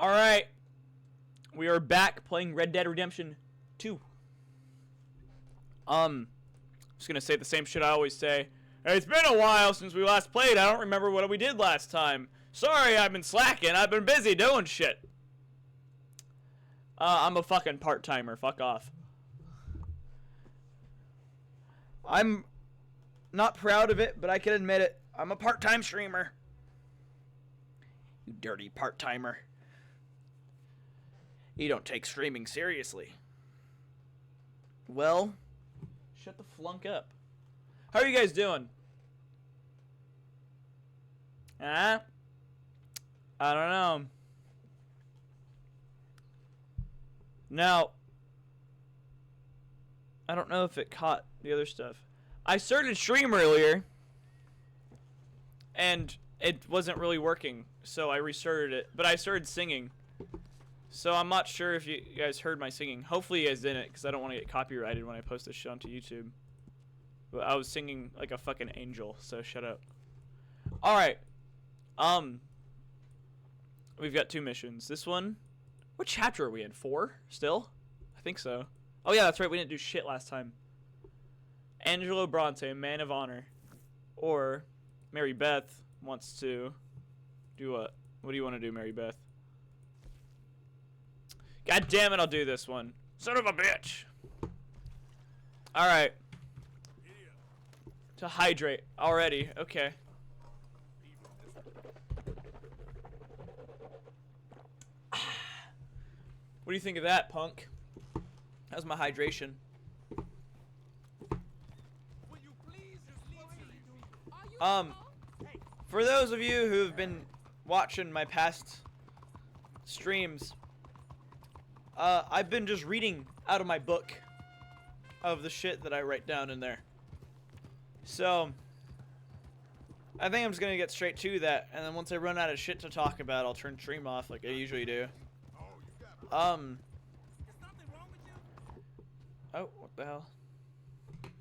Alright. We are back playing Red Dead Redemption 2. Just gonna say the same shit I always say. Hey, it's been a while since we last played. I don't remember what we did last time. Sorry, I've been slacking. I've been busy doing shit. I'm a fucking part-timer. Fuck off. I'm not proud of it, but I can admit it. I'm a part-time streamer. You dirty part-timer. You don't take streaming seriously. Well, shut the flunk up. How are you guys doing? I don't know. Now, I don't know if it caught the other stuff. I started stream earlier, and it wasn't really working, so I restarted it. But I started singing, so I'm not sure if you guys heard my singing. Hopefully you guys didn't, because I don't want to get copyrighted when I post this shit onto YouTube. But I was singing like a fucking angel, so shut up. Alright. We've got 2 missions. This one, what chapter are we in? 4 still? I think so. Oh yeah, that's right, we didn't do shit last time. Angelo Bronte, Man of Honor. Or Mary Beth wants to do what? What do you want to do, Mary Beth? God damn it, I'll do this one. Son of a bitch. Alright. To hydrate already. Okay. What do you think of that, punk? How's my hydration? For those of you who've been watching my past streams, I've been just reading out of my book of the shit that I write down in there. So, I think I'm just gonna get straight to that, and then once I run out of shit to talk about, I'll turn stream off like I usually do. Oh, what the hell? Let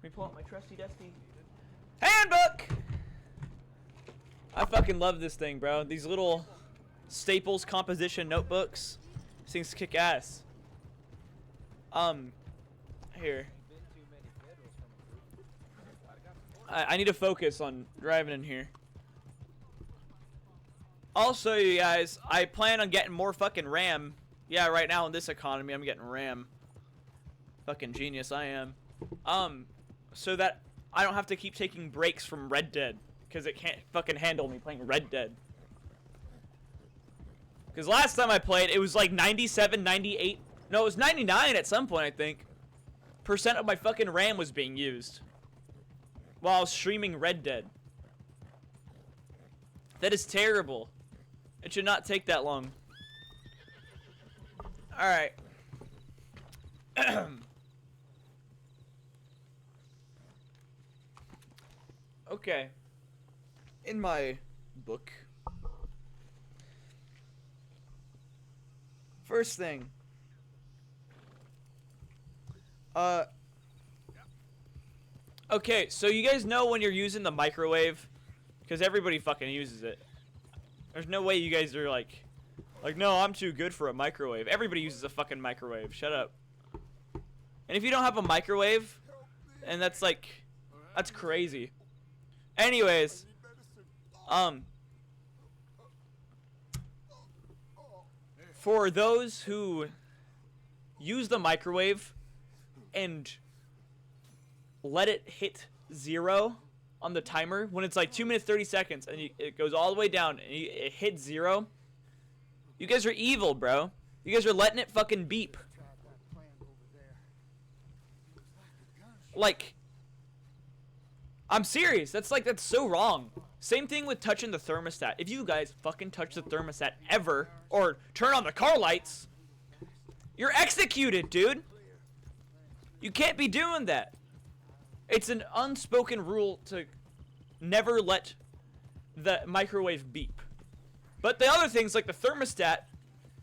me pull out my trusty dusty handbook! I fucking love this thing, bro. These little Staples composition notebooks. These things kick ass. Here. I need to focus on driving in here. Also, you guys, I plan on getting more fucking RAM. Yeah, right now in this economy, I'm getting RAM. Fucking genius, I am. So that I don't have to keep taking breaks from Red Dead. Because it can't fucking handle me playing Red Dead. Because last time I played, it was like 97, 98. No, it was 99 at some point, I think. % of my fucking RAM was being used. While I was streaming Red Dead. That is terrible. It should not take that long. Alright. Okay. In my book. First thing. Okay, so you guys know when you're using the microwave? Because everybody fucking uses it. There's no way you guys are like, no, I'm too good for a microwave. Everybody uses a fucking microwave. Shut up. And if you don't have a microwave, and that's like, that's crazy. Anyways, for those who use the microwave and let it hit 0 on the timer when it's like 2 minutes 30 seconds and it goes all the way down and it hits 0, you guys are evil, bro. You guys are letting it fucking beep. Like, I'm serious. That's so wrong. Same thing with touching the thermostat. If you guys fucking touch the thermostat ever or turn on the car lights, you're executed, dude. You can't be doing that. It's an unspoken rule to never let the microwave beep. But the other things like the thermostat,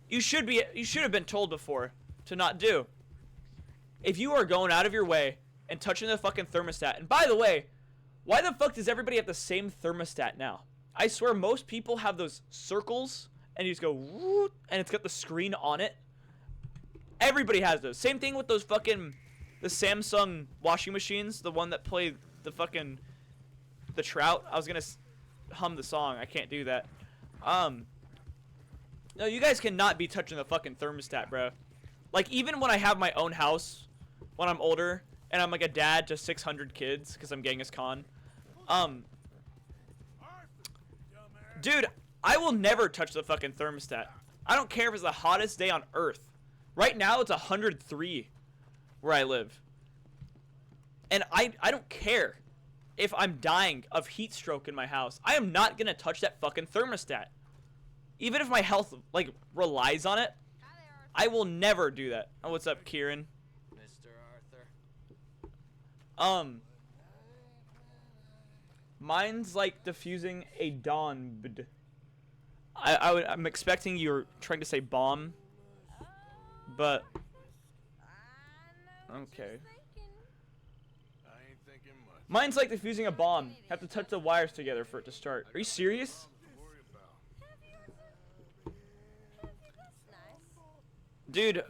you should have been told before to not do. If you are going out of your way and touching the fucking thermostat, and by the way, why the fuck does everybody have the same thermostat now? I swear most people have those circles and you just go, whoop, and it's got the screen on it. Everybody has those. Same thing with those fucking, the Samsung washing machines, the one that play the fucking, the Trout. I was gonna hum the song. I can't do that. No, you guys cannot be touching the fucking thermostat, bro. Like, even when I have my own house, when I'm older, and I'm like a dad to 600 kids, because I'm Genghis Khan. Dude, I will never touch the fucking thermostat. I don't care if it's the hottest day on earth. Right now, it's 103 where I live. And I don't care if I'm dying of heat stroke in my house. I am not going to touch that fucking thermostat. Even if my health, like, relies on it, I will never do that. Oh, what's up, Kieran? Mr. Arthur. Mine's like diffusing a dawn. I'm expecting you're trying to say bomb, but okay. I ain't thinking much. Mine's like diffusing a bomb. Have to touch the wires together for it to start. Are you serious? Dude,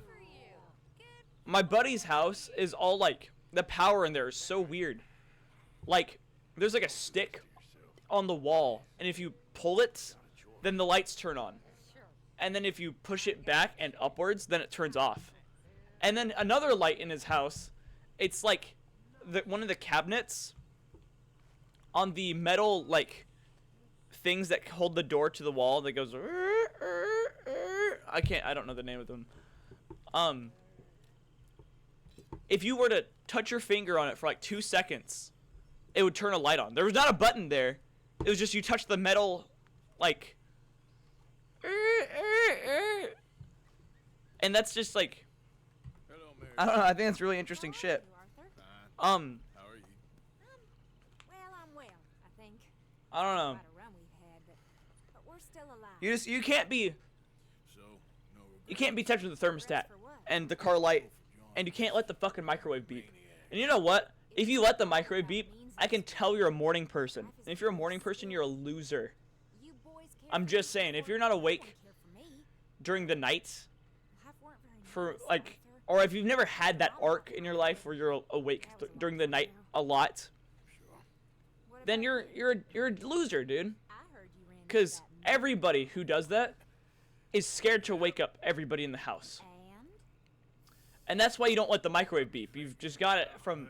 my buddy's house is all like, the power in there is so weird. Like, there's like a stick on the wall, and if you pull it, then the lights turn on. And then if you push it back and upwards, then it turns off. And then another light in his house, it's like one of the cabinets on the metal, like, things that hold the door to the wall that goes, I don't know the name of them. If you were to touch your finger on it for like 2 seconds, it would turn a light on. There was not a button there. It was just you touch the metal, like, and that's just like, Hello, Mary. I don't know. I think that's really interesting shit. How are you? Well, I'm well, I think. I don't know. Quite a run we've had, but we're still alive. You can't be So, no regret. you can't be touching the thermostat and the car light, and you can't let the fucking microwave beep. And you know what? If you let the microwave beep, I can tell you're a morning person. And if you're a morning person, you're a loser. You boys care I'm just saying, if you're not awake care for me. during the night, Life weren't very for nice, like, Arthur. or if you've never had that arc in your life where you're awake during the night a lot, What then about you're a loser, dude. I heard you ran into Because that man. everybody who does that is scared to wake up everybody in the house. And And that's why you don't let the microwave beep. You've just got it from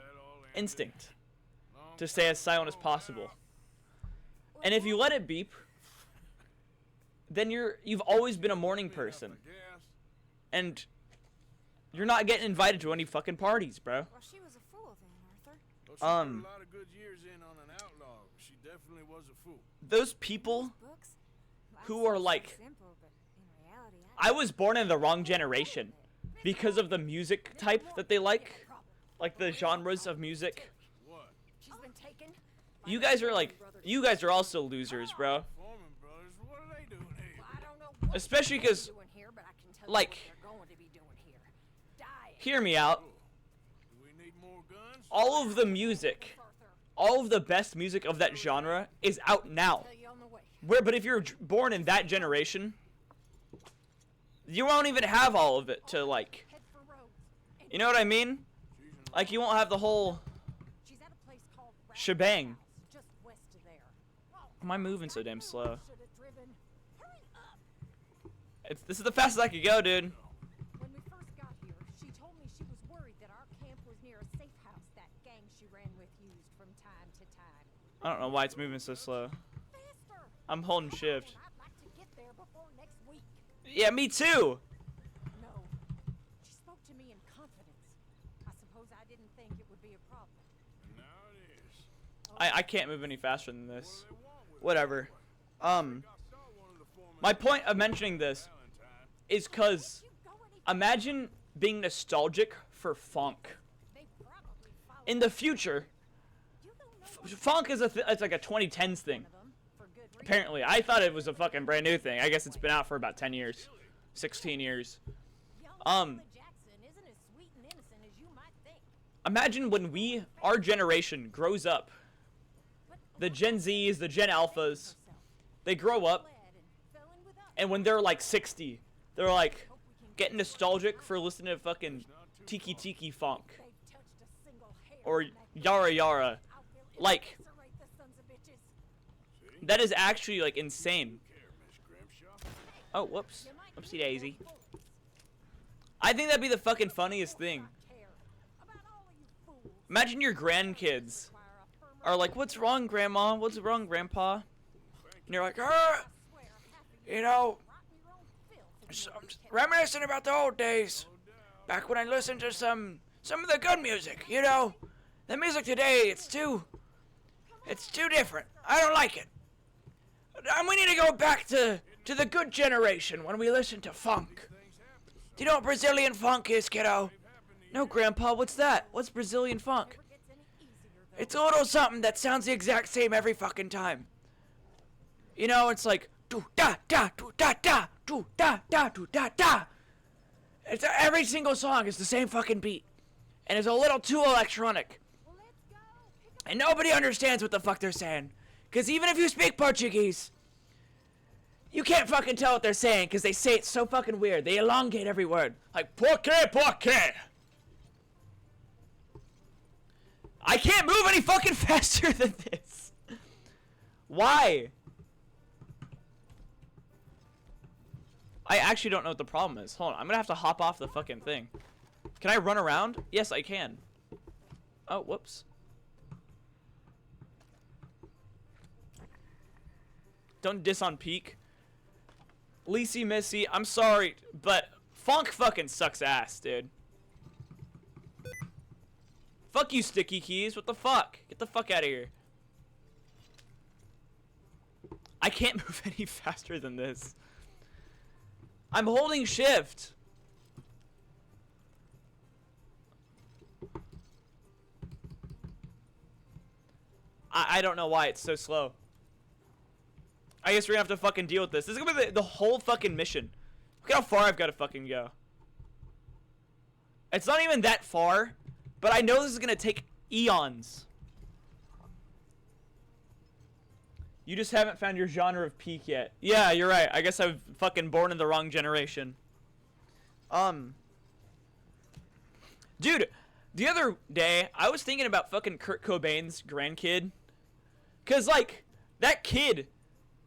instinct to stay as silent as possible. And if you let it beep, then you've always been a morning person. And you're not getting invited to any fucking parties, bro. well, she was a fool then, Arthur. Well, she put a lot of good years in on an outlaw. She definitely was a fool. Those people Books. Life who are seems so like, simple, but in reality, I was born in the wrong generation because of the music type that they like the genres of music. What? she's been taken. You guys are also losers, bro. Foreman brothers, what are they doing here? I don't know what Especially they're 'cause, doing here, but I can tell like, you what they're going to be doing here. Die. Oh, hear me out. Do we need more guns? All of the music, Arthur, all of the best music of that genre is out now. tell you on the way. But if you're born in that generation, you won't even have all of it to, like, Head for Rhodes. And you know what I mean? Like, you won't have the whole she's at a place called Rabbit's shebang. House, just west of there. Oh, Am I moving so damn slow? shoulda driven. Hurry up. This is the fastest I could go, dude. When we first got here, she told me she was worried that our camp was near a safe house that gang she ran with used from time to time. I don't know why it's moving so slow. Faster! I'm holding shift. I'd like to get there before next week. Yeah, me too. No. She spoke to me in confidence. I suppose I didn't think it would be a problem. Now it is. I can't move any faster than this. What do they want with Whatever. I saw one of the foremen My point of mentioning this Valentine. is because You go any imagine being nostalgic for funk. they probably follow In the future, you don't know funk is it's like a 2010s thing. one of them for good reason. Apparently, I thought it was a fucking brand new thing. I guess it's been out for about 10 years, 16 years. Young Sheila Jackson isn't as sweet and innocent as you might think. Imagine when our generation grows up, But the Gen Zs, the Gen Alphas, they grow up fled and fell in with us. And when they're like 60, they're like getting nostalgic for listening to fucking Tiki Tiki Funk They've touched a single hair or on that Yara Yara. I will Like, eviscerate the sons of bitches. that is actually like insane. Care, Miss Grimshaw. Oh, whoops. You might Whoopsie need daisy. more bullets. I think that'd be the fucking funniest thing. I care about all of you fools. Imagine your grandkids Require a firmer are like, "What's wrong, Grandma? What's wrong, Grandpa?" And you're like, swear half of you know, rot in your own filth if you I'm won't take reminiscing about the old days, back when I listened to some of the good music. You know, the music today, it's too different. I don't like it. And we need to go back to the good generation when we listen to funk. Do you know what Brazilian funk is, kiddo? No, Grandpa. What's that? What's Brazilian funk? Never gets any easier, though. It's a little something that sounds the exact same every fucking time. You know, it's like do da da do da da do da da do da da. It's every single song is the same fucking beat, and it's a little too electronic, Well, let's go. Pick up and nobody understands what the fuck they're saying. Cause even if you speak Portuguese, you can't fucking tell what they're saying, cause they say it so fucking weird. They elongate every word, like porque porque. I can't move any fucking faster than this. Why? I actually don't know what the problem is. Hold on, I'm gonna have to hop off the fucking thing. Can I run around? Yes, I can. Oh, whoops. Don't diss on Peak. Lacey Missy, I'm sorry, but funk fucking sucks ass, dude. Fuck you, Sticky Keys. What the fuck? Get the fuck out of here. I can't move any faster than this. I'm holding shift. I don't know why it's so slow. I guess we're gonna have to fucking deal with this. This is gonna be the whole fucking mission. Look how far I've got to fucking go. It's not even that far, but I know this is gonna take eons. You just haven't found your genre of peak yet. Yeah, you're right. I guess I was fucking born in the wrong generation. Dude, the other day, I was thinking about fucking Kurt Cobain's grandkid. Cause, like, that kid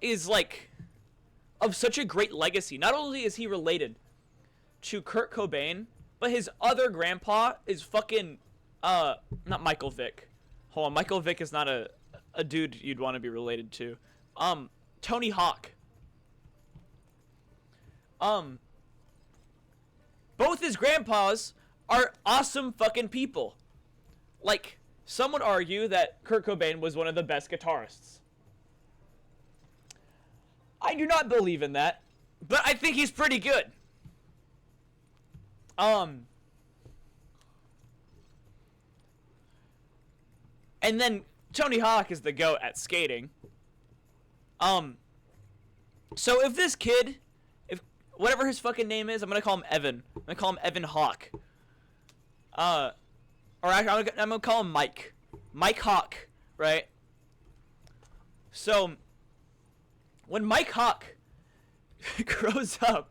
is, like, of such a great legacy. Not only is he related to Kurt Cobain, but his other grandpa is fucking, not Michael Vick. Hold on, Michael Vick is not a dude you'd want to be related to. Tony Hawk. Both his grandpas are awesome fucking people. Like, some would argue that Kurt Cobain was one of the best guitarists. I do not believe in that, but I think he's pretty good. And then Tony Hawk is the GOAT at skating. So if this kid, if whatever his fucking name is, I'm gonna call him Evan. I'm gonna call him Evan Hawk. Or actually, I'm gonna call him Mike. Mike Hawk, right? So when Mike Hawk grows up,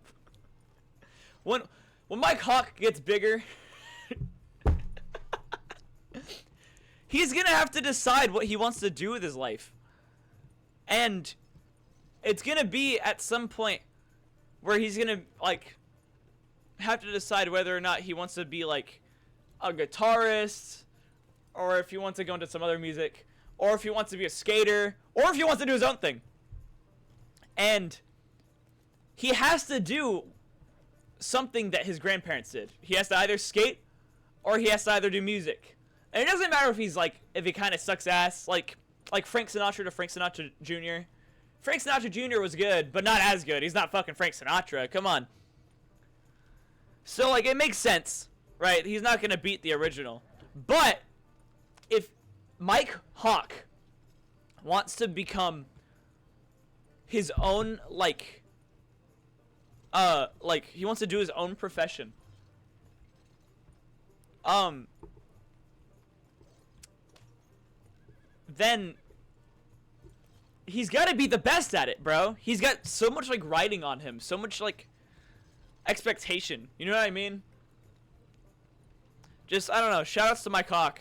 when Mike Hawk gets bigger, he's gonna have to decide what he wants to do with his life. And it's gonna be at some point where he's gonna, like, have to decide whether or not he wants to be, like, a guitarist, or if he wants to go into some other music, or if he wants to be a skater, or if he wants to do his own thing. And he has to do something that his grandparents did. He has to either skate, or he has to either do music. And it doesn't matter if he's like, if he kind of sucks ass, like Frank Sinatra to Frank Sinatra Jr. Frank Sinatra Jr. was good, but not as good. He's not fucking Frank Sinatra. Come on. So, like, it makes sense, right? He's not gonna beat the original. But if Mike Hawk wants to become his own, like he wants to do his own profession, then he's got to be the best at it, bro. He's got so much like riding on him, so much like expectation. You know what I mean? Just, I don't know. Shoutouts to my cock.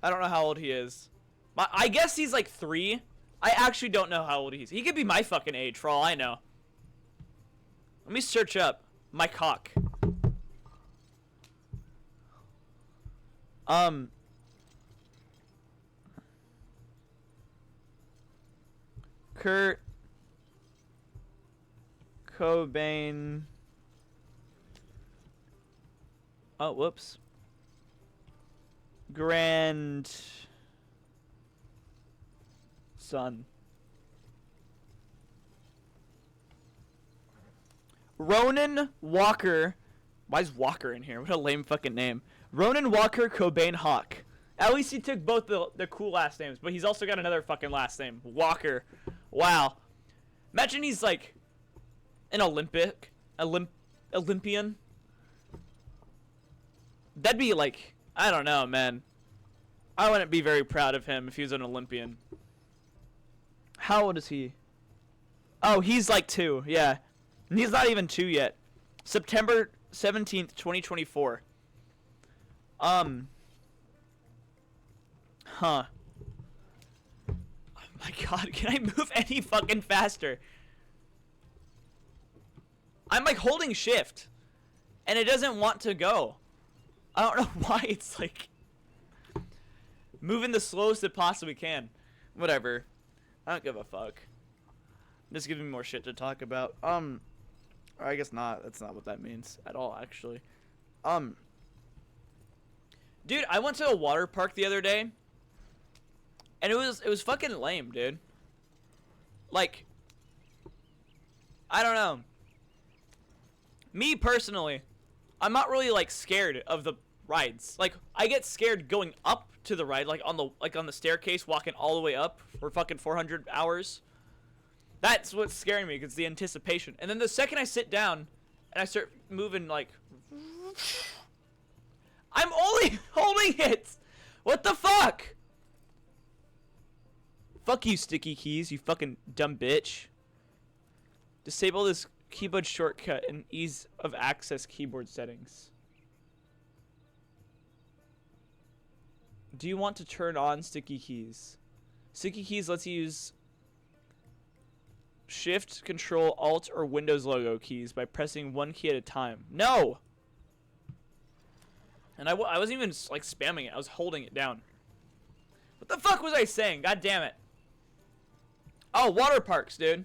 I don't know how old he is. I guess he's like 3. I actually don't know how old he is. He could be my fucking age for all I know. Let me search up my cock. Kurt Cobain. Oh, whoops. Grandson. Ronan Walker. Why is Walker in here? What a lame fucking name. Ronan Walker Cobain Hawk. At least he took both the cool last names, but he's also got another fucking last name. Walker. Wow. Imagine he's like an Olympian. That'd be like, I don't know, man. I wouldn't be very proud of him if he was an Olympian. How old is he? Oh, he's like 2, yeah. And he's not even 2 yet. September 17th, 2024. Huh. Oh my god, can I move any fucking faster? I'm like holding shift. And it doesn't want to go. I don't know why it's like moving the slowest it possibly can. Whatever. I don't give a fuck. Just giving me more shit to talk about. Or I guess not. That's not what that means at all, actually. Dude, I went to a water park the other day. And it was fucking lame, dude. Like, I don't know. Me personally, I'm not really like scared of the rides. Like, I get scared going up to the ride, like on the staircase, walking all the way up for fucking 400 hours. That's what's scaring me, because the anticipation. And then the second I sit down and I start moving, like, I'm only holding it. What the fuck? Fuck you, sticky keys, you fucking dumb bitch. Disable this keyboard shortcut and ease of access keyboard settings. Do you want to turn on sticky keys? Sticky keys lets you use Shift, Control, Alt, or Windows logo keys by pressing one key at a time. No! And I wasn't even like spamming it. I was holding it down. What the fuck was I saying? God damn it. Oh, water parks, dude.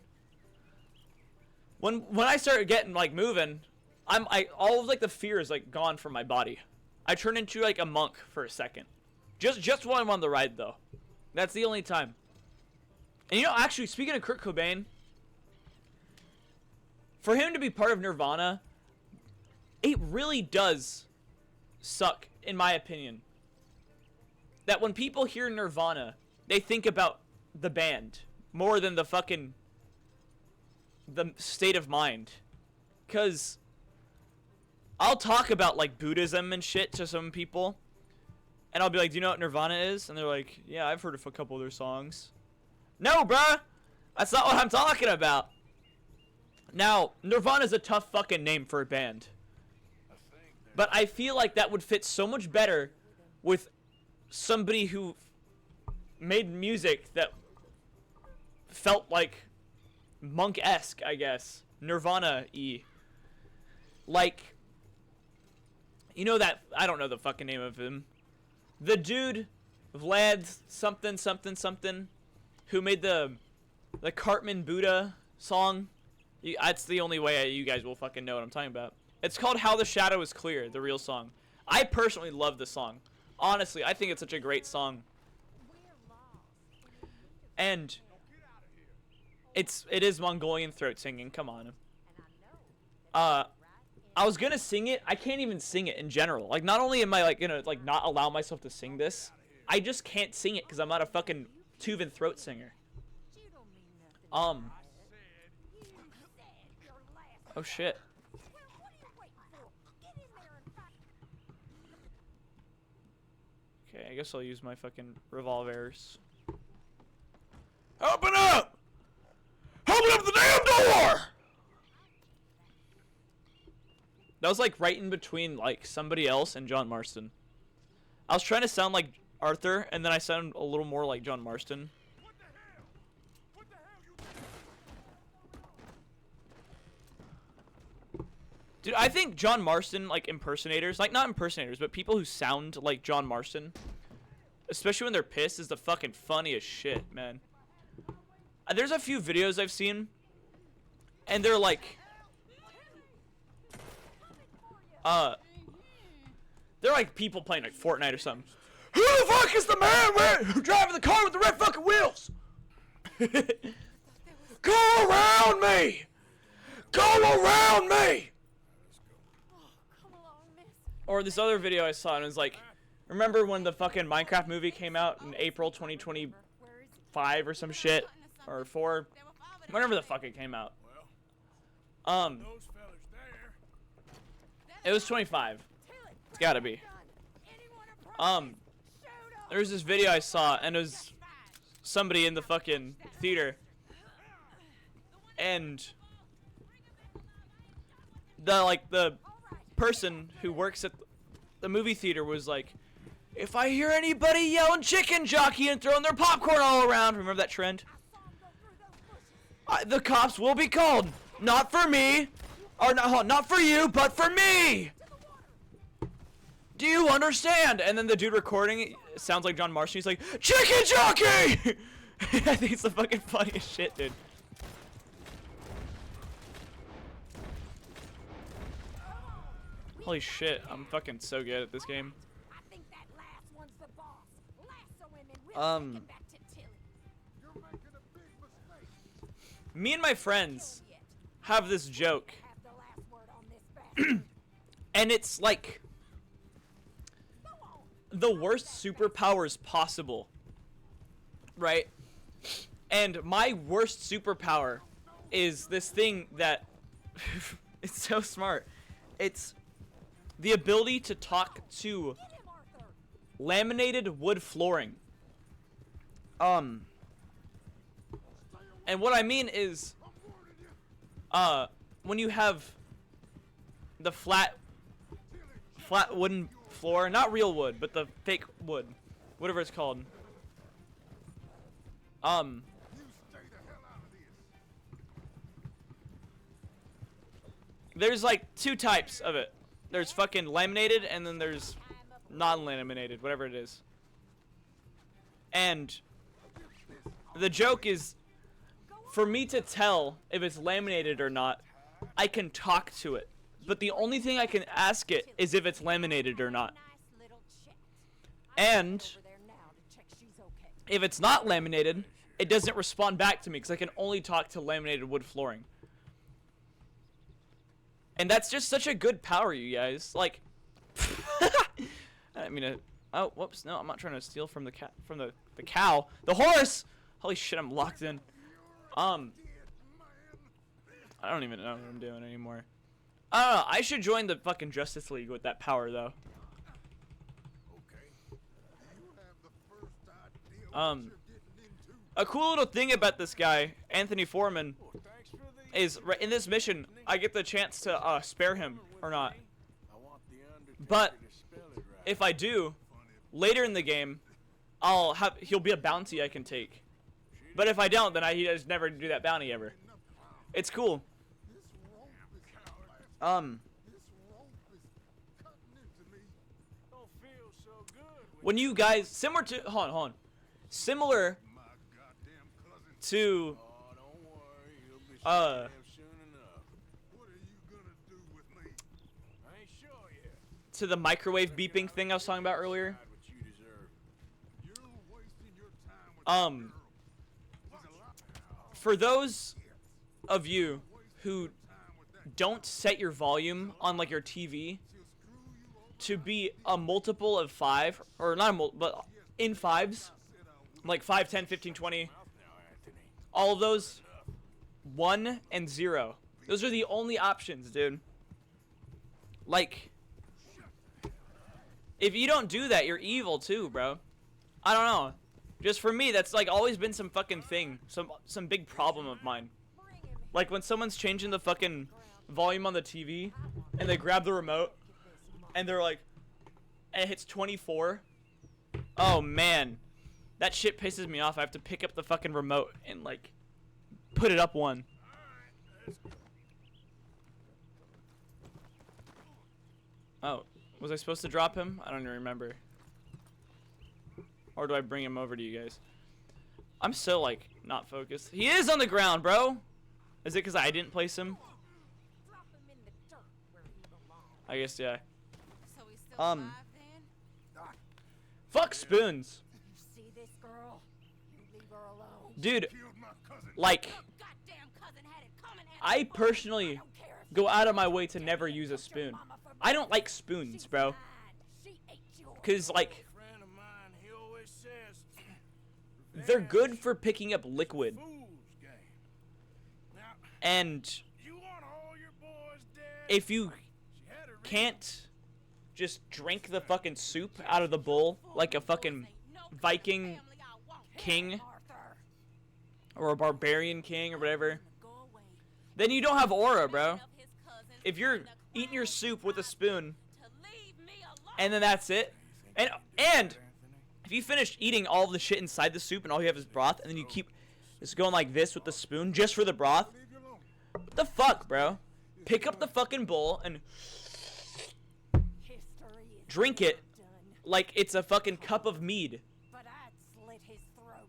When I started getting like moving, all of like the fear is like gone from my body. I turn into like a monk for a second. Just while I'm on the ride though. That's the only time. And you know, actually, speaking of Kurt Cobain, for him to be part of Nirvana, it really does suck, in my opinion, that when people hear Nirvana, they think about the band more than the state of mind. Because I'll talk about like Buddhism and shit to some people, and I'll be like, do you know what Nirvana is? And they're like, yeah, I've heard of a couple of their songs. No, bruh! That's not what I'm talking about. Now, Nirvana's a tough fucking name for a band. But I feel like that would fit so much better with somebody who made music that felt like monk-esque, I guess. Nirvana-y. Like, you know that, I don't know the fucking name of him. The dude, Vlad something something something, who made the Cartman Buddha song. That's the only way you guys will fucking know what I'm talking about. It's called How the Shadow is Clear, the real song. I personally love the song. Honestly, I think it's such a great song. And it is Mongolian throat singing, come on. I was gonna sing it. I can't even sing it in general. Like, not only am I like gonna like not allow myself to sing this, I just can't sing it because I'm not a fucking Tuvan throat singer. Oh shit. Okay, I guess I'll use my fucking revolvers. Open up! Open up the damn door! That was like right in between like somebody else and John Marston. I was trying to sound like Arthur, and then I sound a little more like John Marston. What the hell? What the hell you? Dude, I think John Marston, like impersonators, like not impersonators, but people who sound like John Marston, especially when they're pissed, is the fucking funniest shit, man. There's a few videos I've seen, and they're like, they're like people playing like Fortnite or something. Who the fuck is the man who driving the car with the red fucking wheels? Go around me! Go around me! Or this other video I saw, and it was like, remember when the fucking Minecraft movie came out in April 2025 or some shit? Or 4? Whenever the fuck it came out. Those fellas there. It was 25. It's gotta be. There was this video I saw, and it was somebody in the fucking theater, and the person who works at the movie theater was like, if I hear anybody yelling chicken jockey and throwing their popcorn all around, remember that trend? The cops will be called, not for me, or not for you, but for me. Do you understand? And then the dude recording it sounds like John Marston. He's like, chicken jockey! I think it's the fucking funniest shit, dude. Holy shit, I'm fucking so good at this game. I think that last one's the boss. Lasso him and we'll take him back to Tilly. You're making a big mistake. Me and my friends have this joke, Have the last word on this bastard. and it's like the worst superpowers possible, right? And my worst superpower is this thing that it's so smart. It's the ability to talk to Get him, Arthur. laminated wood flooring. And what I mean is, when you have the flat wooden floor, not real wood, but the fake wood, whatever it's called. You stay the hell out of this. There's like two types of it. There's fucking laminated, and then there's non-laminated, whatever it is. And the joke is, for me to tell if it's laminated or not, I can talk to it. But the only thing I can ask it is if it's laminated or not. Nice little chat. And Over there now to check she's okay. if it's not laminated, it doesn't respond back to me because I can only talk to laminated wood flooring. And that's just such a good power, you guys. Like, I mean, oh, whoops, no, I'm not trying to steal from the cow, the horse. Holy shit, I'm locked in. I don't even know what I'm doing anymore. I don't know. I should join the fucking Justice League with that power, though. Okay. You have the first idea what you're getting into. A cool little thing about this guy, Anthony Foreman, Well, thanks for the is in this mission, I get the chance to spare him or not. I want the Undertaker But to spell it right. if I do, later in the game, he'll be a bounty I can take. But if I don't, then he does never do that bounty ever. It's cool. This rope is cutting into me. Don't feel so good When you guys, similar to, hold on. Similar my goddamn cousin. to, Oh, don't worry, you'll be Uh, there soon enough. What are you gonna do with me? I ain't sure yet. to the microwave beeping thing I was talking about earlier. Decide what you deserve. You're wasting your time with Um, for those of you who don't set your volume on like your TV to be a multiple of 5, or not a multiple, but in 5s, like 5, 10, 15, 20, all of those, 1 and 0. Those are the only options, dude. Like, if you don't do that, you're evil too, bro. I don't know. Just for me, that's like always been some fucking thing, some big problem of mine. Like when someone's changing the fucking volume on the TV, and they grab the remote, and they're like, and it hits 24. Oh man, that shit pisses me off. I have to pick up the fucking remote and like put it up one. Oh, was I supposed to drop him? I don't even remember. Or do I bring him over to you guys? I'm so like not focused. He is on the ground, bro. Is it because I didn't place him? I guess yeah. So he's still alive then? Fuck spoons. You see this girl? You leave her alone. Dude, Killed my cousin. like, Your goddamn cousin had it coming at I you. personally I don't care if go she out of my way to never use a spoon. I don't like spoons, bro. lied. She ate yours. Cause like, Friend of mine, he always says they're good for picking up liquid. fool's game. Now, And you want all your boys dead? if you She had a reason. can't just drink the fucking soup out of the bowl like a fucking Viking king Arthur, or a barbarian king or whatever, go away. then you don't have aura, bro. If you're eating your soup with a spoon and then that's it, and if you finish eating all of the shit inside the soup and all you have is broth, and then you keep just going like this with the spoon just for the broth, Leave you alone. what the fuck, bro? Pick up the fucking bowl and History is drink it done, like it's a fucking cup of mead. but I'd slit his throat.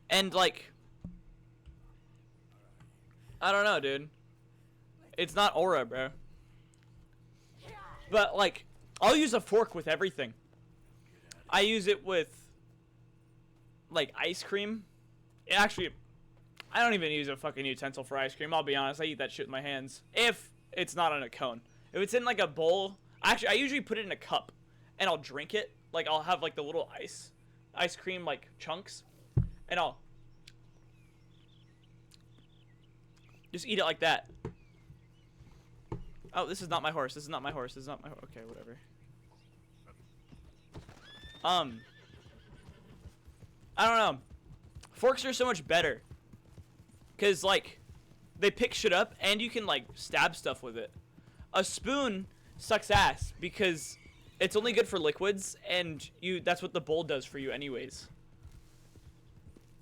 And like, I don't know, dude. It's not aura, bro. But like, I'll use a fork with everything. I use it with like ice cream. Actually, I don't even use a fucking utensil for ice cream. I'll be honest. I eat that shit with my hands. If it's not on a cone. If it's in like a bowl, actually, I usually put it in a cup and I'll drink it. Like I'll have like the little ice cream like chunks, and I'll just eat it like that. Oh, this is not my horse. This is not my horse. This is not my horse. Okay, whatever. I don't know. Forks are so much better. Cause like, they pick shit up and you can like stab stuff with it. A spoon sucks ass because it's only good for liquids, and that's what the bowl does for you anyways.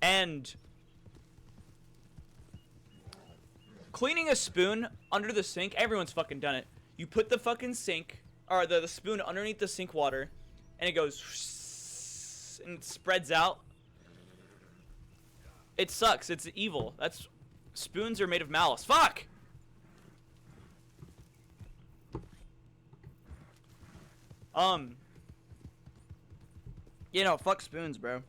And cleaning a spoon under the sink, everyone's fucking done it. You put the fucking sink, or the spoon underneath the sink water, and it goes and it spreads out. It sucks. It's evil. Spoons are made of malice. Fuck! You know, fuck spoons, bro.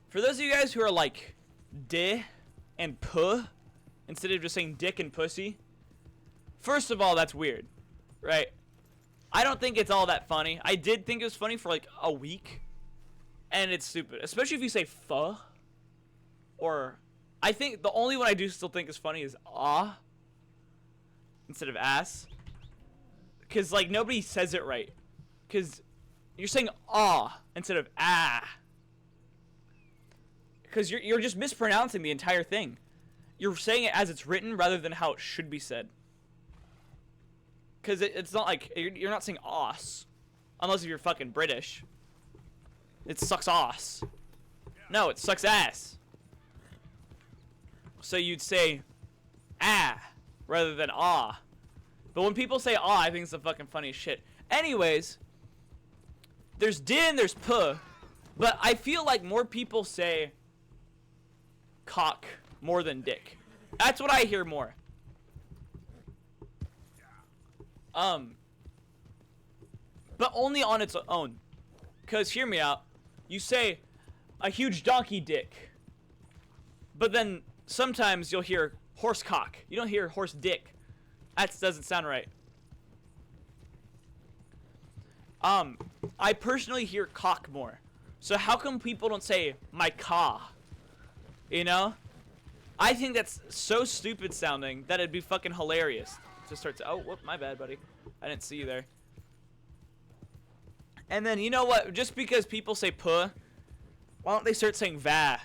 For those of you guys who are like "de" and "puh" instead of just saying dick and pussy, first of all, that's weird, right? I don't think it's all that funny. I did think it was funny for like a week, and it's stupid, especially if you say "fuh," or I think the only one I do still think is funny is "ah" instead of "ass," because like nobody says it right, because you're saying "ah" instead of "ah." Because you're just mispronouncing the entire thing. You're saying it as it's written rather than how it should be said. Because it's not like, you're not saying "os," unless if you're fucking British. It sucks ass. No, it sucks ass. So you'd say "ah" rather than "ah." But when people say "ah," I think it's the fucking funniest shit. Anyways, there's "din" and there's "puh," but I feel like more people say cock more than dick. That's what I hear more. But only on its own. Cause hear me out. You say a huge donkey dick, but then sometimes you'll hear horse cock. You don't hear horse dick. That doesn't sound right. I personally hear cock more. So how come people don't say my ka? You know? I think that's so stupid sounding that it'd be fucking hilarious to start to. Oh, whoop, my bad, buddy. I didn't see you there. And then, you know what? Just because people say puh, why don't they start saying va?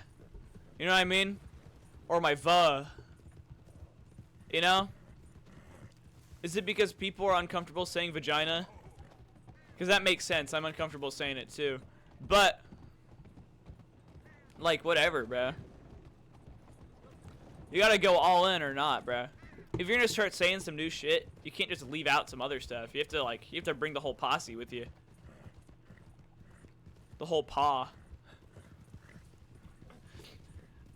You know what I mean? Or my va. You know? Is it because people are uncomfortable saying vagina? Because that makes sense. I'm uncomfortable saying it too. But, like, whatever, bruh. You gotta go all in or not, bruh. If you're gonna start saying some new shit, you can't just leave out some other stuff. You have to bring the whole posse with you. The whole paw.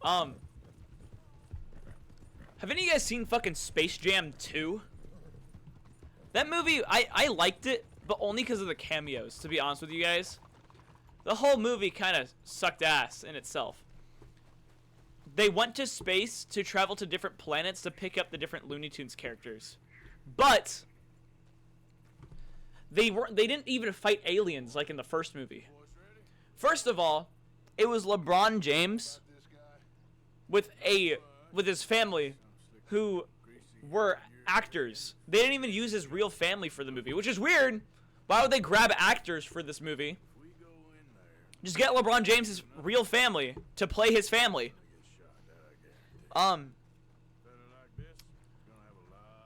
Have any of you guys seen fucking Space Jam 2? That movie, I liked it, but only because of the cameos, to be honest with you guys. The whole movie kind of sucked ass in itself. They went to space to travel to different planets to pick up the different Looney Tunes characters. But they didn't even fight aliens like in the first movie. First of all, it was LeBron James with his family who were actors. They didn't even use his real family for the movie, which is weird. Why would they grab actors for this movie? Just get LeBron James's real family to play his family.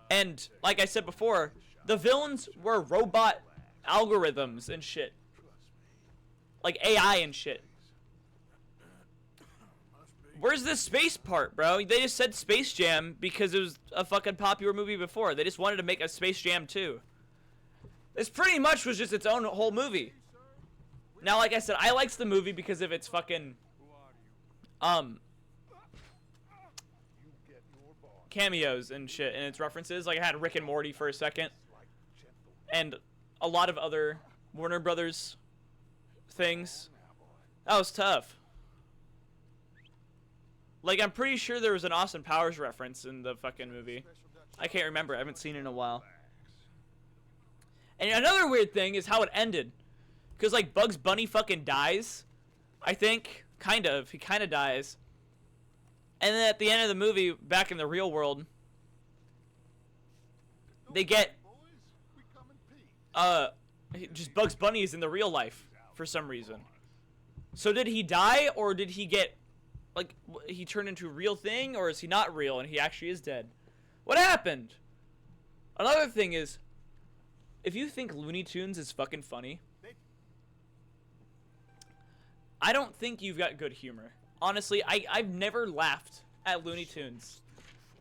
And like I said before, the villains were robot algorithms and shit. Like AI and shit. Where's the space part, bro? They just said Space Jam because it was a fucking popular movie before. They just wanted to make a Space Jam 2. This pretty much was just its own whole movie. Now, like I said, I liked the movie because of its fucking cameos and shit and its references. Like I had Rick and Morty for a second. And a lot of other Warner Brothers things. That was tough. Like, I'm pretty sure there was an Austin Powers reference in the fucking movie. I can't remember. I haven't seen it in a while. And another weird thing is how it ended. Because, like, Bugs Bunny fucking dies. I think. Kind of. He kind of dies. And then at the end of the movie, back in the real world, they get... just Bugs Bunny is in the real life for some reason. So did he die, or did he get... Like, he turned into a real thing, or is he not real and he actually is dead? What happened? Another thing is, if you think Looney Tunes is fucking funny, I don't think you've got good humor. Honestly, I've never laughed at Looney Tunes.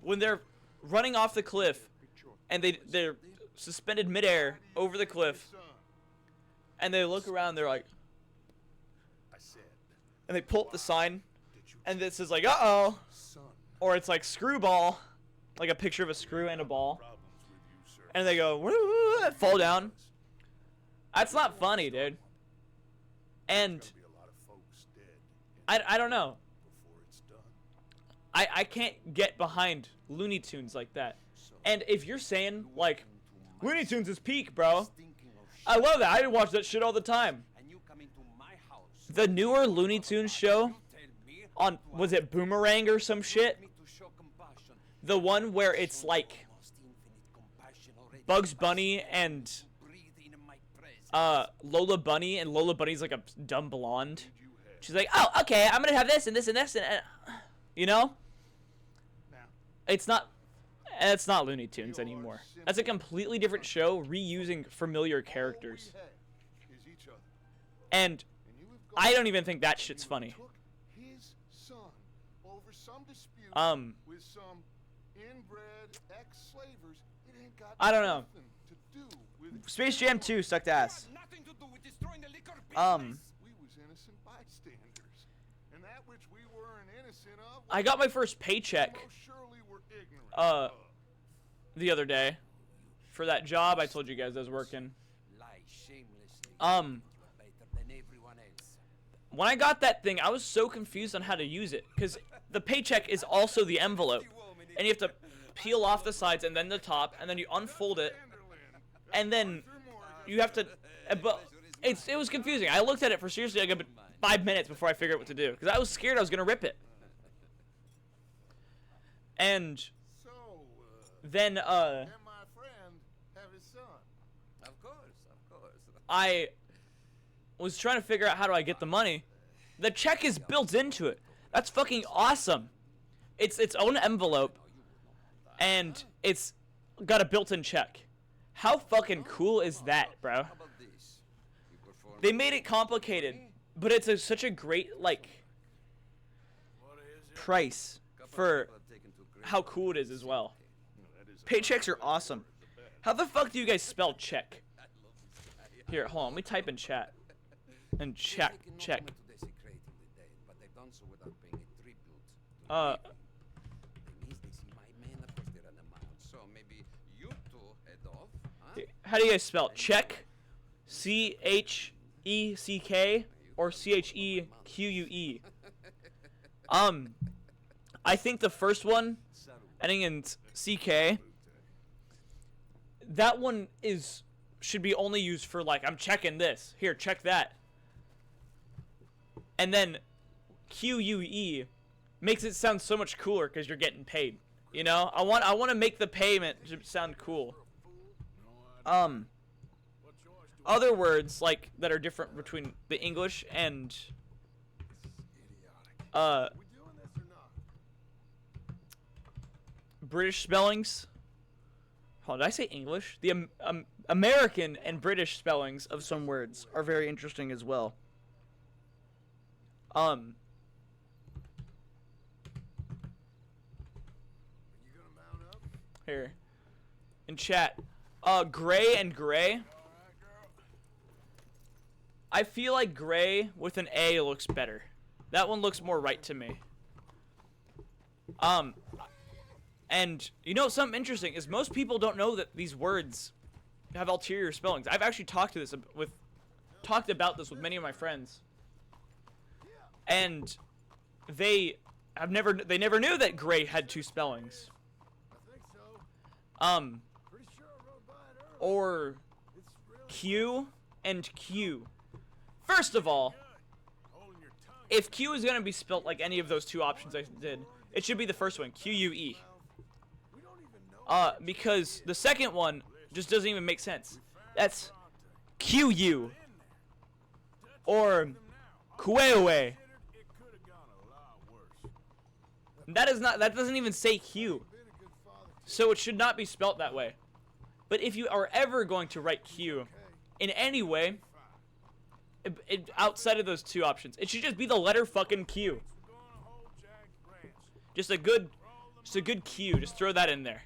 When they're running off the cliff, and they're suspended midair over the cliff, and they look around, they're like, and they pull up the sign, and this is like, uh-oh. Or it's like screwball, like a picture of a screw and a ball. And they go, woo, fall down. That's not funny, dude. And I don't know. I can't get behind Looney Tunes like that. And if you're saying, like, Looney Tunes is peak, bro. I love that. I watch that shit all the time. The newer Looney Tunes show on, was it Boomerang or some shit? The one where it's like Bugs Bunny and Lola Bunny, and Lola Bunny's like a dumb blonde. She's like, oh, okay, I'm gonna have this and this and this, and you know? It's not Looney Tunes anymore. That's a completely different show, reusing familiar characters. And I don't even think that shit's funny. I don't know. Space Jam 2 sucked ass. I got my first paycheck the other day for that job I told you guys I was working. When I got that thing, I was so confused on how to use it, because the paycheck is also the envelope, and you have to peel off the sides and then the top, and then you unfold it, and then you have to, but it was confusing. I looked at it for seriously like 5 minutes before I figured out what to do, because I was scared I was gonna rip it. And then was trying to figure out how do I get the money, the check is built into it. That's fucking awesome. It's its own envelope, and it's got a built-in check. How fucking cool is that, bro? They made it complicated, but it's such a great, like, price for how cool it is as well. Paychecks are awesome. How the fuck do you guys spell check? Here, hold on, let me type in chat. And check. How do you guys spell check? C-H-E-C-K or C-H-E-Q-U-E? I think the first one, ending in C-K, that one should be only used for, like, I'm checking this. Here, check that. And then Q-U-E makes it sound so much cooler because you're getting paid. You know? I want to make the payment sound cool. Other words, like, that are different between the English and British spellings. Hold on, did I say English? The American and British spellings of some words are very interesting as well. Here. In chat. Gray and gray. I feel like gray with an A looks better. That one looks more right to me. And you know something interesting is most people don't know that these words have ulterior spellings. I've actually talked about this with many of my friends. And they never knew that gray had two spellings. Or Q and Q. First of all, if Q is going to be spelt like any of those two options I did, it should be the first one, Q-U-E. Because the second one just doesn't even make sense. That's Q-U. Or Kuewe. That doesn't even say Q. So it should not be spelt that way. But if you are ever going to write Q in any way, outside of those two options, it should just be the letter fucking Q. Just a good Q. Just throw that in there.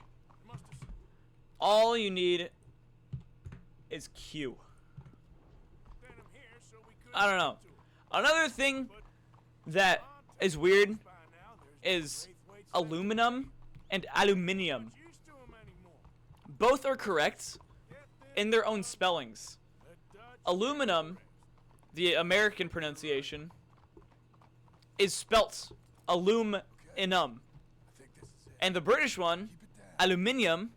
All you need is Q. I don't know. Another thing that is weird is aluminum and aluminium. Both are correct in their own spellings. Aluminum, the American pronunciation, is spelt aluminum. And the British one, aluminium,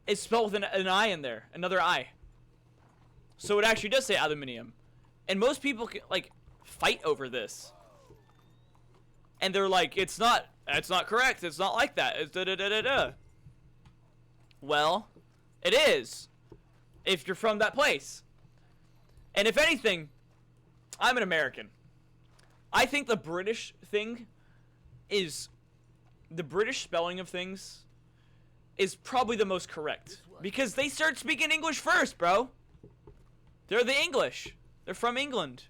is spelled with an I in there, another I. So it actually does say aluminium. And most people like fight over this. And they're like, it's not correct. It's not like that. It's da-da-da-da-da. Well, it is. If you're from that place. And if anything, I'm an American. I think the British thing is, the British spelling of things is probably the most correct. Because they start speaking English first, bro. They're the English. They're from England.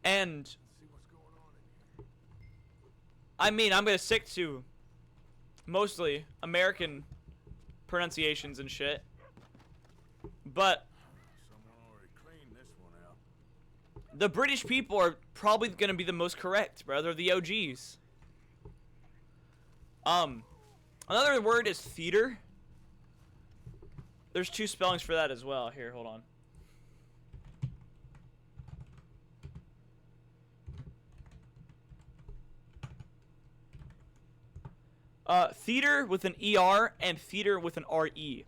And I mean, I'm going to stick to mostly American pronunciations and shit. But the British people are probably going to be the most correct, bro. They're the OGs. Another word is theater. There's two spellings for that as well. Here, hold on. Theater with an ER and theater with an RE.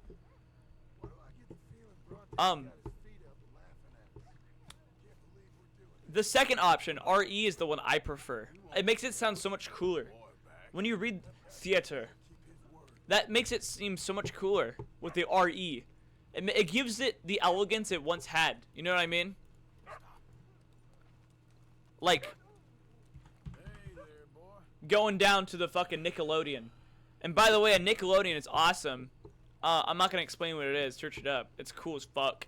The second option, RE, is the one I prefer. It makes it sound so much cooler. When you read theater, that makes it seem so much cooler with the RE. It gives it the elegance it once had. You know what I mean? Like Hey there, boy. going down to the fucking Nickelodeon. And by the way, a Nickelodeon is awesome. I'm not gonna explain what it is. Search it up. It's cool as fuck.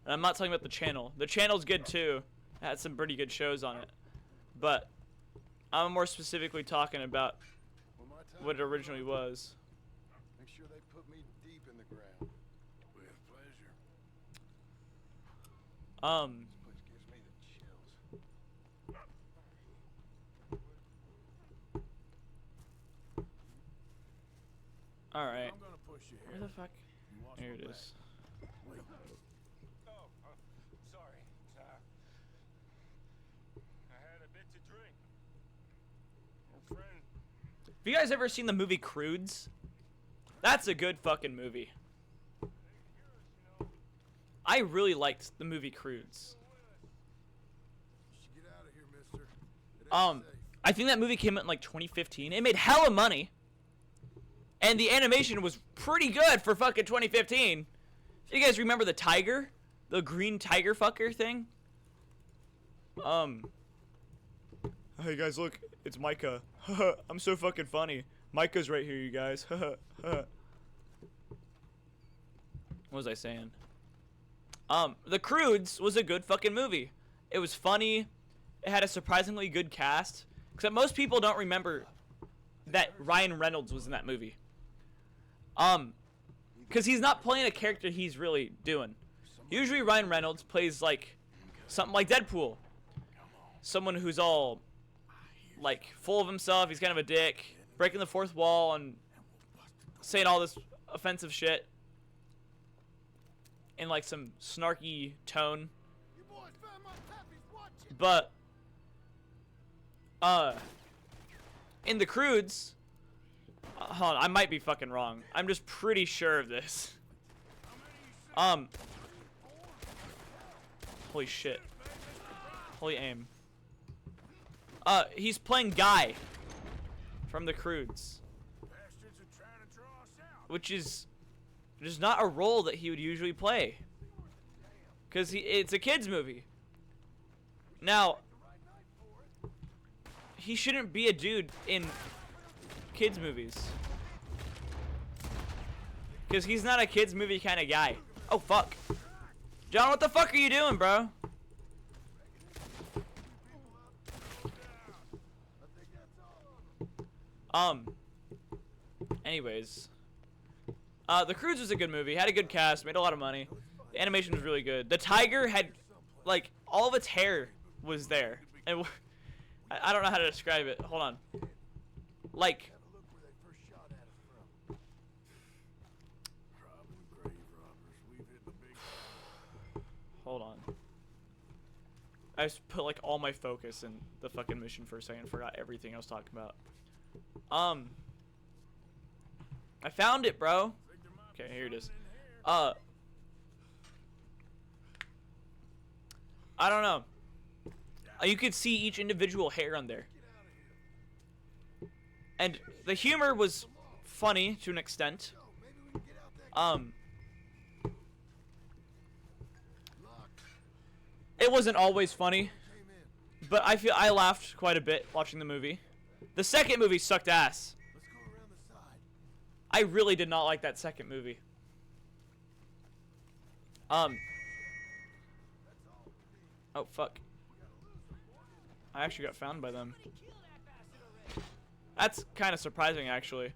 And I'm not talking about the channel. The channel's good too. It had some pretty good shows on it. But I'm more specifically talking about When my time what it comes originally up, was. make sure they put me deep in the ground. With pleasure. This place gives me the chills. All right. I'm gonna push you Where here. the fuck? You watch Here my it back. is. Wait. Oh, sorry, sir. I had a bit to drink. Your friend. Have you guys ever seen the movie Crudes? That's a good fucking movie. I really liked the movie Crudes. You should get out of here, mister. It ain't safe. I think that movie came out in like 2015. It made hella money. And the animation was pretty good for fucking 2015. You guys remember the tiger? The green tiger fucker thing? Hey guys, look. It's Micah. I'm so fucking funny. Micah's right here, you guys. What was I saying? The Croods was a good fucking movie. It was funny. It had a surprisingly good cast. Except most people don't remember that Ryan Reynolds was in that movie. Because he's not playing a character he's really doing. Usually Ryan Reynolds plays like something like Deadpool. Someone who's all like full of himself. He's kind of a dick, breaking the fourth wall and saying all this offensive shit in like some snarky tone. You boys found my pappy's watching. But in the Croods, hold on, I might be fucking wrong. I'm just pretty sure of this. Holy shit. Holy aim. He's playing Guy from the Croods, Bastards are trying to draw us out. which is just not a role that he would usually play. Because it's a kid's movie. Now, he shouldn't be a dude in kids movies. Because he's not a kids movie kind of guy. Oh, fuck. John, what the fuck are you doing, bro? Anyways. The Croods was a good movie. Had a good cast. Made a lot of money. The animation was really good. The tiger had, like, all of its hair was there. And I don't know how to describe it. Hold on. Like, Look where they first shot at us from. Robbing grave robbers. We've hit the big hold on. I just put, like, all my focus in the fucking mission for a second. Forgot everything I was talking about. I found it, bro. Okay, here it is. I don't know. You could see each individual hair on there. And the humor was funny to an extent. It wasn't always funny, but I laughed quite a bit watching the movie. The second movie sucked ass. Let's go around the side. I really did not like that second movie. Oh, fuck. I actually got found by them. That's kind of surprising, actually.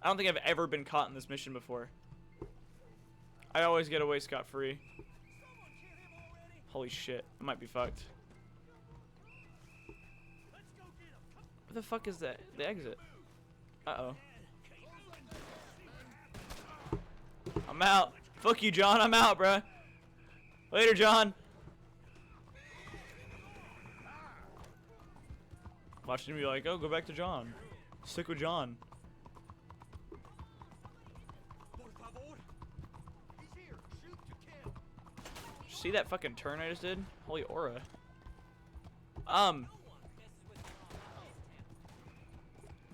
I don't think I've ever been caught in this mission before. I always get away scot-free. Holy shit. I might be fucked. Where the fuck is the exit? Uh-oh. I'm out. Fuck you, John. I'm out, bruh. Later, John. Watching me like, oh, go back to John. Stick with John. See that fucking turn I just did? Holy aura.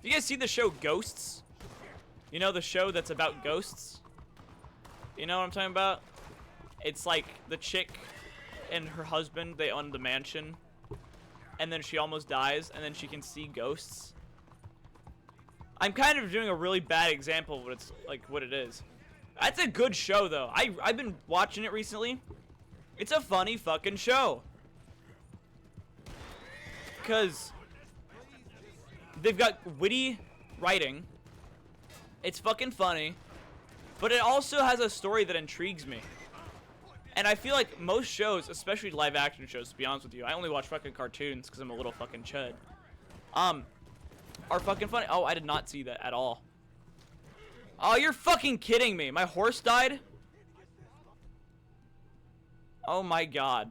You guys see the show Ghosts? You know, the show that's about ghosts? You know what I'm talking about? It's like the chick and her husband, they own the mansion. And then she almost dies, and then she can see ghosts. I'm kind of doing a really bad example of what it's like, what it is. That's a good show, though. I've been watching it recently. It's a funny fucking show. Because they've got witty writing. It's fucking funny. But it also has a story that intrigues me. And I feel like most shows, especially live action shows, to be honest with you, I only watch fucking cartoons because I'm a little fucking chud. Are fucking funny. Oh, I did not see that at all. Oh, you're fucking kidding me. My horse died? Oh my god.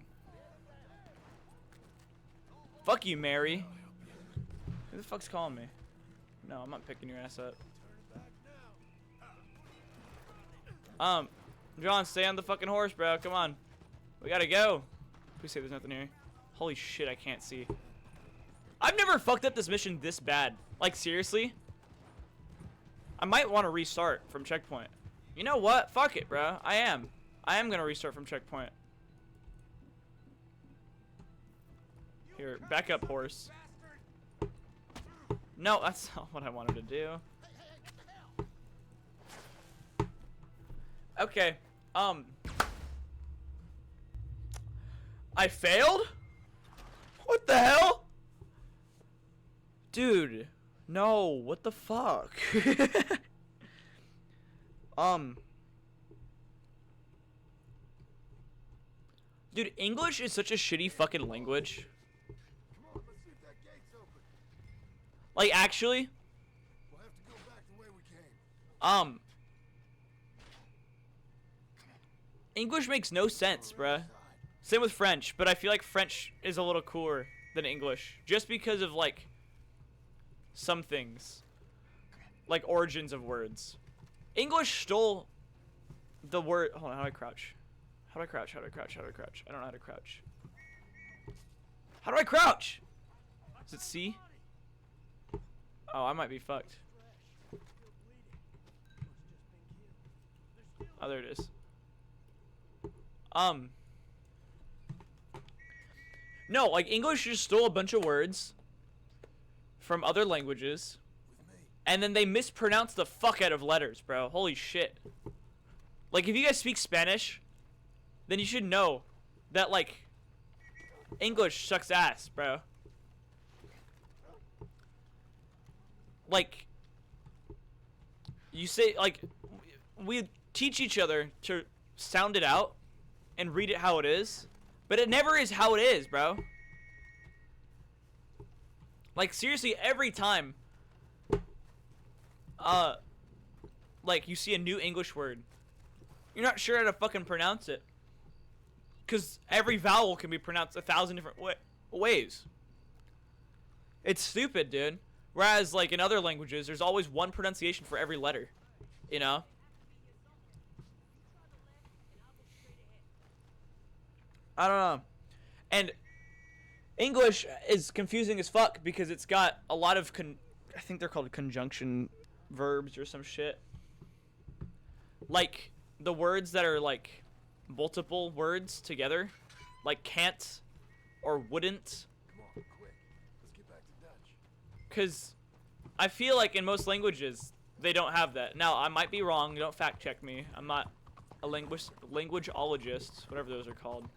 Fuck you, Mary. Who the fuck's calling me? No, I'm not picking your ass up. John, stay on the fucking horse, bro. Come on. We gotta go. Please say there's nothing here. Holy shit, I can't see. I've never fucked up this mission this bad. Like, seriously? I might want to restart from checkpoint. You know what? Fuck it, bro. I am gonna restart from checkpoint. Here, back up, horse. No, that's not what I wanted to do. Okay, I failed? What the hell? Dude, no, what the fuck? Dude, English is such a shitty fucking language. Come on, let's see if that gate's open. Like, actually, We'll have to go back the way we came. English makes no sense, bruh. Same with French, but I feel like French is a little cooler than English. Just because of, like, some things. Like, origins of words. English stole the word... Hold on, how do I crouch? How do I crouch? How do I crouch? How do I crouch? I don't know how to crouch. How do I crouch? Is it C? Oh, I might be fucked. Oh, there it is. No, like, English just stole a bunch of words from other languages, and then they mispronounced the fuck out of letters, bro. Holy shit. Like, if you guys speak Spanish, then you should know that, like, English sucks ass, bro. Like, you say, like, we teach each other to sound it out and read it how it is, but it never is how it is, bro. Like, seriously, every time like, you see a new English word, you're not sure how to fucking pronounce it, because every vowel can be pronounced 1,000 different ways. It's stupid, dude. Whereas, like, in other languages, there's always one pronunciation for every letter, you know? I don't know. And English is confusing as fuck because it's got a lot of I think they're called conjunction verbs or some shit. Like, the words that are, like, multiple words together. Like can't or wouldn't. Come on, quick. Let's get back to Dutch. Because I feel like in most they don't have that. Now, I might be wrong. Don't fact check me. I'm not a languageologist, whatever those are called.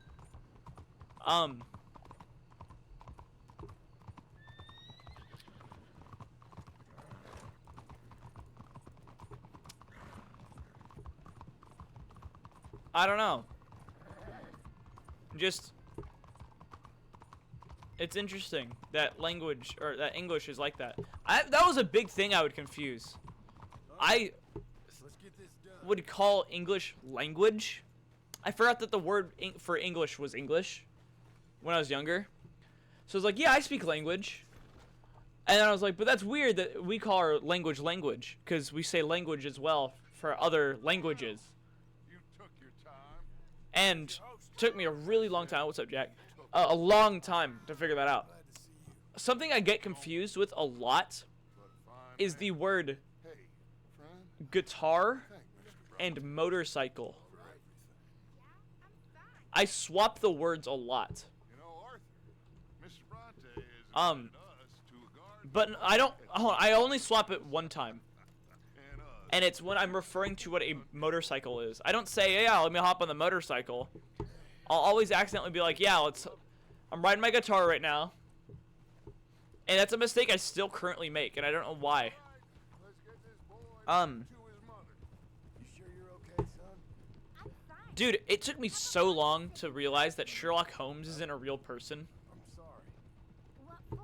I don't know. Just, it's interesting that language, or that English is like that. That was a big thing I would confuse. I Let's get this done. would call English language. I forgot that the word for English was English when I was younger. So I was like, yeah, I speak language. And then I was like, but that's weird that we call our language language, because we say language as well for other languages. You took your time. And it took me a really long time. What's up, Jack? A long time to figure that out. Glad to see you. Something I get confused with a lot But fine, is man. the word Hey, friend. guitar Thank Mr. and motorcycle. I swap the words a lot. You know, Arthur, Mr. Bronte is Um, us to a garden But I don't. Hold on, I only swap it one time, and us. and it's when I'm referring to what a motorcycle is. I don't say, yeah, let me hop on the motorcycle. I'll always accidentally be like, yeah, I'm riding my guitar right now. And that's a mistake I still currently make, and I don't know why. Let's get this boy to his mother. You sure you're okay, son? I'm fine. Dude, it took me so long to realize that Sherlock Holmes isn't a real person. I'm sorry. What for?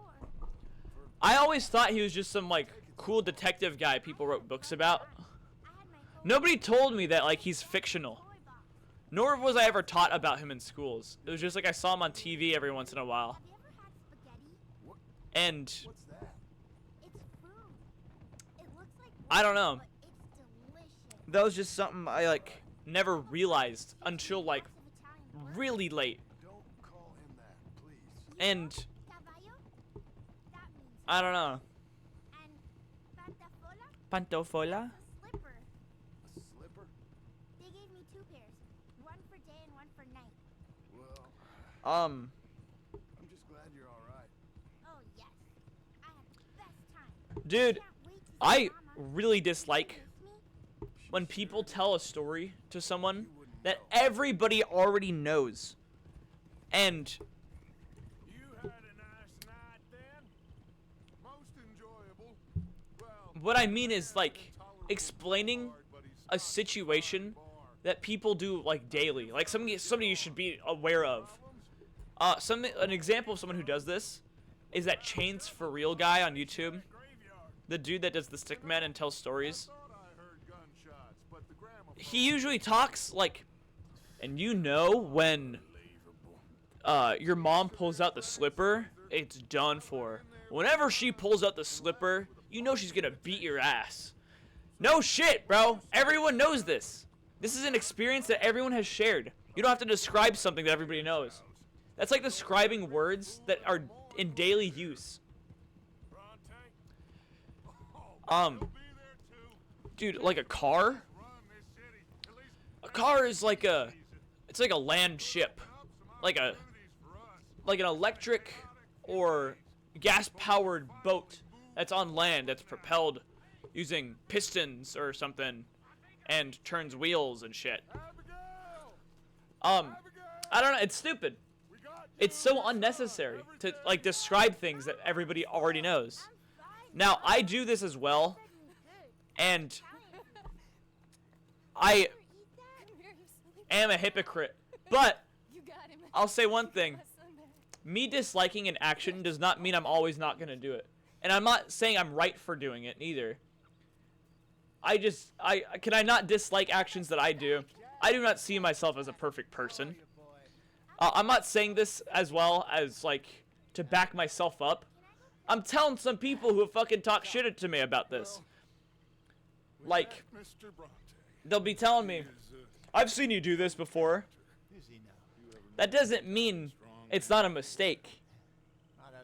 I always thought he was just some, like, cool detective guy people wrote books about. I had my whole Nobody told me that, like, he's fictional. toy box. Nor was I ever taught about him in schools. It was just like I saw him on TV every once in a while. Have you ever had spaghetti? And What's that? It's food. It looks like I don't know. but it's delicious. That was just something I, like, never realized until, like, Lots of Italian words. really late. Don't call him that, please. And Caballo? That means I don't know. and pantafola? Pantofola? A slipper. A slipper? They gave me 2 pairs. One for day and one for night. Well, Um, I'm just glad you're all right. Oh yes. I had the best time. dude, Can't wait to see I Mama. really dislike Miss me? when people tell a story to someone that everybody already knows. And You had a nice night then? Most enjoyable. Well, what I mean is, like, explaining a situation that people do, like, daily. Like, somebody you should be aware of. An example of someone who does this is that Chains for Real guy on YouTube. The dude that does the Stickman and tells stories. thought I heard gunshots, but the gramophone He usually talks, like, and you know when your mom pulls out the slipper, it's done for. Whenever she pulls out the slipper, you know she's gonna beat your ass. No shit, bro. Everyone knows this. This is an experience that everyone has shared. You don't have to describe something that everybody knows. That's like describing words that are in daily use. Bronte? Um, be there too. dude, like a car? Run this city. At least A car is like it's like a land ship. Like a, for us. like an electric or gas-powered boat that's on land that's propelled using pistons or something and turns wheels and shit. I don't know, it's stupid. It's so unnecessary to, like, describe things that everybody already knows. Now, I do this as well, and I am a hypocrite, but I'll say one thing. Me disliking an action does not mean I'm always not going to do it. And I'm not saying I'm right for doing it, either. Can I not dislike actions that I do? I do not see myself as a perfect person. I'm not saying this as well as, like, to back myself up. I'm telling some people who have fucking talked shit to me about this. Like, Mr. Bronte. they'll be telling me, I've seen you do this before. That doesn't mean it's not a mistake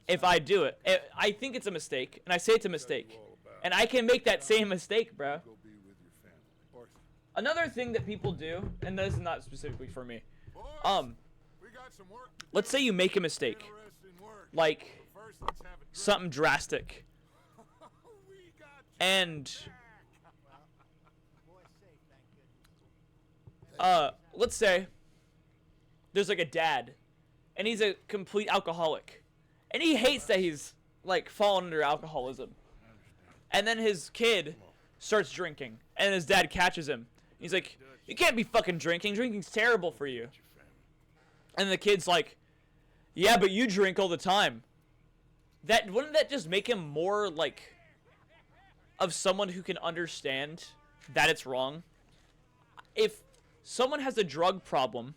if I do it. I think it's a mistake, and I say it's a mistake. And I can make that same mistake, bro. Go be with your family. Arthur. Another thing that people do, and this is not specifically for me, Boys, we got some work to do. let's say you make a mistake, Interesting work. like First, let's have a drink. something drastic, We got and let's say there's like a dad, and he's a complete alcoholic, and he hates that he's like fallen under alcoholism, and then his kid starts drinking, and his dad catches him. He's like, you can't be fucking drinking. Drinking's terrible for you. And the kid's like, yeah, but you drink all the time. Wouldn't that just make him more like of someone who can understand that it's wrong? If someone has a drug problem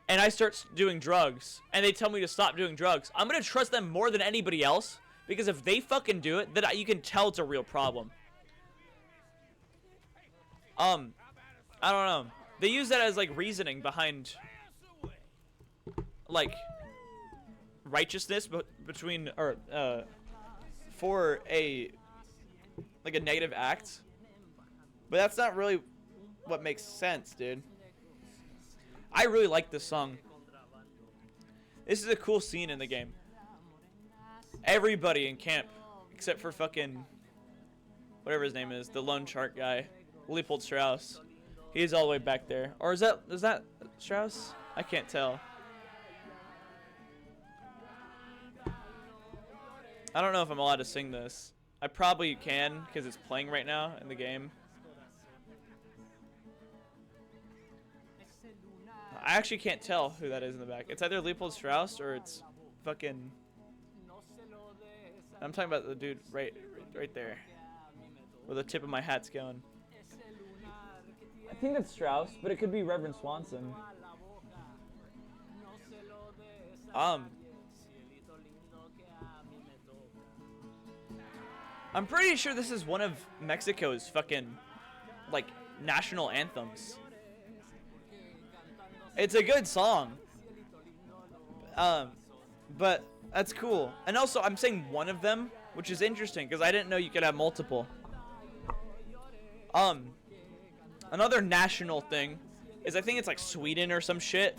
and I start doing drugs and they tell me to stop doing drugs, I'm gonna trust them more than anybody else, because if they fucking do it, then you can tell it's a real problem. I don't know. They use that as like reasoning behind like righteousness between or for a like a negative act, but that's not really what makes sense, dude. I really like this song. This is a cool scene in the game. Everybody in camp, except for fucking whatever his name is, the lone shark guy, Leopold Strauss. He's all the way back there. Or is that Strauss? I can't tell. I don't know if I'm allowed to sing this. I probably can because it's playing right now in the game. I actually can't tell who that is in the back. It's either Leopold Strauss or it's fucking... I'm talking about the dude right there. Where the tip of my hat's going. I think that's Strauss, but it could be Reverend Swanson. I'm pretty sure this is one of Mexico's fucking, like, national anthems. It's a good song. But that's cool. And also, I'm saying one of them, which is interesting, because I didn't know you could have multiple. Another national thing is I think it's like Sweden or some shit.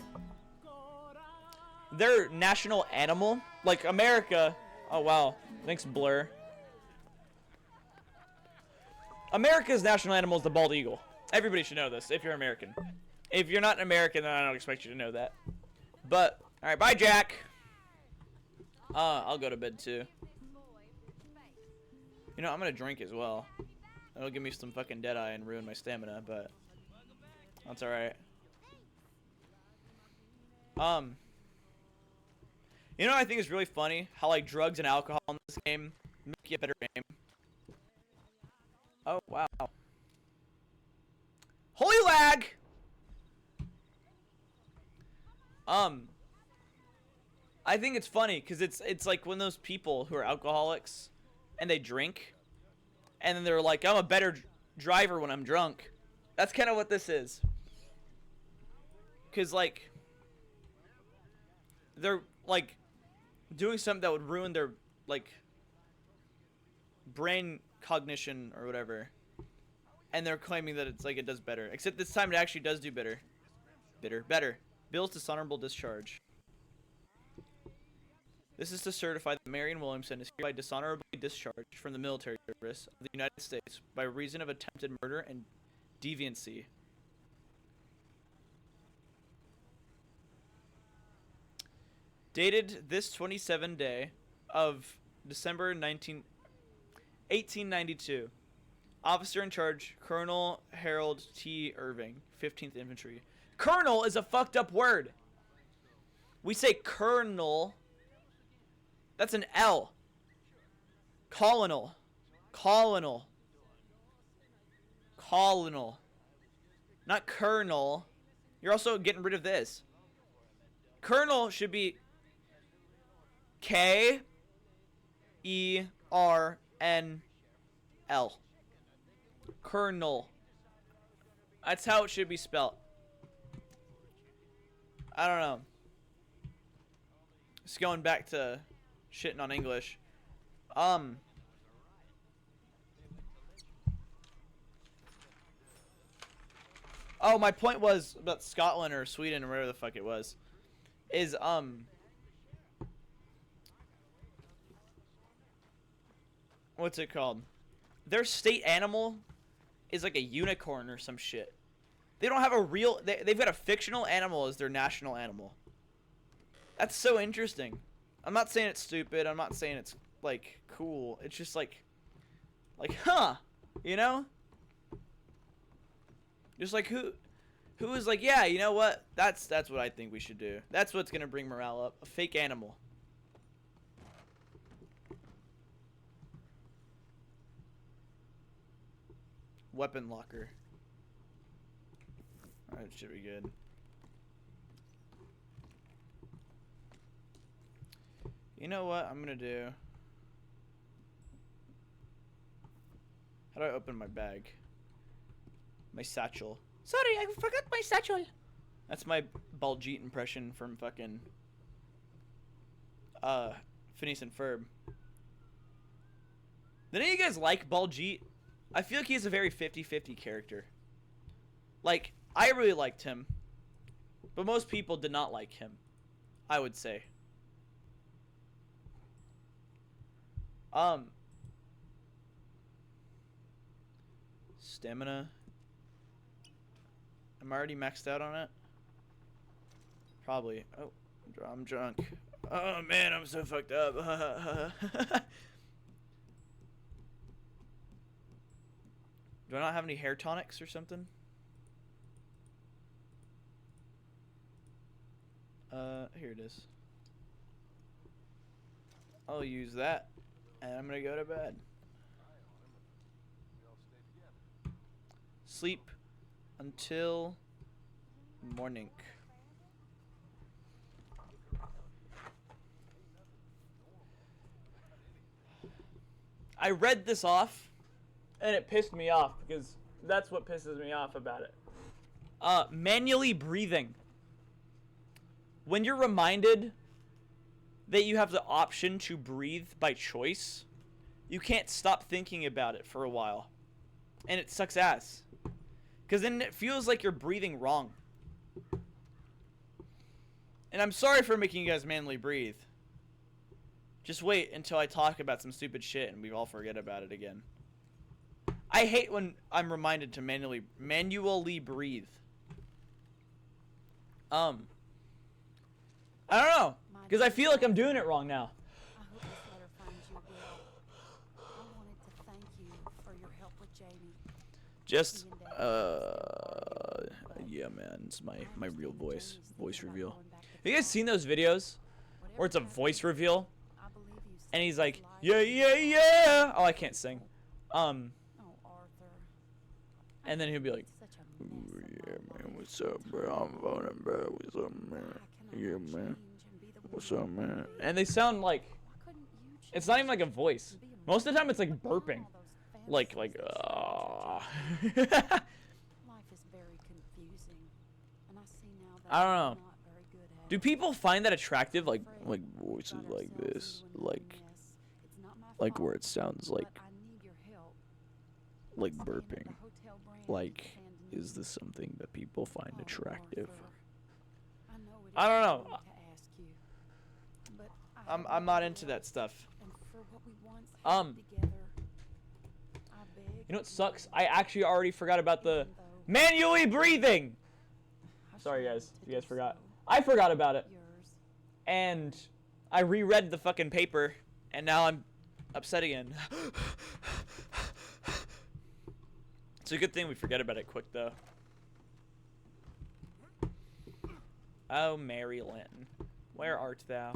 Their national animal, like America. Oh, wow. Thanks, Blur. America's national animal is the bald eagle. Everybody should know this if you're American. If you're not American, then I don't expect you to know that. But, alright, bye, Jack. I'll go to bed, too. You know, I'm gonna drink as well. That'll give me some fucking dead-eye and ruin my stamina, but that's alright. You know what I think is really funny? How, like, drugs and alcohol in this game make you a better game. Oh, wow. Holy lag! I think it's funny, because it's like when those people who are alcoholics, and they drink, and then they're like, I'm a better driver when I'm drunk. That's kind of what this is. Because, like, they're, like, doing something that would ruin their, like, brain cognition or whatever. And they're claiming that it's, like, it does better. Except this time it actually does do better. Better. Bill's dishonorable discharge. This is to certify that Marion Williamson is hereby dishonorably discharged from the military service of the United States by reason of attempted murder and deviancy. Dated this 27th day of December 1892. Officer in charge, Colonel Harold T. Irving, 15th Infantry. Colonel is a fucked up word. We say colonel. That's an L. Colonel. Not colonel. You're also getting rid of this. Colonel should be K-E-R-N-L. Colonel. That's how it should be spelled. I don't know. Just going back to shitting on English. Oh, my point was about Scotland or Sweden or whatever the fuck it was. Is, what's it called? Their state animal is like a unicorn or some shit. They don't have a real... They've got a fictional animal as their national animal. That's so interesting. I'm not saying it's stupid. I'm not saying it's, like, cool. It's just like, huh? You know? Just like, who is like, yeah, you know what? That's what I think we should do. That's what's going to bring morale up. A fake animal. Weapon locker. Alright, should be good. You know what I'm gonna do? How do I open my bag? My satchel. Sorry, I forgot my satchel. That's my Baljeet impression from fucking Phineas and Ferb. Did any of you guys like Baljeet? I feel like he's a very 50-50 character. Like, I really liked him, but most people did not like him, I would say. Stamina. Am I already maxed out on it? Probably. Oh, I'm drunk. Oh man, I'm so fucked up. Do I not have any hair tonics or something? Here it is. I'll use that, and I'm gonna go to bed. Sleep until morning. I read this off, and it pissed me off because that's what pisses me off about it. Manually breathing. When you're reminded that you have the option to breathe by choice, you can't stop thinking about it for a while. And it sucks ass. Because then it feels like you're breathing wrong. And I'm sorry for making you guys manually breathe. Just wait until I talk about some stupid shit and we all forget about it again. I hate when I'm reminded to manually breathe. I don't know, because I feel like I'm doing it wrong now. I hope this letter finds you well. I wanted to thank you for your help with Jamie. Just, yeah, man, it's my real voice reveal. Have you guys seen those videos where it's a voice reveal and he's like, yeah, yeah, yeah. Oh, I can't sing. Oh, Arthur. And then he'll be like, Such a "Ooh, mess of yeah, my man, life. what's up, bro? I'm voting, bro. What's up, man? I cannot Yeah, change man. and be the What's woman up, I man?" wanna be. And they sound like, Why couldn't you it's not even change like a voice. and be a Most of the time it's woman? like Put down burping. all those Like, fantasies that uh, surround you. Life is very confusing, and I see now that I don't I'm know. not very good at Do it. people find that attractive? Like Afraid voices we got like ourselves this, into another like mess. It's not my where fault, it sounds but like I need your help. like Staying at the burping. Hotel Brand Like, in San is Denis. this something that people find Oh, attractive? Arthur. I know it I don't isn't know. wrong to ask you, but I I'm have not no into help, that stuff. and for what we once had together, I beg You know what sucks? I actually already forgot about the even though manually breathing. I Sorry tried guys, to if you guys do forgot. so. I forgot about it. Yours. And I reread the fucking paper and now I'm upset again. It's a good thing we forget about it quick though. Oh, Mary Linton, where art thou?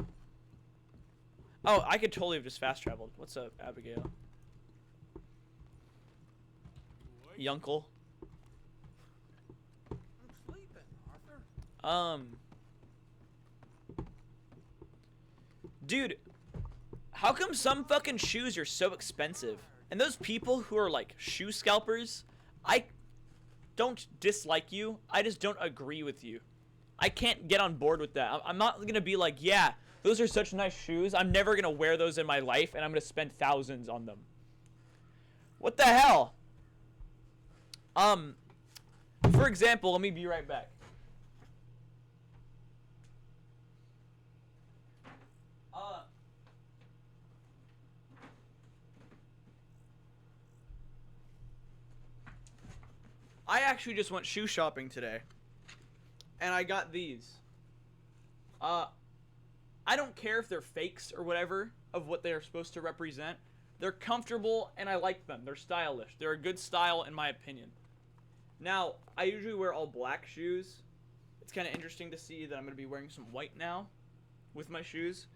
Oh, I could totally have just fast traveled. What's up, Abigail? Yunkle. I'm sleeping, Arthur. Dude, how come some fucking shoes are so expensive? And those people who are like shoe scalpers, I don't dislike you. I just don't agree with you. I can't get on board with that. I'm not gonna be like, yeah, those are such nice shoes. I'm never gonna wear those in my life, and I'm gonna spend thousands on them. What the hell? For example, let me be right back. I actually just went shoe shopping today. And I got these. I don't care if they're fakes or whatever of what they're supposed to represent. They're comfortable and I like them. They're stylish. They're a good style in my opinion. Now, I usually wear all black shoes. It's kind of interesting to see that I'm going to be wearing some white now with my shoes.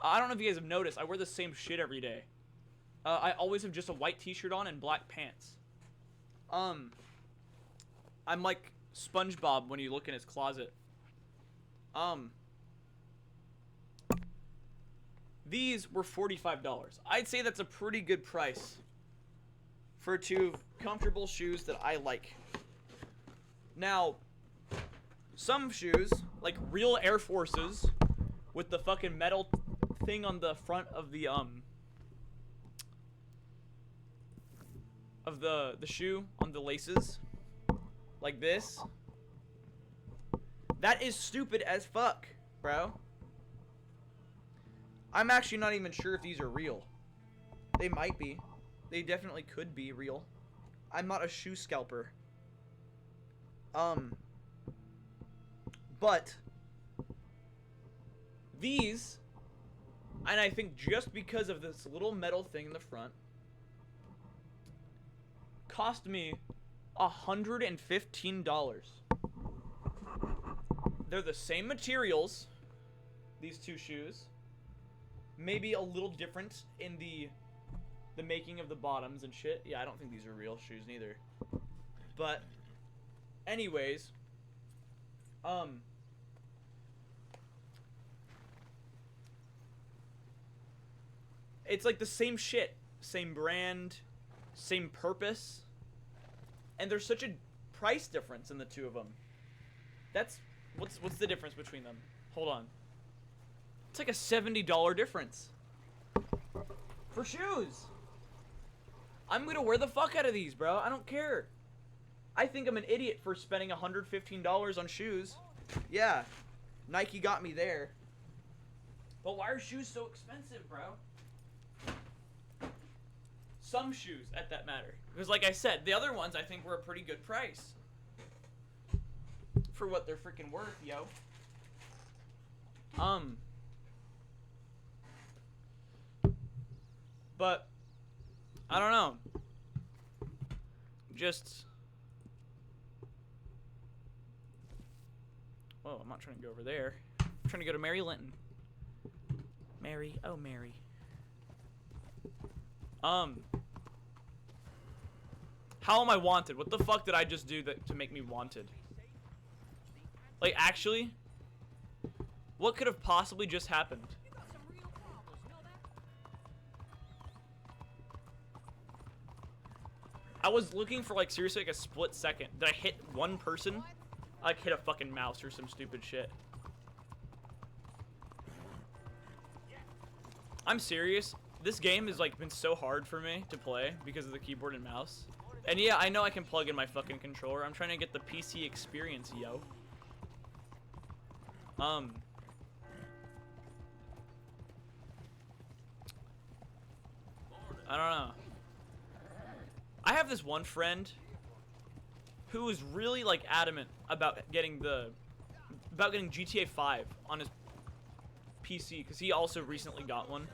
I don't know if you guys have noticed, I wear the same shit every day. I always have just a white t-shirt on and black pants. I'm like SpongeBob when you look in his closet. These were $45. I'd say that's a pretty good price for two comfortable shoes that I like. Now, some shoes, like real Air Forces, with the fucking metal thing on the front of the shoe on the laces, like this. That is stupid as fuck, bro. I'm actually not even sure if these are real. They might be. They definitely could be real. I'm not a shoe scalper. But these, and I think just because of this little metal thing in the front, cost me $115. They're the same materials, these two shoes. Maybe a little different in the making of the bottoms and shit. Yeah, I don't think these are real shoes neither. But anyways, it's like the same shit, same brand, same purpose, and there's such a price difference in the two of them. That's what's the difference between them? Hold on. It's like a $70 difference for shoes. I'm gonna wear the fuck out of these, bro. I don't care. I think I'm an idiot for spending $115 on shoes. Yeah, Nike got me there. But why are shoes so expensive, bro? Some shoes, at that matter. Because like I said, the other ones I think were a pretty good price. For what they're freaking worth, yo. But I don't know. Just whoa, I'm not trying to go over there. I'm trying to go to Mary Linton. Mary, oh Mary. How am I wanted? What the fuck did I just do to make me wanted? Like, actually? What could have possibly just happened? I was looking for, like, seriously, like, a split second. Did I hit one person? I, like, hit a fucking mouse or some stupid shit. I'm serious. This game has, like, been so hard for me to play because of the keyboard and mouse. And yeah, I know I can plug in my fucking controller. I'm trying to get the PC experience, yo. I don't know. I have this one friend who is really like adamant about getting GTA 5 on his PC because he also recently got one.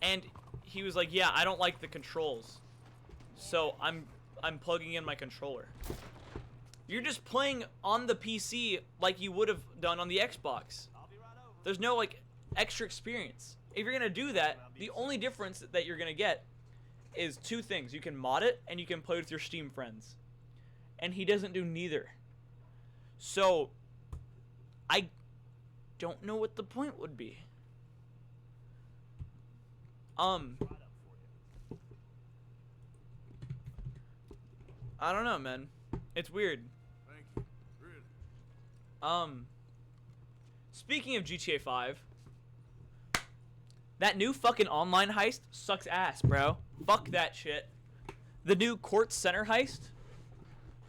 And he was like, "Yeah, I don't like the controls, so I'm plugging in my controller." You're just playing on the PC like you would have done on the Xbox. There's no like extra experience. If you're gonna do that, the only difference that you're gonna get is two things. You can mod it and you can play with your Steam friends. And he doesn't do neither. So I don't know what the point would be. I don't know, man. It's weird. Thank you. Really? Speaking of GTA 5, that new fucking online heist sucks ass, bro. Fuck that shit. The new court center heist?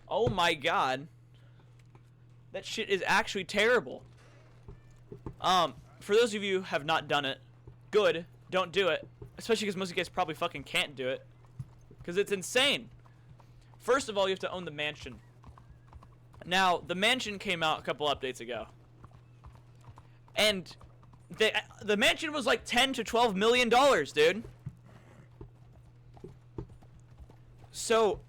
Oh my god. That shit is actually terrible. For those of you who have not done it, good. Don't do it. Especially because most of you guys probably fucking can't do it. Because it's insane. First of all, you have to own the mansion. Now, the mansion came out a couple updates ago. And the mansion was like $10 to $12 million, dude. So,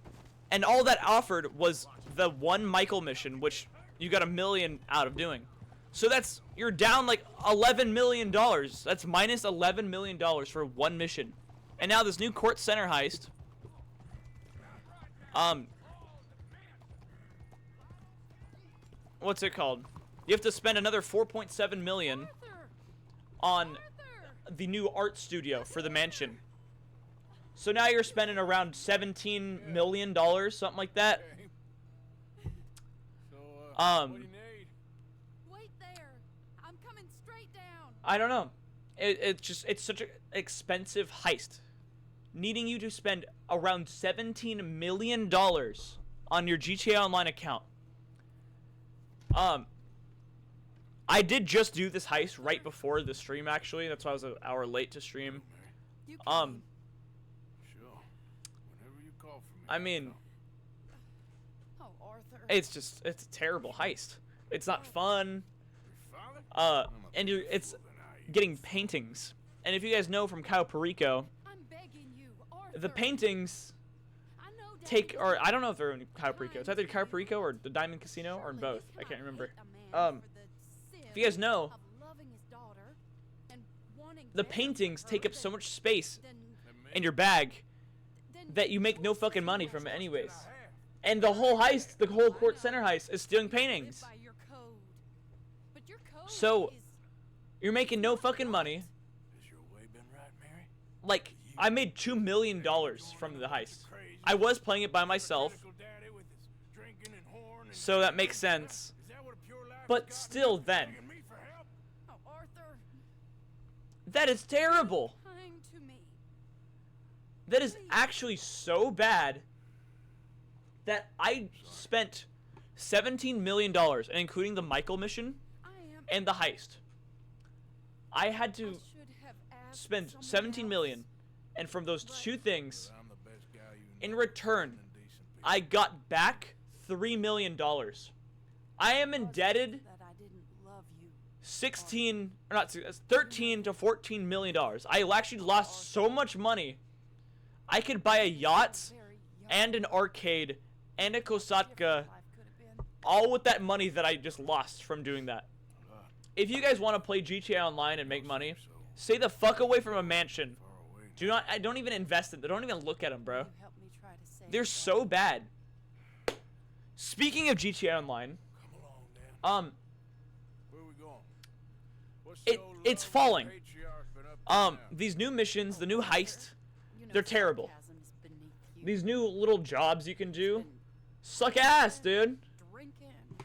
and all that offered was the one Michael mission, which you got $1 million out of doing. So you're down like $11 million. That's minus $11 million for one mission. And now this new court center heist. What's it called? You have to spend another $4.7 million on the new art studio for the mansion. So now you're spending around $17 million, something like that. So, what do you need? Wait there. I'm coming straight down. I don't know. It's such an expensive heist. needing you to spend around $17 million on your GTA Online account. I did just do this heist right before the stream, actually. That's why I was an hour late to stream. You Sure. Whenever you call for me. I mean, Oh, Arthur. it's a terrible heist. It's not fun. Your father? And it's Well, then I getting paintings. And if you guys know from Kyle Perico, I'm begging you, Arthur. the paintings I know Daddy take, or was I don't know if they're in Kyle Perico. It's either Kyle Perico or the Diamond Casino or Surely both. you I can't cannot remember. hate a man Um, for the sin if you guys know, of loving his daughter and wanting the better for paintings her take up so than- much space than- in your bag than that you make no choices fucking you money make. from it What anyways. did I have? And the whole heist, the whole Court I Center know. heist is stealing You live paintings. by your code. But your code So, is You're making no fucking money. Has your way been right, Mary? Like, I made $2 million from the heist. I was playing it by myself, Hypocritical daddy with his drinking and whoring and- so that makes sense. Is that what a pure life But has got still me? then, Begging me for help? Oh, Arthur, that is terrible. kind to me. That is actually so bad that I spent $17 million, and including the Michael mission I am. and the heist. I had I to should have asked spend someone 17 else. million, and from those two things, I'm the best guy you in know, return, and decent people. I got back $3 million. I am indebted That I didn't love you. 16, or not, 13 to 14 million dollars. I actually lost so much money. I could buy a yacht Very young. and an arcade and a Different Kosatka, life could have been. all with that money that I just lost from doing that. If you guys want to play GTA Online and make money, stay the fuck away from a mansion. Far away. Do not, I don't even invest in them. Don't even look at them, bro. You helped me try to save They're you. so bad. Speaking of GTA Online, Come along, Dan. Where we going? What's the old it's love falling. patriarch been up to now? these new missions, the new heist, You know they're terrible. sarcasm is beneath you. these new little jobs you can do, Been suck ass, dude. drinking and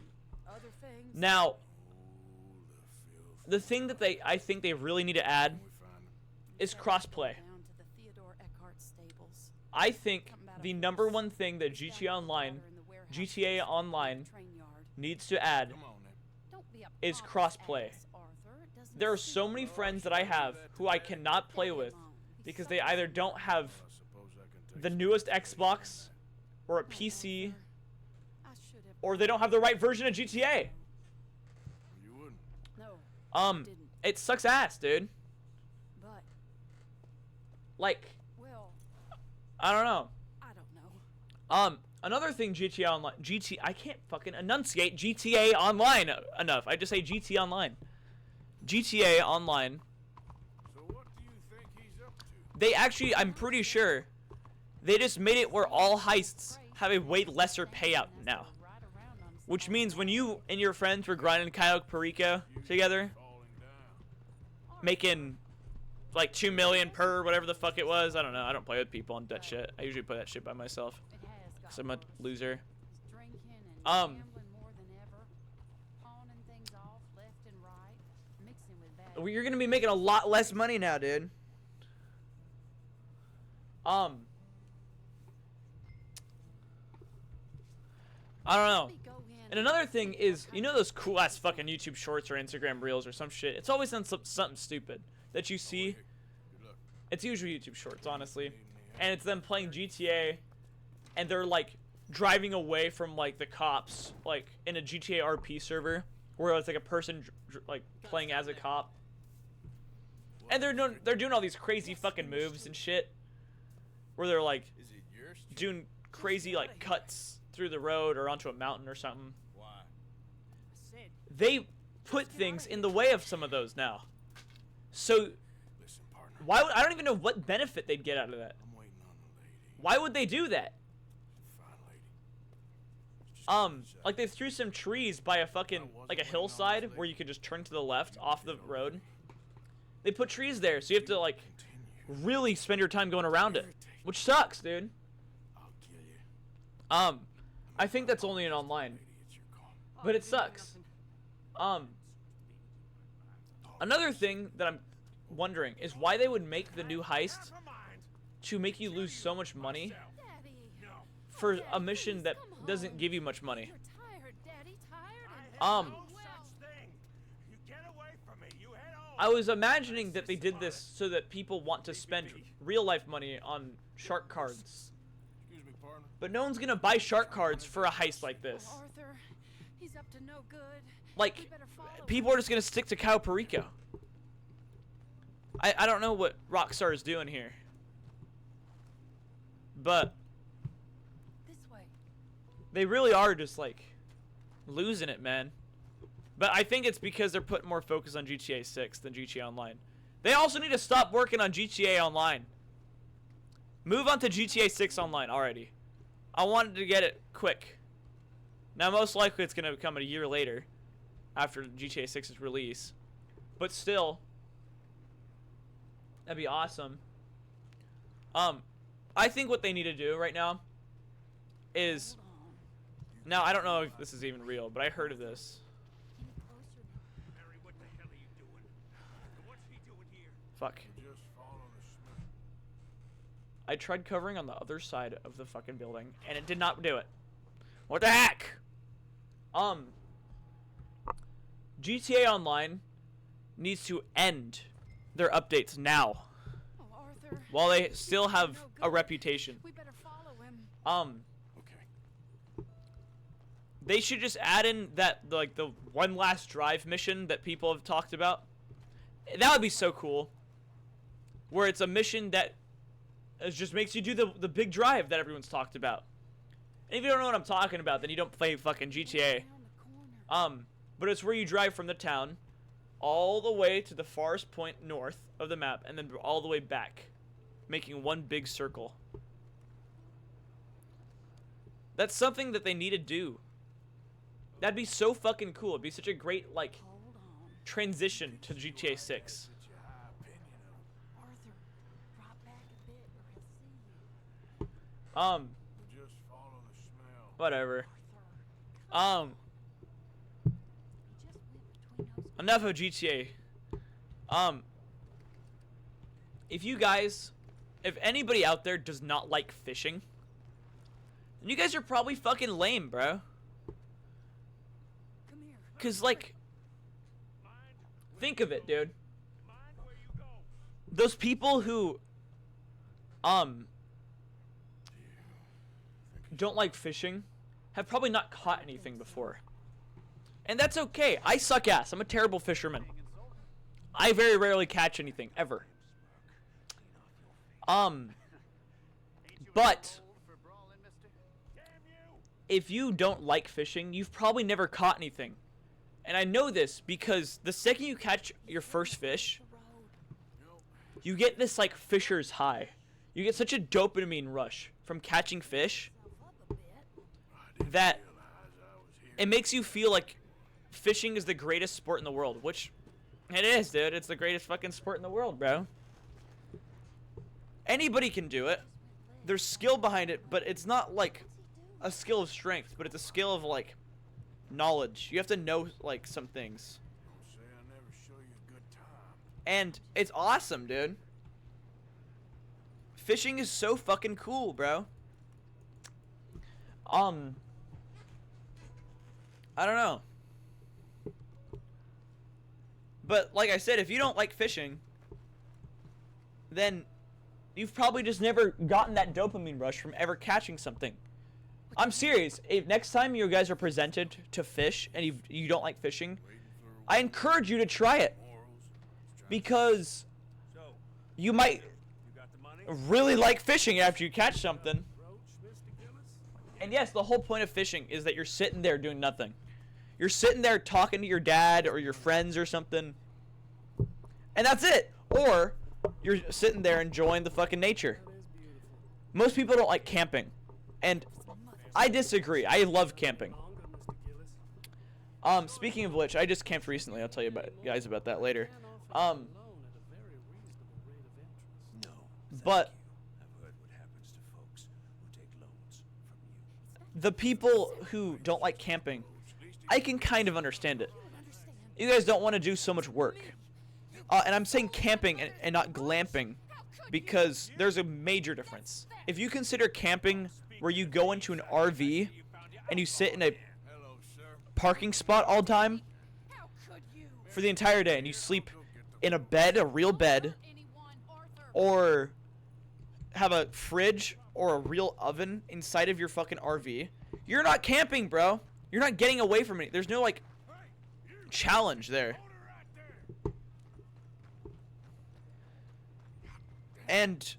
other things. Now, Oh, the filth. the thing that I think they really need to add Can we find him? is crossplay. Down to the Theodore Eckhart stables. I think Something about the a number horse. one thing that His dad GTA was Online, water in the warehouse GTA next to the Online train yard. needs to add Come on, then. Don't be a is pompous crossplay. ass, Arthur. It doesn't There are suit so you. many friends that I have who I cannot play with because they either don't have I suppose I can take the some newest motivation Xbox from or a No, PC, Arthur. I should have or they don't have the right version of GTA. that. You wouldn't. No, I Um, didn't. it sucks ass, dude. But Like, well, I don't know. I don't know. Another thing GTA Online, I can't fucking enunciate GTA Online enough. I just say GTA Online. GTA Online. So what do you think he's up to? They actually, I'm pretty sure, they just made it where all heists have a way lesser payout now. Which means when you and your friends were grinding Kyle Perico together, Falling down. making like 2 million per whatever the fuck it was. I don't know. I don't play with people on that shit. I usually play that shit by myself. It has got Cause I'm a worse. loser. He's drinking and Um, gambling more than ever, pawning things off left and right, mixing with bad. Well, you're gonna be making a lot less money now, dude. I don't know. Go in And another thing is, you know those cool ass fucking YouTube shorts or Instagram reels or some shit? It's always on something stupid that you see. Good luck. It's usually YouTube shorts, honestly. And it's them playing GTA, and they're like driving away from like the cops, like in a GTA RP server, where it's like a person like playing as a cop. And they're doing all these crazy fucking moves and shit, where they're like Is it yours? doing crazy like cuts through the road or onto a mountain or something. Why? They put things in the way of some of those now. So Listen, partner. why would, I don't even know what benefit they'd get out of that. I'm waiting on the lady. Why would they do that? Fine lady. Just go inside. Like they threw some trees by a fucking like a hillside where you could just turn to the left off the road. They put trees there, so you have to like Continue. really spend your time going around it, which sucks, dude. I'll kill you. I think that's only in online, Lady, it's your call. but it sucks. Another thing that I'm wondering is why they would make the new heist to make you lose so much money Daddy. for a mission that doesn't give you much money. You're tired, Daddy. Tired. Um, No such thing. You get away from me. You head home. I was imagining that they did this so that people want to spend real life money on shark cards. Excuse me, partner. But no one's gonna buy shark cards for a heist like this. Oh, Arthur, he's up to no good. We Like, better follow people are just gonna stick to Cow Perico. I don't know what Rockstar is doing here. But this way. they really are just like losing it, man. But I think it's because they're putting more focus on GTA 6 than GTA Online. They also need to stop working on GTA Online. Move on to GTA 6 Online already. I wanted to get it quick. Now, most likely it's going to come a year later after GTA 6's release. But still, that'd be awesome. I think what they need to do right now is... Now, I don't know if this is even real, but I heard of this. Harry, what the hell are you doing? And what's he doing here? Fuck. Just follow the smell. I tried covering on the other side of the fucking building, and it did not do it. What the heck? GTA Online needs to end their updates now, Oh, Arthur. while they still He's up have to no a good. reputation. We better follow him. Okay. They should just add in that, like, the one last drive mission that people have talked about. That would be so cool. Where it's a mission that just makes you do the big drive that everyone's talked about. And if you don't know what I'm talking about, then you don't play fucking GTA. Down the corner. But it's where you drive from the town all the way to the farthest point north of the map and then all the way back, making one big circle. That's something that they need to do. That'd be so fucking cool. It'd be such a great, like, Hold on. transition to GTA 6. That's your high opinion of Arthur, drop back a bit or he'll see you. Um, just follow the smell. whatever. Arthur, he just went between those. Enough of GTA. If anybody out there does not like fishing, then you guys are probably fucking lame, bro. Come here. Cause, like, Mind think of it, dude. mind where you go. Those people who, don't like fishing have probably not caught anything before. And that's okay. I suck ass. I'm a terrible fisherman. I very rarely catch anything, ever. But if you don't like fishing, you've probably never caught anything. And I know this because the second you catch your first fish, The road. you get this, like, fisher's high. You get such a dopamine rush from catching fish Up a bit. that it makes you feel like fishing is the greatest sport in the world, which it is, dude. It's the greatest fucking sport in the world, bro. Anybody can do it. There's skill behind it, but it's not like a skill of strength, but it's a skill of, like, knowledge. You have to know, like, some things. Don't say I never show you a good time. And it's awesome, dude. Fishing is so fucking cool, bro. I don't know. But like I said, if you don't like fishing, then you've probably just never gotten that dopamine rush from ever catching something. I'm serious. If next time you guys are presented to fish and you don't like fishing, I encourage you to try it. Because So, you might you got the money? really like fishing after you catch something. Roach, Mr. Gillis? And yes, the whole point of fishing is that you're sitting there doing nothing. You're sitting there talking to your dad or your friends or something. And that's it. Or you're sitting there enjoying the fucking nature. Most people don't like camping. And I disagree. I love camping. Speaking of which, I just camped recently. I'll tell you guys about that later. But I've heard what happens to folks who take loans from you. the people who don't like camping, I can kind of understand it. Understand. You guys don't want to do so much work. And I'm saying camping and not glamping. because there's a major difference. If you consider camping where you go into an RV and you sit in a Hello, sir. parking spot all the time How could you? for the entire day and you sleep in a bed, a real bed, Anyone, Arthur? or have a fridge or a real oven inside of your fucking RV, you're not camping, bro. You're not getting away from it. There's no, like, challenge there. And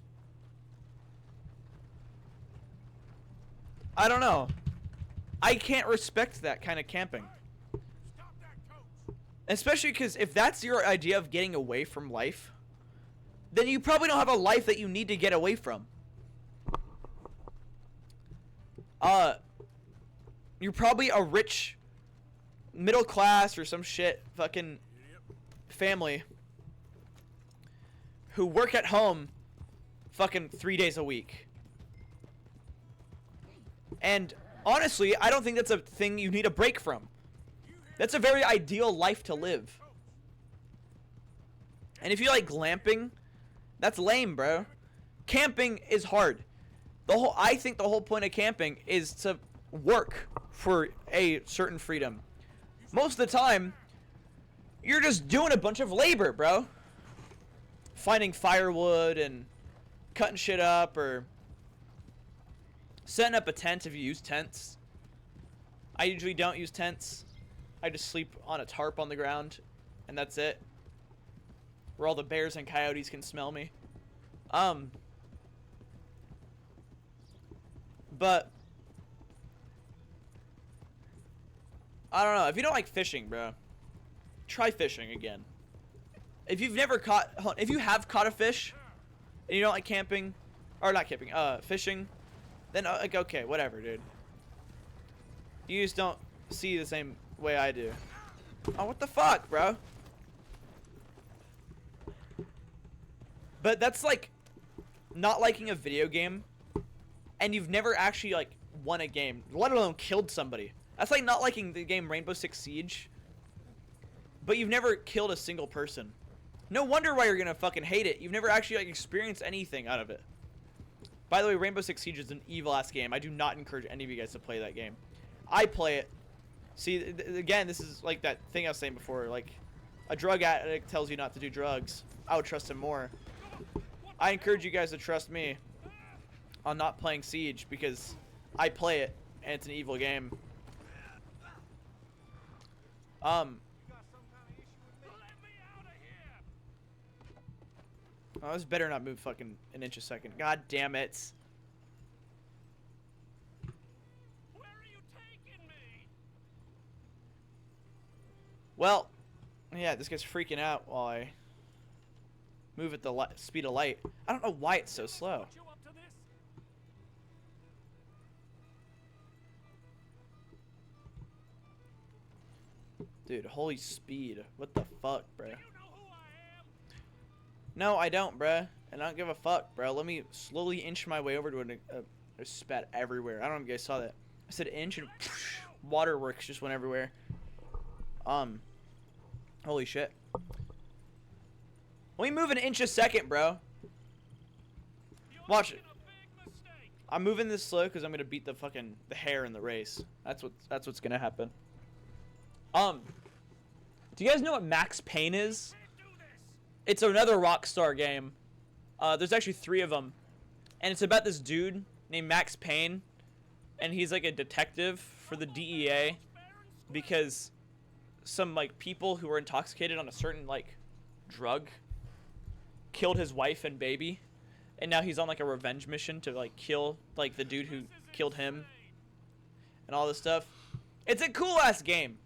I don't know. I can't respect that kind of camping. Stop that coach. Especially because if that's your idea of getting away from life, then you probably don't have a life that you need to get away from. You're probably a rich, middle class or some shit fucking family who work at home fucking 3 days a week. And honestly, I don't think that's a thing you need a break from. That's a very ideal life to live. And if you like glamping, that's lame, bro. Camping is hard. I think the whole point of camping is to work for a certain freedom. Most of the time, you're just doing a bunch of labor, bro. Finding firewood and cutting shit up, or setting up a tent if you use tents. I usually don't use tents. I just sleep on a tarp on the ground, and that's it. Where all the bears and coyotes can smell me. But I don't know. If you don't like fishing, bro, try fishing again. If you've never caught, if you have caught a fish, and you don't like camping, or not camping, fishing, then like, okay, whatever, dude. You just don't see the same way I do. Oh, what the fuck, bro? But that's like not liking a video game, and you've never actually like won a game, let alone killed somebody. That's like not liking the game Rainbow Six Siege, but you've never killed a single person. No wonder why you're gonna fucking hate it. You've never actually like experienced anything out of it. By the way, Rainbow Six Siege is an evil ass game. I do not encourage any of you guys to play that game. I play it. See, again, this is like that thing I was saying before. Like, a drug addict tells you not to do drugs. I would trust him more. I encourage you guys to trust me on not playing Siege because I play it and it's an evil game. Oh, this better not move fucking an inch a second. God damn it. Where are you taking me? Well, yeah, this guy's freaking out while I move at the speed of light. I don't know why it's so slow. Put you up to this? Dude, holy speed. What the fuck, bruh? You know who I am? No, I don't, bruh. And I don't give a fuck, bro. Let me slowly inch my way over to a spat everywhere. I don't know if you guys saw that. I said inch and waterworks just went everywhere. Holy shit. Let me move an inch a second, bro. You're Watch it. making a big mistake. I'm moving this slow because I'm gonna beat the hair in the race. That's what's gonna happen. Do you guys know what Max Payne is? Can't do this. It's another Rockstar game. There's actually 3 of them, and it's about this dude named Max Payne, and he's like a detective for the DEA because some like people who were intoxicated on a certain like drug killed his wife and baby, and now he's on like a revenge mission to like kill like the dude who killed him and all this stuff. It's a cool ass game.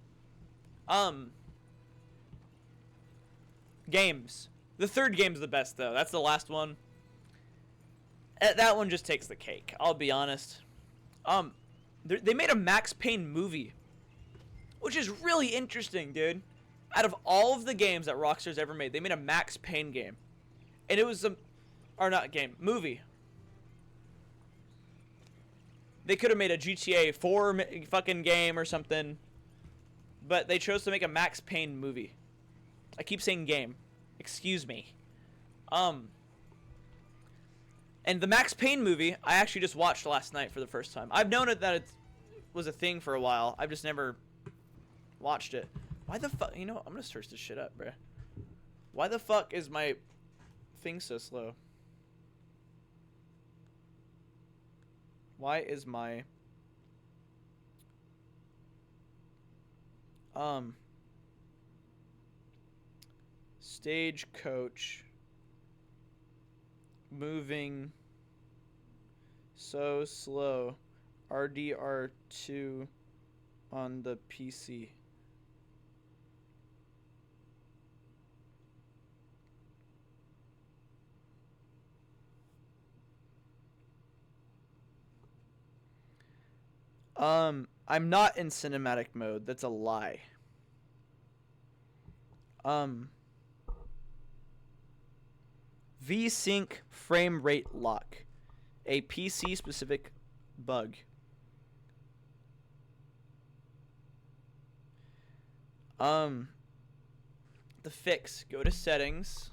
Games. The third game's the best though. That's the last one. That one just takes the cake. I'll be honest. They made a Max Payne movie, which is really interesting, dude. Out of all of the games that Rockstar's ever made, they made a Max Payne game, and it was movie. They could have made a GTA 4 fucking game or something, but they chose to make a Max Payne movie. I keep saying game. Excuse me. And the Max Payne movie, I actually just watched last night for the first time. I've known that it was a thing for a while. I've just never watched it. Why the fuck? You know what? I'm gonna search this shit up, bruh. Why the fuck is my thing so slow? Why is my Stagecoach moving so slow? RDR2 on the PC. I'm not in cinematic mode. That's a lie. VSync frame rate lock. A PC specific bug. The fix. Go to settings.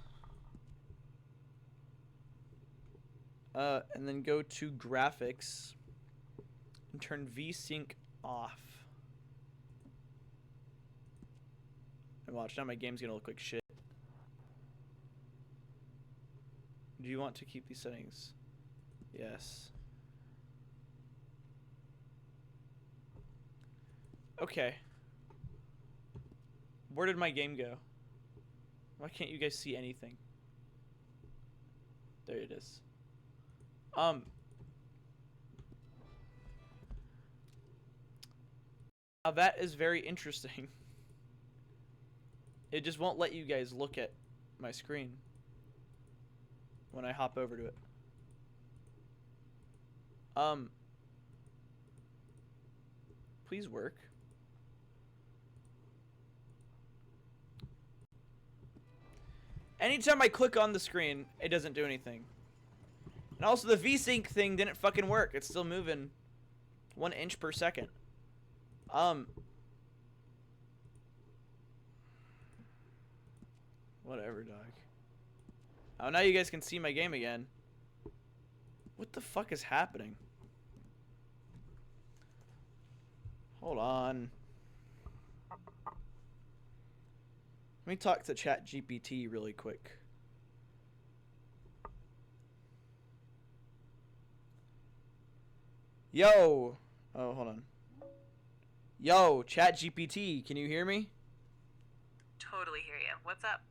And then go to graphics. And turn VSync off. And watch, now my game's gonna look like shit. Do you want to keep these settings? Yes. Okay. Where did my game go? Why can't you guys see anything? There it is. Now that is very interesting. It just won't let you guys look at my screen when I hop over to it. Please work. Anytime I click on the screen, it doesn't do anything. And also the VSync thing didn't fucking work. It's still moving 1 inch per second. Whatever, dog. Oh, now you guys can see my game again. What the fuck is happening? Hold on. Let me talk to ChatGPT really quick. Yo. Oh, hold on. Yo, ChatGPT, can you hear me? Totally hear you. What's up?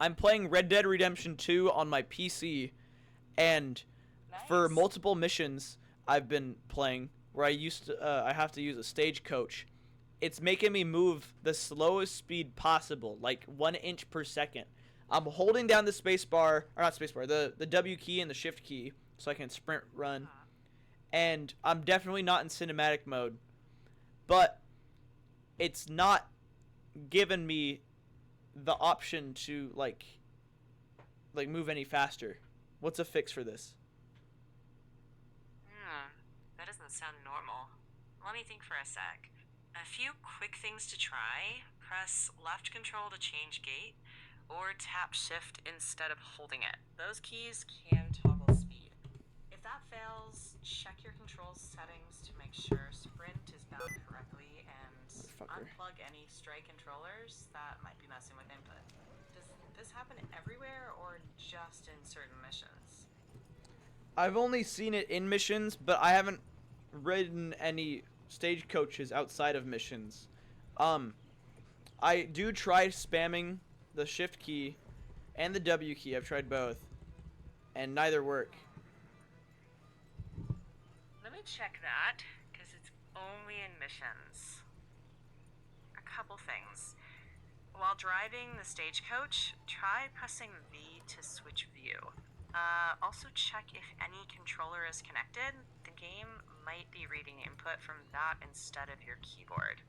I'm playing Red Dead Redemption 2 on my PC, and for multiple missions I've been playing where I have to use a stagecoach, it's making me move the slowest speed possible, like 1 inch per second. I'm holding down the space bar, or not space bar, the W key and the shift key so I can sprint run. And I'm definitely not in cinematic mode, but it's not giving me the option to like move any faster. What's a fix for this? That doesn't sound normal. Let me think for a sec. A few quick things to try. Press left control to change gait, or tap shift instead of holding it. Those keys can toggle speed. If that fails, check your controls settings to make sure sprint is bound correctly, and unplug any stray controllers that might be messing with input. Does this happen everywhere or just in certain missions? I've only seen it in missions, but I haven't ridden any stagecoaches outside of missions. I do try spamming the shift key and the W key. I've tried both, and neither work. Let me check that, because it's only in missions. A couple things. While driving the stagecoach, try pressing V to switch view. Also check if any controller is connected. The game might be reading input from that instead of your keyboard.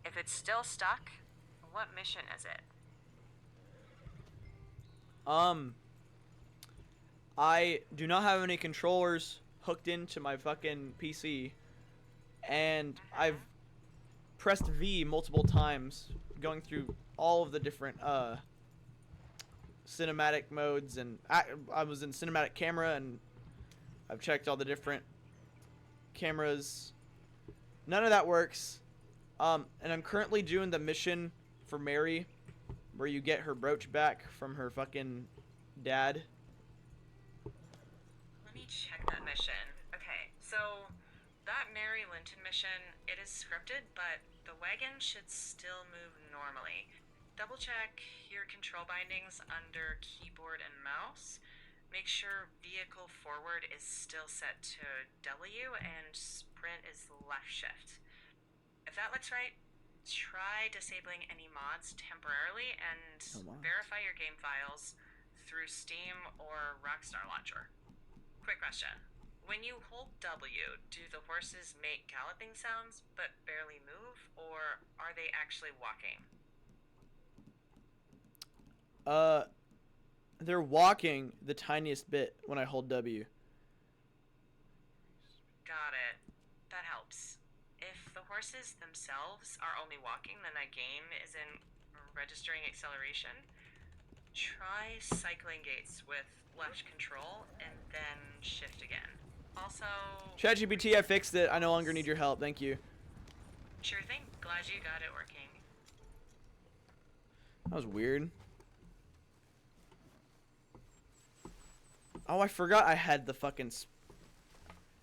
If it's still stuck, what mission is it? I do not have any controllers hooked into my fucking PC, and I've pressed V multiple times, going through all of the different cinematic modes, and I was in cinematic camera, and I've checked all the different cameras. None of that works. And I'm currently doing the mission for Mary, where you get her brooch back from her fucking dad. Let me check that mission. Okay, so that Mary Linton mission, it is scripted, but the wagon should still move normally. Double check your control bindings under keyboard and mouse. Make sure vehicle forward is still set to W and sprint is left shift. If that looks right, try disabling any mods temporarily and verify your game files through Steam or Rockstar Launcher. Quick question. When you hold W, do the horses make galloping sounds but barely move, or are they actually walking? They're walking the tiniest bit when I hold W. Got it. That helps. If the horses themselves are only walking, then that game isn't registering acceleration. Try cycling gates with left control and then shift again. Also... ChatGPT, I fixed it. I no longer need your help. Thank you. Sure thing. Glad you got it working. That was weird. Oh, I forgot I had the fucking...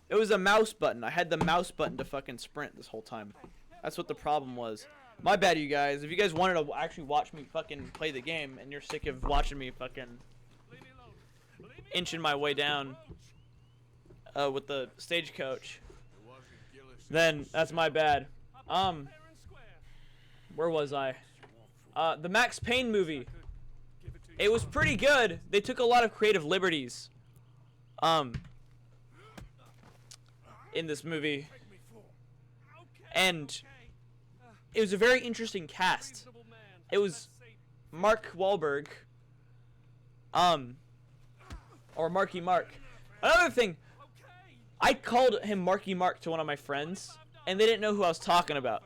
It was a mouse button. I had the mouse button to fucking sprint this whole time. That's what the problem was. My bad, you guys. If you guys wanted to actually watch me fucking play the game and you're sick of watching me fucking inching my way down with the stagecoach, then that's my bad. Where was I? The Max Payne movie. It was pretty good. They took a lot of creative liberties in this movie, and it was a very interesting cast. It was Mark Wahlberg, or Marky Mark. Another thing, I called him Marky Mark to one of my friends, and they didn't know who I was talking about.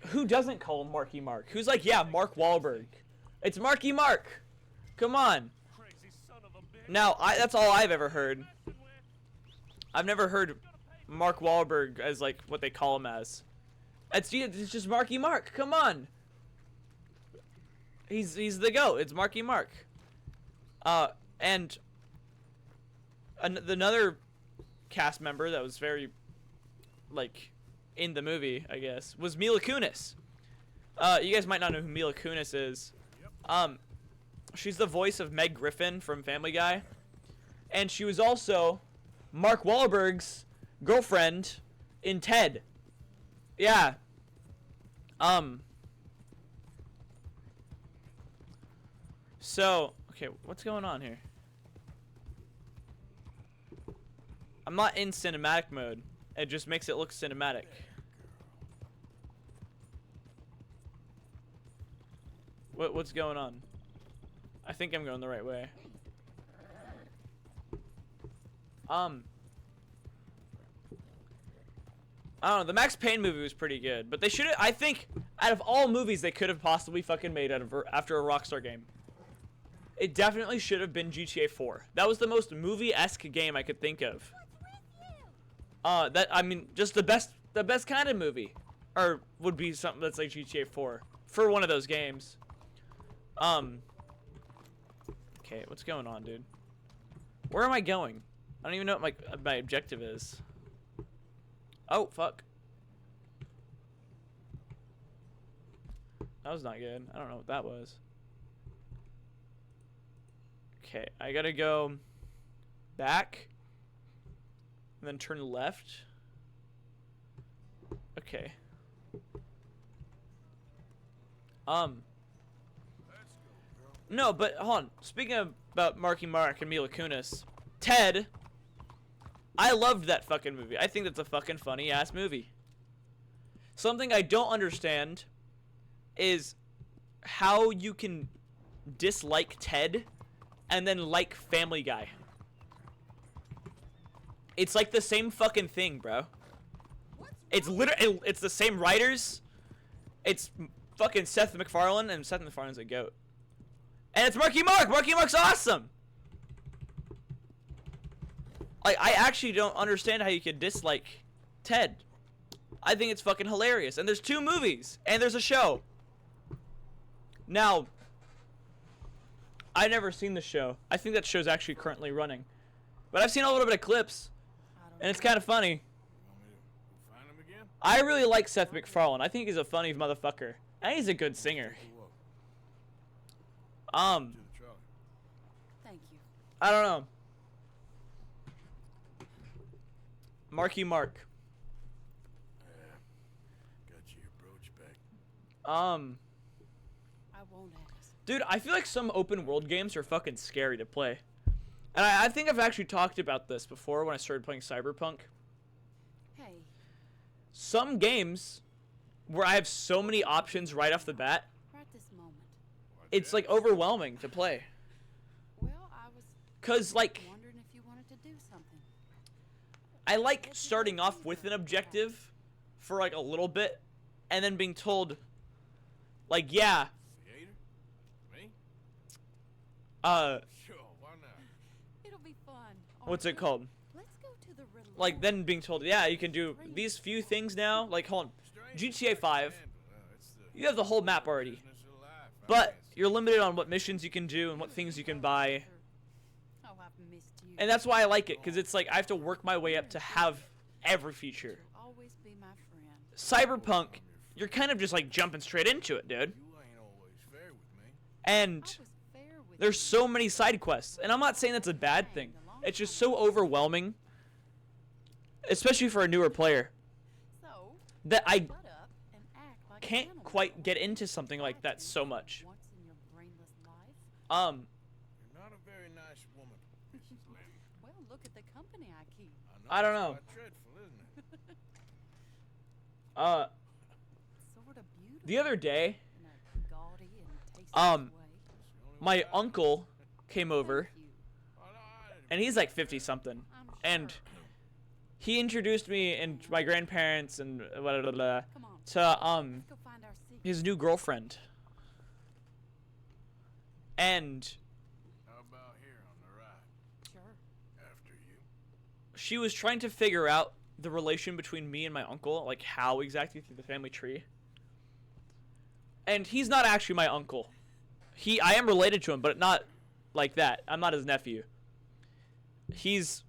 Who doesn't call him Marky Mark? Who's like, yeah, Mark Wahlberg. It's Marky Mark. Come on. Now, that's all I've ever heard. I've never heard Mark Wahlberg as, like, what they call him as. It's just Marky Mark. Come on. He's the GOAT. It's Marky Mark. And another cast member that was very, like, in the movie, I guess, was Mila Kunis. You guys might not know who Mila Kunis is. She's the voice of Meg Griffin from Family Guy. And she was also Mark Wahlberg's girlfriend in Ted. Yeah. So, okay, what's going on here? I'm not in cinematic mode. It just makes it look cinematic. What's going on? I think I'm going the right way. I don't know. The Max Payne movie was pretty good, but they should have. I think out of all movies they could have possibly fucking made after a Rockstar game, it definitely should have been GTA 4. That was the most movie-esque game I could think of. I mean, just the best kind of movie, or would be something that's like GTA 4 for one of those games. Okay, what's going on, dude? Where am I going? I don't even know what my objective is. Oh, fuck. That was not good. I don't know what that was. Okay, I gotta go back and then turn left. Okay. No, but hold on. Speaking about Marky Mark and Mila Kunis, Ted, I loved that fucking movie. I think that's a fucking funny ass movie. Something I don't understand is how you can dislike Ted and then like Family Guy. It's like the same fucking thing, bro. It's literally, it's the same writers, It's fucking Seth MacFarlane, and Seth MacFarlane's a goat. And it's Marky Mark. Marky Mark's awesome. Like, I actually don't understand how you could dislike Ted. I think it's fucking hilarious. And there's 2 movies, and there's a show. Now, I've never seen the show. I think that show's actually currently running. But I've seen a little bit of clips, and it's kind of funny. You want me to find him again? I really like Seth MacFarlane. I think he's a funny motherfucker. And he's a good singer. To the trolley. Thank you. I don't know. Marky Mark. Got you your brooch back. I won't ask. Dude, I feel like some open world games are fucking scary to play. And I think I've actually talked about this before when I started playing Cyberpunk. Hey, Some games where I have so many options right off the bat, right this moment. it's like overwhelming to play. Well, I was 'Cause like, wondering if you wanted to do something. I like starting off with an objective for like a little bit and then being told, like, yeah, Theater? Me? Sure, why not? It'll be fun. what's it called? Let's go to the Like, then being told, yeah, you can do these few things now. Like, hold on, GTA 5, you have the whole map already. But you're limited on what missions you can do and what things you can buy. Oh, I've missed you. And that's why I like it, because it's like I have to work my way up to have every feature. You'll always be my friend. Cyberpunk, you're kind of just like jumping straight into it, dude. You ain't always fair with me. And I was fair with there's you. so many side quests. And I'm not saying that's a bad thing. It's just so overwhelming, especially for a newer player, So, that I butt up and act like a can't gentleman. quite get into something like that so much. Once in your brainless life. You're not a very nice woman, Mrs. Lynn. Well, look at the company I keep. I don't it's know. quite dreadful, isn't it? Sort of beautiful. The other day, In a gaudy and tasteless way. my uncle came over, Thank you. Oh, no, I didn't- and he's like 50 something, I'm and sure. he introduced me and my grandparents and blah, blah, blah, Come on. to Let's go find our seat. his new girlfriend. And How about here on the right? Sure. After you. she was trying to figure out the relation between me and my uncle, like how exactly through the family tree. And he's not actually my uncle. I am related to him, but not like that. I'm not his nephew. He's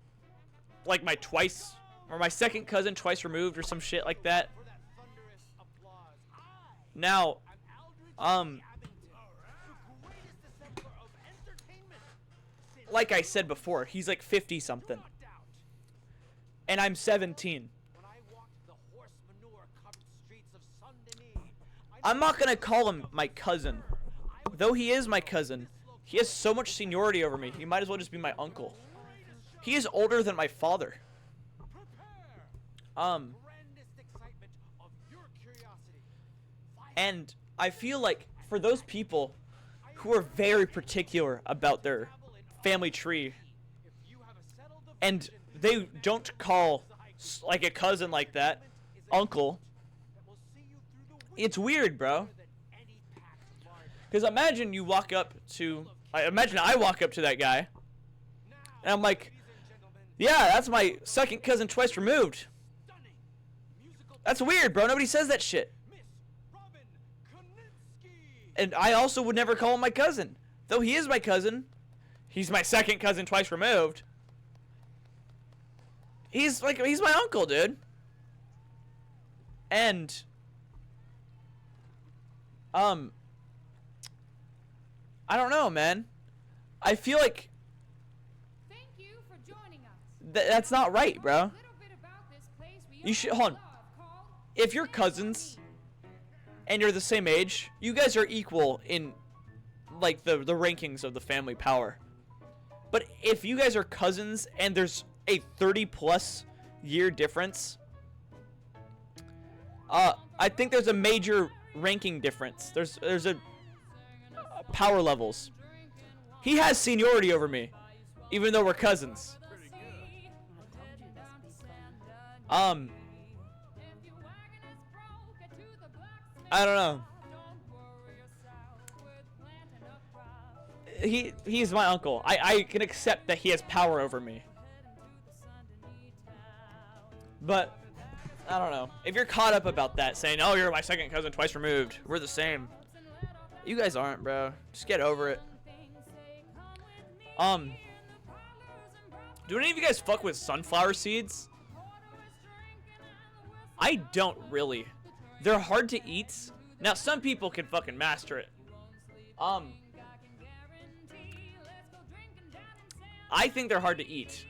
like my second cousin twice removed or some shit like that. Now, like I said before, he's like 50 something. And I'm 17. I'm not gonna call him my cousin. Though he is my cousin, he has so much seniority over me, he might as well just be my uncle. He is older than my father. And I feel like for those people who are very particular about their family tree, and they don't call like a cousin like that uncle, it's weird, bro. Because imagine you walk up to, imagine I walk up to that guy, and I'm like, yeah, that's my second cousin twice removed. That's weird, bro. Nobody says that shit. And I also would never call him my cousin. Though he is my cousin, he's my second cousin twice removed. He's my uncle, dude. And I don't know, man. I feel like Thank you for joining us. that's not right, bro. A little bit about this place we You should all hold on. love called If you're cousins and you're the same age, you guys are equal in like the rankings of the family power. But if you guys are cousins and there's a 30+ year difference, I think there's a major ranking difference. There's a power levels. He has seniority over me, even though we're cousins. Pretty good. I told you this would be fun. I don't know. He's my uncle. I can accept that he has power over me. But I don't know. If you're caught up about that, saying, "Oh, you're my second cousin twice removed. We're the same." You guys aren't, bro. Just get over it. Do any of you guys fuck with sunflower seeds? I don't really. They're hard to eat. Now, some people can fucking master it. I think they're hard to eat.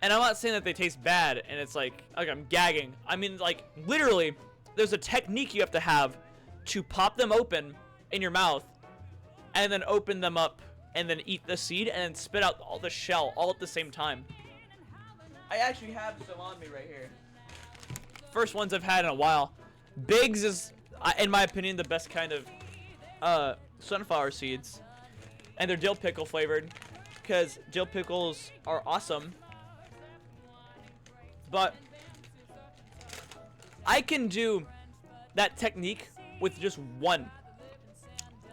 And I'm not saying that they taste bad and it's like I'm gagging. I mean, like, literally, there's a technique you have to pop them open in your mouth and then open them up and then eat the seed and then spit out all the shell all at the same time. I actually have some on me right here. First ones I've had in a while. Biggs is, in my opinion, the best kind of sunflower seeds. And they're dill pickle flavored because dill pickles are awesome. But I can do that technique with just one.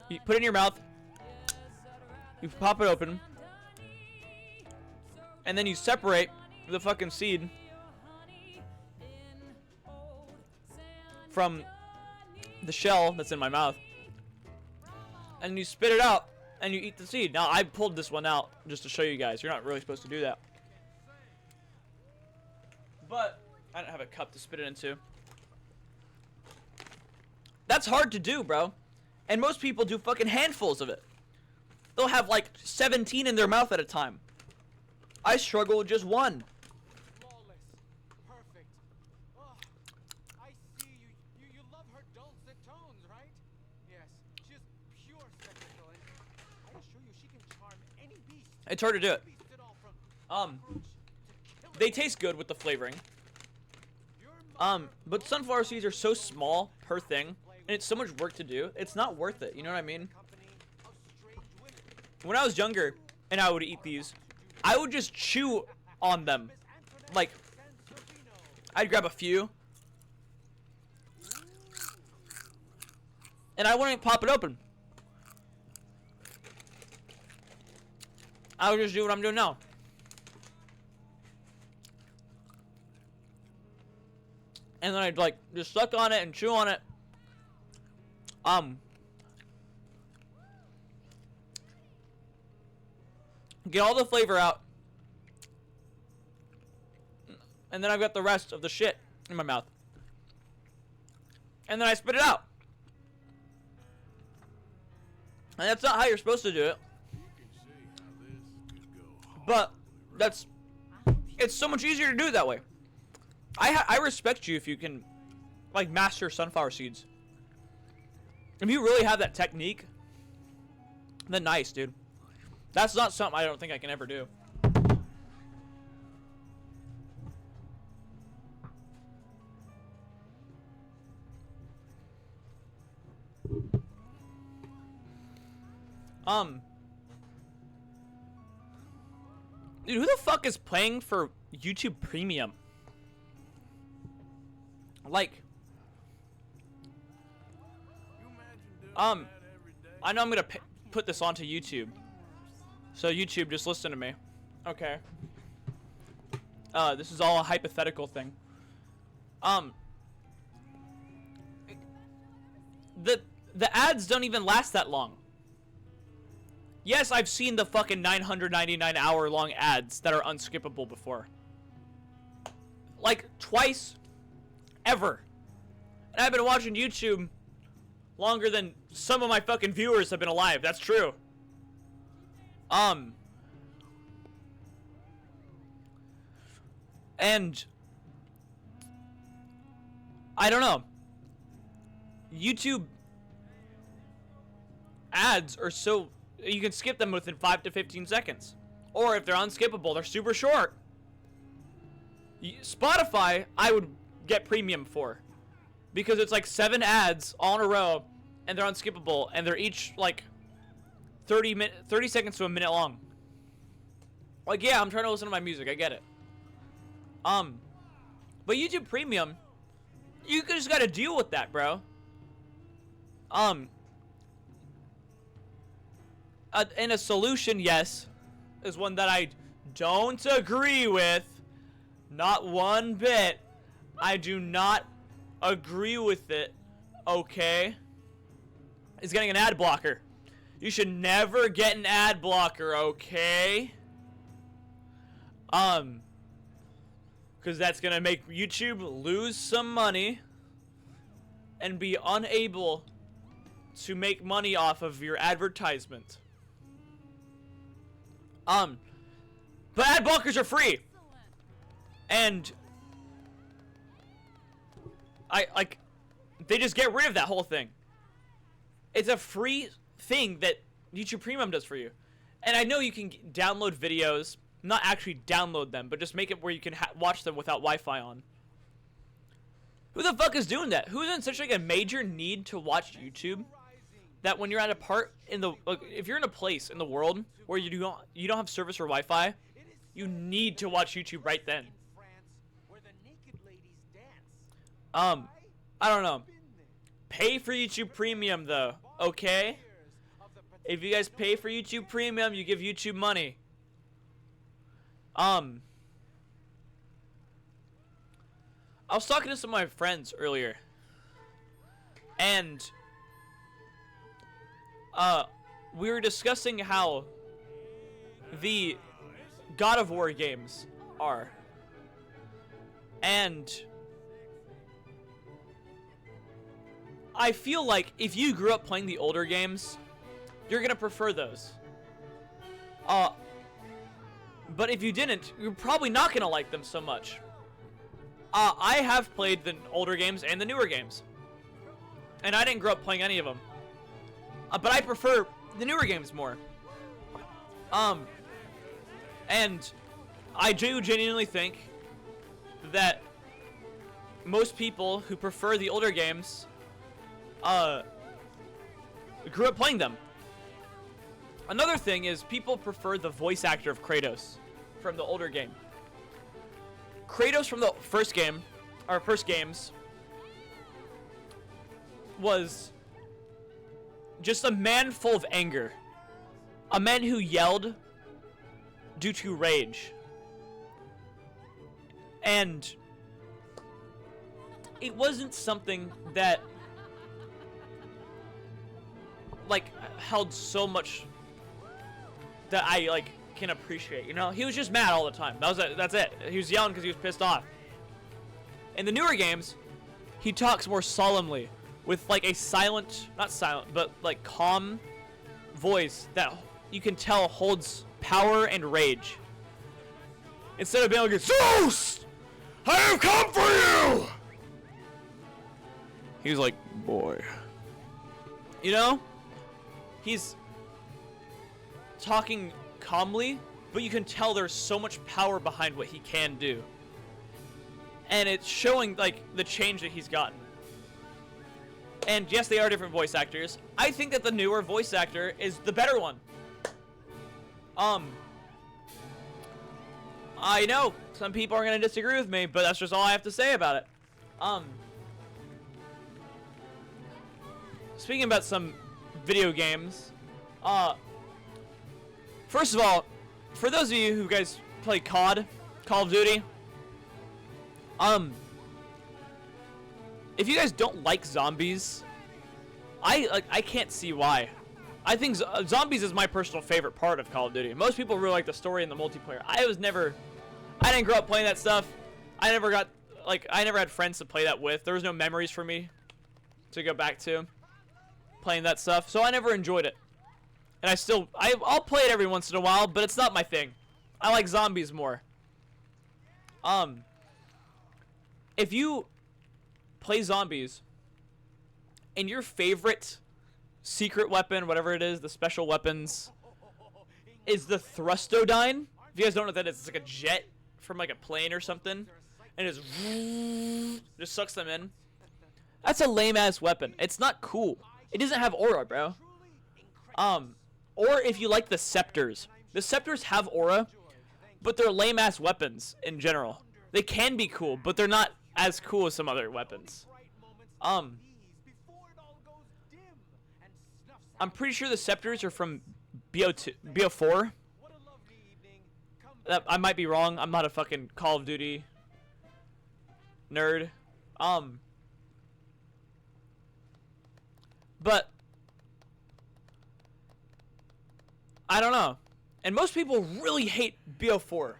You put it in your mouth, you pop it open, and then you separate the fucking seed from the shell that's in my mouth, and you spit it out and you eat the seed. Now, I pulled this one out just to show you guys. You're not really supposed to do that. But I don't have a cup to spit it into. That's hard to do, bro. And most people do fucking handfuls of it. They'll have like 17 in their mouth at a time. I struggle with just one. Flawless. Perfect. Oh, I see you. You love her dulcet tones, right? Yes. Just pure spectacle. And I assure you she can charm any beast. It's hard to do it. Beast at all from They taste good with the flavoring. But sunflower seeds are so small per thing, and it's so much work to do. It's not worth it. You know what I mean? When I was younger and I would eat these, I would just chew on them. Like, I'd grab a few, and I wouldn't pop it open. I would just do what I'm doing now. And then I'd like just suck on it and chew on it. Get all the flavor out. And then I've got the rest of the shit in my mouth. And then I spit it out. And that's not how you're supposed to do it. But it's so much easier to do it that way. I respect you if you can, like, master sunflower seeds. If you really have that technique, then nice, dude. That's not something I don't think I can ever do. Dude, who the fuck is paying for YouTube Premium? Like, I know I'm gonna put this onto YouTube. So YouTube, just listen to me. Okay. This is all a hypothetical thing. The ads don't even last that long. Yes, I've seen the fucking 999 hour long ads that are unskippable before. Like, twice. Ever. And I've been watching YouTube longer than some of my fucking viewers have been alive. That's true. And I don't know. YouTube ads are so, you can skip them within 5 to 15 seconds. Or if they're unskippable, they're super short. Spotify, I would get premium for, because it's like 7 ads all in a row and they're unskippable and they're each like 30 seconds to a minute long. Like, yeah, I'm trying to listen to my music, I get it. But YouTube Premium, you just gotta deal with that, bro. And a solution, yes, is one that I don't agree with. Not one bit. I do not agree with it. Okay? Is getting an ad blocker. You should never get an ad blocker, okay? Because that's gonna make YouTube lose some money and be unable to make money off of your advertisement. But ad blockers are free. And they just get rid of that whole thing. It's a free thing that YouTube Premium does for you. And I know you can download videos, not actually download them, but just make it where you can watch them without Wi-Fi on. Who the fuck is doing that? Who's in such like a major need to watch YouTube that when you're at a part in the, like, if you're in a place in the world where you don't have service or Wi-Fi, you need to watch YouTube right then. I don't know. Pay for YouTube Premium though, okay? If you guys pay for YouTube Premium, you give YouTube money. I was talking to some of my friends earlier, and we were discussing how the God of War games are, and I feel like if you grew up playing the older games, you're gonna prefer those. But if you didn't, you're probably not gonna like them so much. I have played the older games and the newer games, and I didn't grow up playing any of them. But I prefer the newer games more. And I do genuinely think that most people who prefer the older games grew up playing them. Another thing is people prefer the voice actor of Kratos from the older game. Kratos from the first game, or first games, was just a man full of anger. A man who yelled due to rage. And it wasn't something that like held so much that I like can appreciate, you know? He was just mad all the time. That's it. He was yelling because he was pissed off. In the newer games, he talks more solemnly with like a silent, not silent, but like calm voice that you can tell holds power and rage. Instead of being like, Zeus, I have come for you! He was like, boy. You know? He's talking calmly, but you can tell there's so much power behind what he can do. And it's showing like the change that he's gotten. And yes, they are different voice actors. I think that the newer voice actor is the better one. I know some people are going to disagree with me, but that's just all I have to say about it. Speaking about some video games, first of all, for those of you who guys play Call of Duty, if you guys don't like zombies, I can't see why. I think zombies is my personal favorite part of Call of Duty. Most people really like the story and the multiplayer. I didn't grow up playing that stuff. I never had friends to play that with. There was no memories for me to go back to playing that stuff, so I never enjoyed it. And I'll play it every once in a while, but it's not my thing. I like zombies more. If you play zombies and your favorite secret weapon, whatever it is, the special weapons, is the thrustodyne. If you guys don't know what that is, it's like a jet from like a plane or something, and it just sucks them in. That's a lame ass weapon. It's not cool. It doesn't have aura, bro. Or if you like the scepters. The scepters have aura, but they're lame ass weapons in general. They can be cool, but they're not as cool as some other weapons. I'm pretty sure the scepters are from BO2, BO4. What a lovely evening. Come I might be wrong. I'm not a fucking Call of Duty nerd. But I don't know. And most people really hate BO4,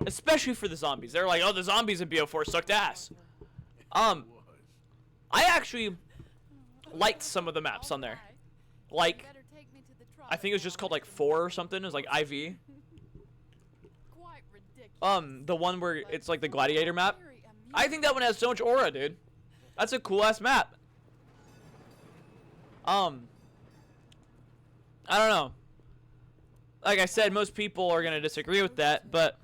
especially for the zombies. They're like, "Oh, the zombies in BO4 sucked ass." I actually liked some of the maps on there. Like, I think it was just called like 4 or something. It was like IV. The one where it's like the gladiator map. I think that one has so much aura, dude. That's a cool ass map. I don't know. Like I said, most people are gonna disagree with that, but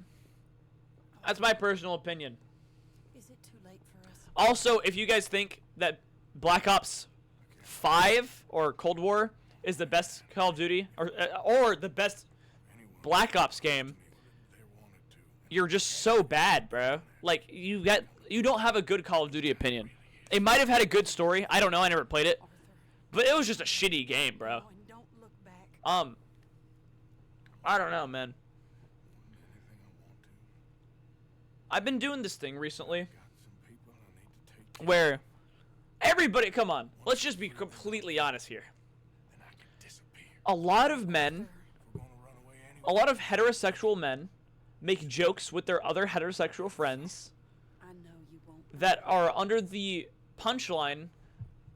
that's my personal opinion. Is it too late for us? Also, if you guys think that Black Ops 5 or Cold War is the best Call of Duty or the best Black Ops game, you're just so bad, bro. Like you don't have a good Call of Duty opinion. It might have had a good story. I don't know. I never played it, but it was just a shitty game, bro. Oh, and don't look back. I don't know, man. I've been doing this thing recently where everybody, come on, let's just be completely honest here. A lot of men, a lot of heterosexual men make jokes with their other heterosexual friends I know you won't. that are under the punchline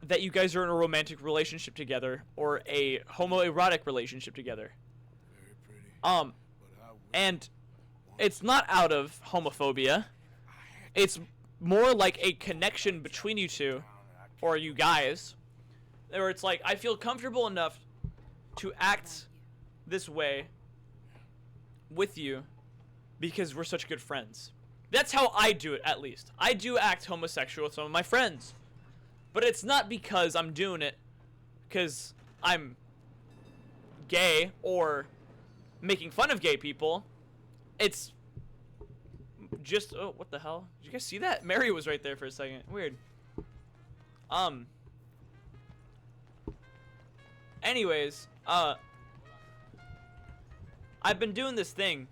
that you guys are in a romantic relationship together or a homoerotic relationship together. And it's not out of homophobia. It's more like a connection between you two, or you guys, where it's like, I feel comfortable enough to act this way with you because we're such good friends. That's how I do it, at least. I do act homosexual with some of my friends. But it's not because I'm doing it because I'm gay or making fun of gay people. It's just, oh, what the hell? Did you guys see that? Mary was right there for a second. Weird. Anyways, I've been doing this thing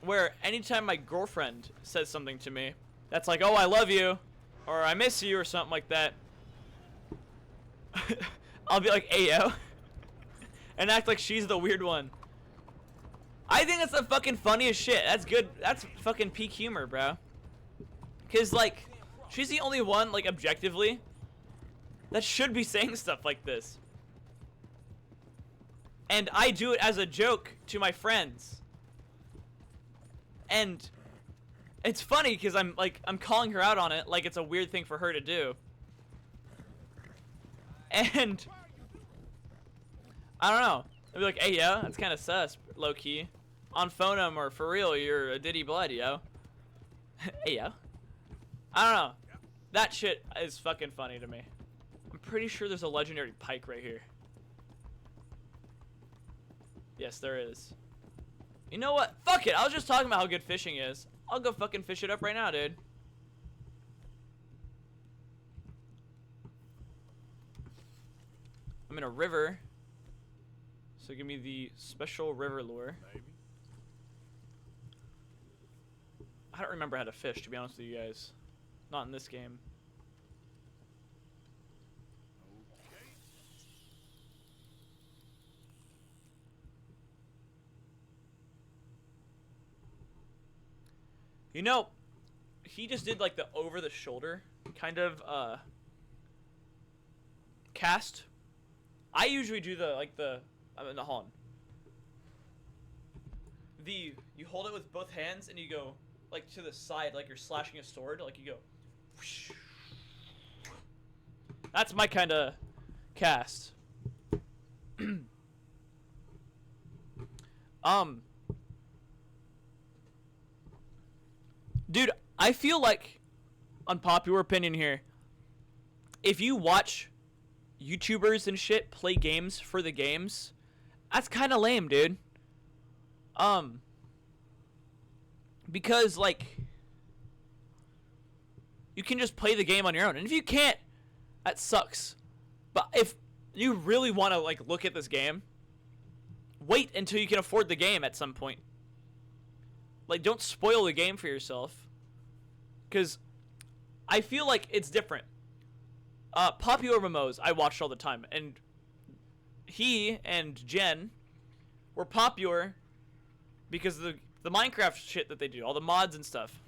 where anytime my girlfriend says something to me that's like, "Oh, I love you," or "I miss you," or something like that, I'll be like, "Ayo," and act like she's the weird one. I think that's the fucking funniest shit. That's good. That's fucking peak humor, bro. Cause like, she's the only one, like, objectively, that should be saying stuff like this. And I do it as a joke to my friends. And it's funny because I'm calling her out on it like it's a weird thing for her to do. And I don't know. I'd be like, "Hey, yo, that's kind of sus, low key. On phonum or for real, you're a Diddy blood, yo." Hey, yo. I don't know. That shit is fucking funny to me. I'm pretty sure there's a legendary pike right here. Yes, there is. You know what? Fuck it. I was just talking about how good fishing is. I'll go fucking fish it up right now, dude. I'm in a river. So give me the special river lure. Maybe. I don't remember how to fish, to be honest with you guys. Not in this game. You know, he just did like the over the shoulder kind of cast. I usually do the I'm hold on. You hold it with both hands and you go like to the side like you're slashing a sword, like you go whoosh. That's my kind of cast. Dude, I feel like, unpopular opinion here, if you watch YouTubers and shit play games for the games, that's kind of lame, dude. Because, like, you can just play the game on your own. And if you can't, that sucks. But if you really want to like look at this game, wait until you can afford the game at some point. Like, don't spoil the game for yourself. Because I feel like it's different. Popular Mimose, I watched all the time. And he and Jen were popular because of the Minecraft shit that they do. All the mods and stuff.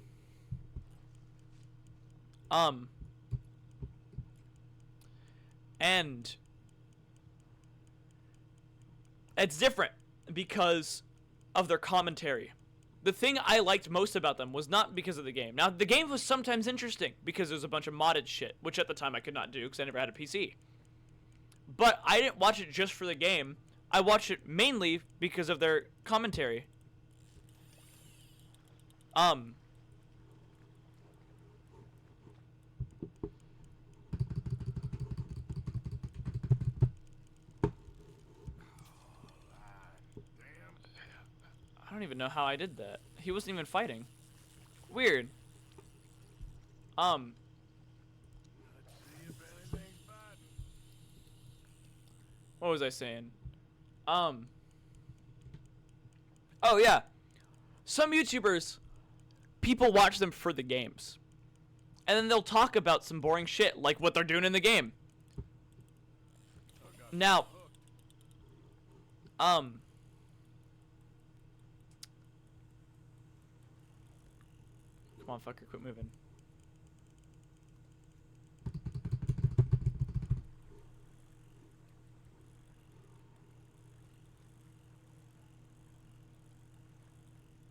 And it's different because of their commentary. The thing I liked most about them was not because of the game. Now, the game was sometimes interesting because there was a bunch of modded shit, which at the time I could not do because I never had a PC. But I didn't watch it just for the game. I watched it mainly because of their commentary. I don't even know how I did that. He wasn't even fighting. Weird. Let's see if anything's biting. What was I saying? Oh yeah. Some YouTubers, people watch them for the games. And then they'll talk about some boring shit, like what they're doing in the game. Now, come on, fucker, quit moving.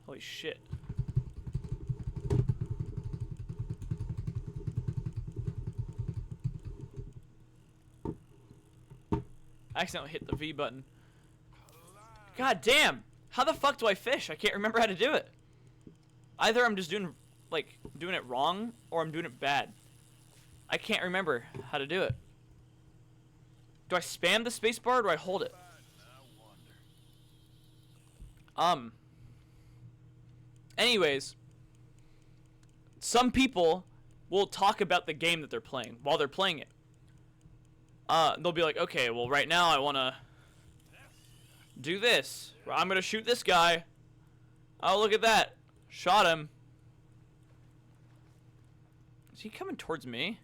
Holy shit. I accidentally hit the V button. God damn! How the fuck do I fish? I can't remember how to do it. Either I'm just doing it wrong, or I'm doing it bad. I can't remember how to do it. Do I spam the spacebar or do I hold it? Anyways, some people will talk about the game that they're playing while they're playing it. They'll be like, okay, well, right now I want to do this. I'm going to shoot this guy. Oh, look at that. Shot him. Is he coming towards me?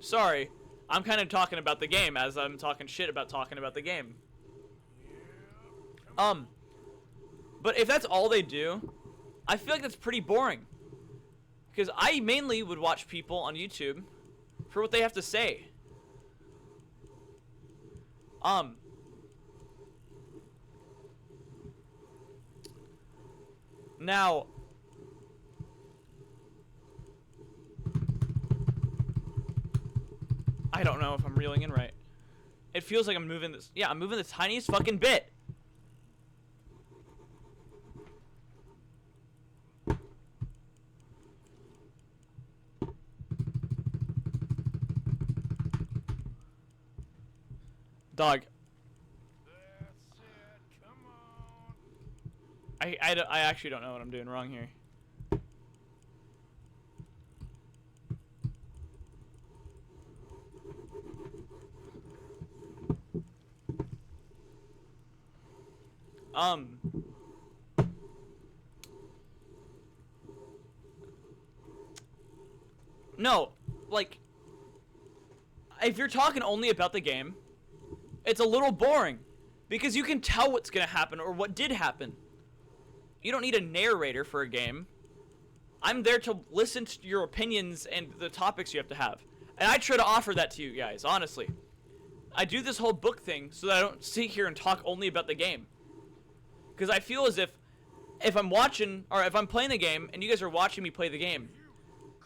Sorry. I'm kind of talking about the game as I'm talking shit about talking about the game. But if that's all they do, I feel like that's pretty boring. Because I mainly would watch people on YouTube for what they have to say. Now, I don't know if I'm reeling in right. It feels like I'm moving this. Yeah, I'm moving the tiniest fucking bit. Dog. That's it. Come on. I actually don't know what I'm doing wrong here. No, like, if you're talking only about the game, it's a little boring, because you can tell what's gonna happen or what did happen. You don't need a narrator for a game. I'm there to listen to your opinions and the topics you have to have. And I try to offer that to you guys, honestly. I do this whole book thing so that I don't sit here and talk only about the game. Because I feel as if I'm watching, or if I'm playing the game, and you guys are watching me play the game,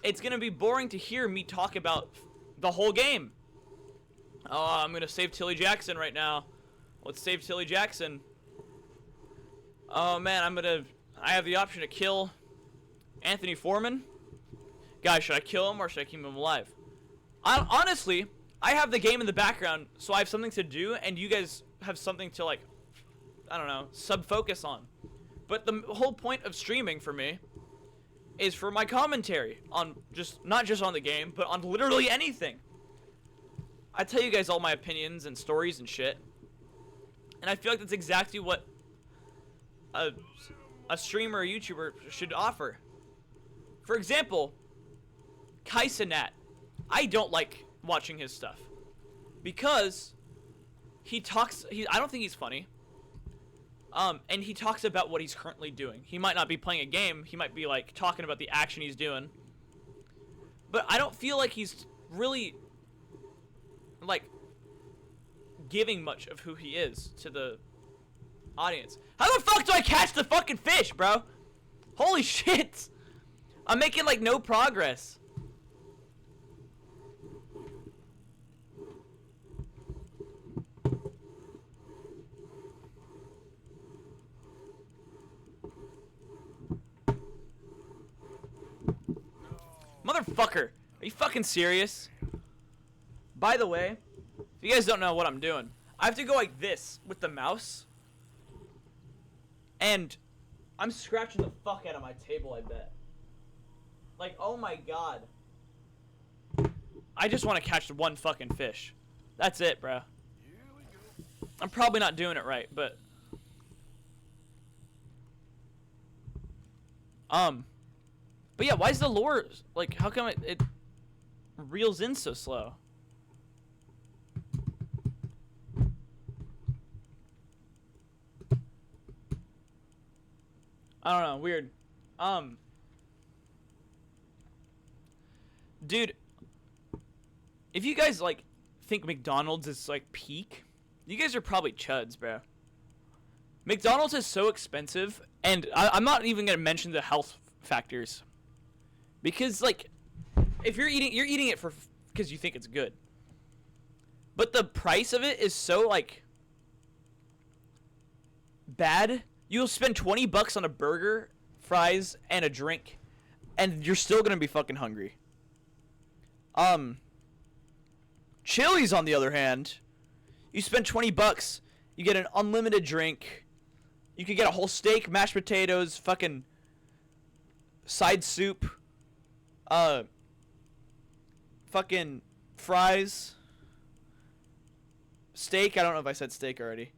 it's going to be boring to hear me talk about the whole game. Oh, I'm going to save Tilly Jackson right now. Let's save Tilly Jackson. Oh, man, I have the option to kill Anthony Foreman. Guys, should I kill him or should I keep him alive? Honestly, I have the game in the background, so I have something to do, and you guys have something to, like, I don't know, sub-focus on. But the whole point of streaming for me is for my commentary on not just on the game, but on literally anything. I tell you guys all my opinions and stories and shit. And I feel like that's exactly what a streamer or YouTuber should offer. For example, Kaisenat. I don't like watching his stuff because he talks. I don't think he's funny. And he talks about what he's currently doing. He might not be playing a game. He might be like talking about the action he's doing. But I don't feel like he's really like giving much of who he is to the audience. How the fuck do I catch the fucking fish, bro? Holy shit. I'm making like no progress. Motherfucker, are you fucking serious? By the way, if you guys don't know what I'm doing, I have to go like this with the mouse. And I'm scratching the fuck out of my table, I bet. Like, oh my god. I just want to catch one fucking fish. That's it, bro. I'm probably not doing it right, but... But yeah, why is the lure, like, how come it reels in so slow? I don't know, weird. Dude, if you guys, like, think McDonald's is, like, peak, you guys are probably chuds, bro. McDonald's is so expensive, and I'm not even gonna mention the health factors. Because, like, if you're eating it because you think it's good. But the price of it is so, like, bad. You'll spend 20 bucks on a burger, fries, and a drink, and you're still gonna be fucking hungry. Chili's, on the other hand, you spend 20 bucks, you get an unlimited drink, you could get a whole steak, mashed potatoes, fucking side soup, fucking fries, steak. I don't know if I said steak already.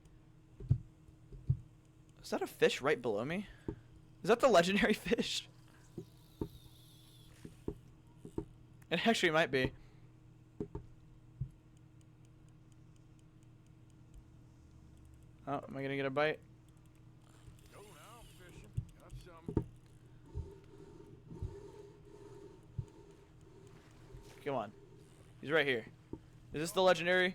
Is that a fish right below me? Is that the legendary fish? It actually might be. Oh, am I gonna get a bite? Go now, fishing. Got some. Come on. He's right here. Is this the legendary?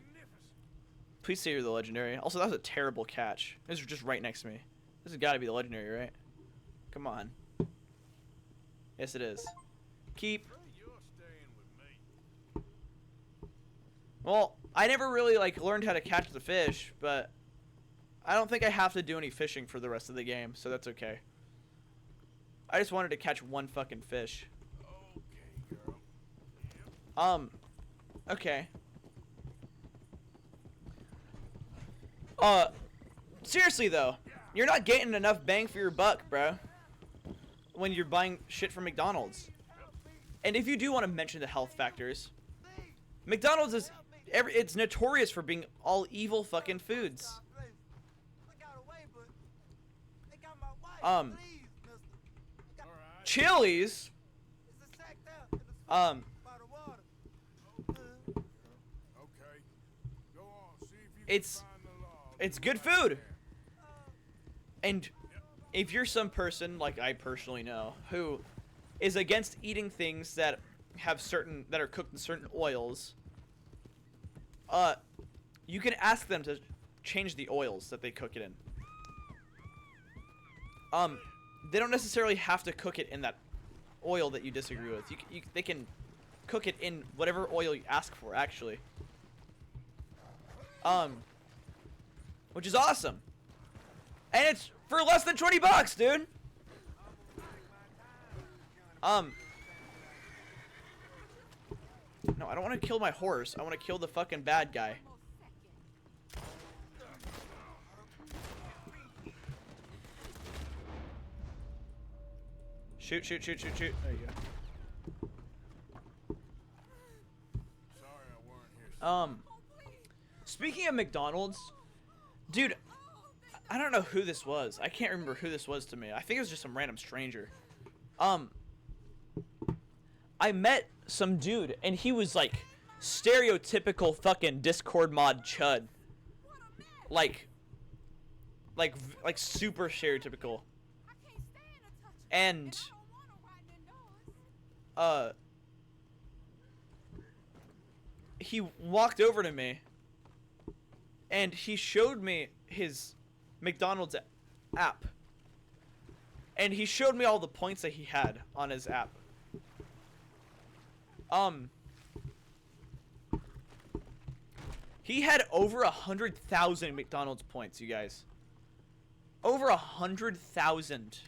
Please say you're the legendary. Also, that was a terrible catch. This is just right next to me. This has got to be the legendary, right? Come on. Yes, it is. Keep. You're staying with me. Well, I never really, like, learned how to catch the fish, but I don't think I have to do any fishing for the rest of the game, so that's okay. I just wanted to catch one fucking fish. Okay, girl. Okay. Seriously though, you're not getting enough bang for your buck, bro, when you're buying shit from McDonald's. And if you do want to mention the health factors, McDonald's is it's notorious for being all evil fucking foods. Chili's, Okay. Go on. See if you it's can find the log. it's good food. And if you're some person like I personally know who is against eating things that have that are cooked in certain oils, you can ask them to change the oils that they cook it in. They don't necessarily have to cook it in that oil that you disagree with. They can cook it in whatever oil you ask for, actually. Which is awesome. And it's for less than 20 bucks, dude. No, I don't want to kill my horse. I want to kill the fucking bad guy. Shoot, shoot, shoot, shoot, shoot. There you go. Sorry I weren't here. Speaking of McDonald's, dude, I don't know who this was. I can't remember who this was to me. I think it was just some random stranger. I met some dude, and he was like stereotypical fucking Discord mod chud. Like super stereotypical. And he walked over to me and he showed me his McDonald's app. And he showed me all the points that he had on his app. He had over 100,000 McDonald's points, you guys. Over 100,000.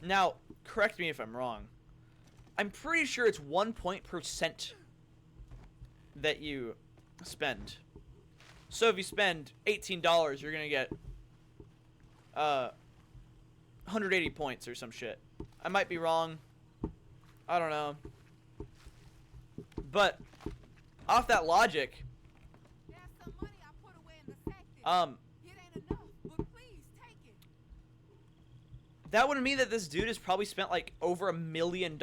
Now, correct me if I'm wrong. I'm pretty sure it's 1 point per cent that you spend. So if you spend $18, you're gonna get 180 points or some shit. I might be wrong. I don't know. But off that logic, There's some money I put away in the sack there. It ain't enough, but please take it. that would mean that this dude has probably spent like over $1 million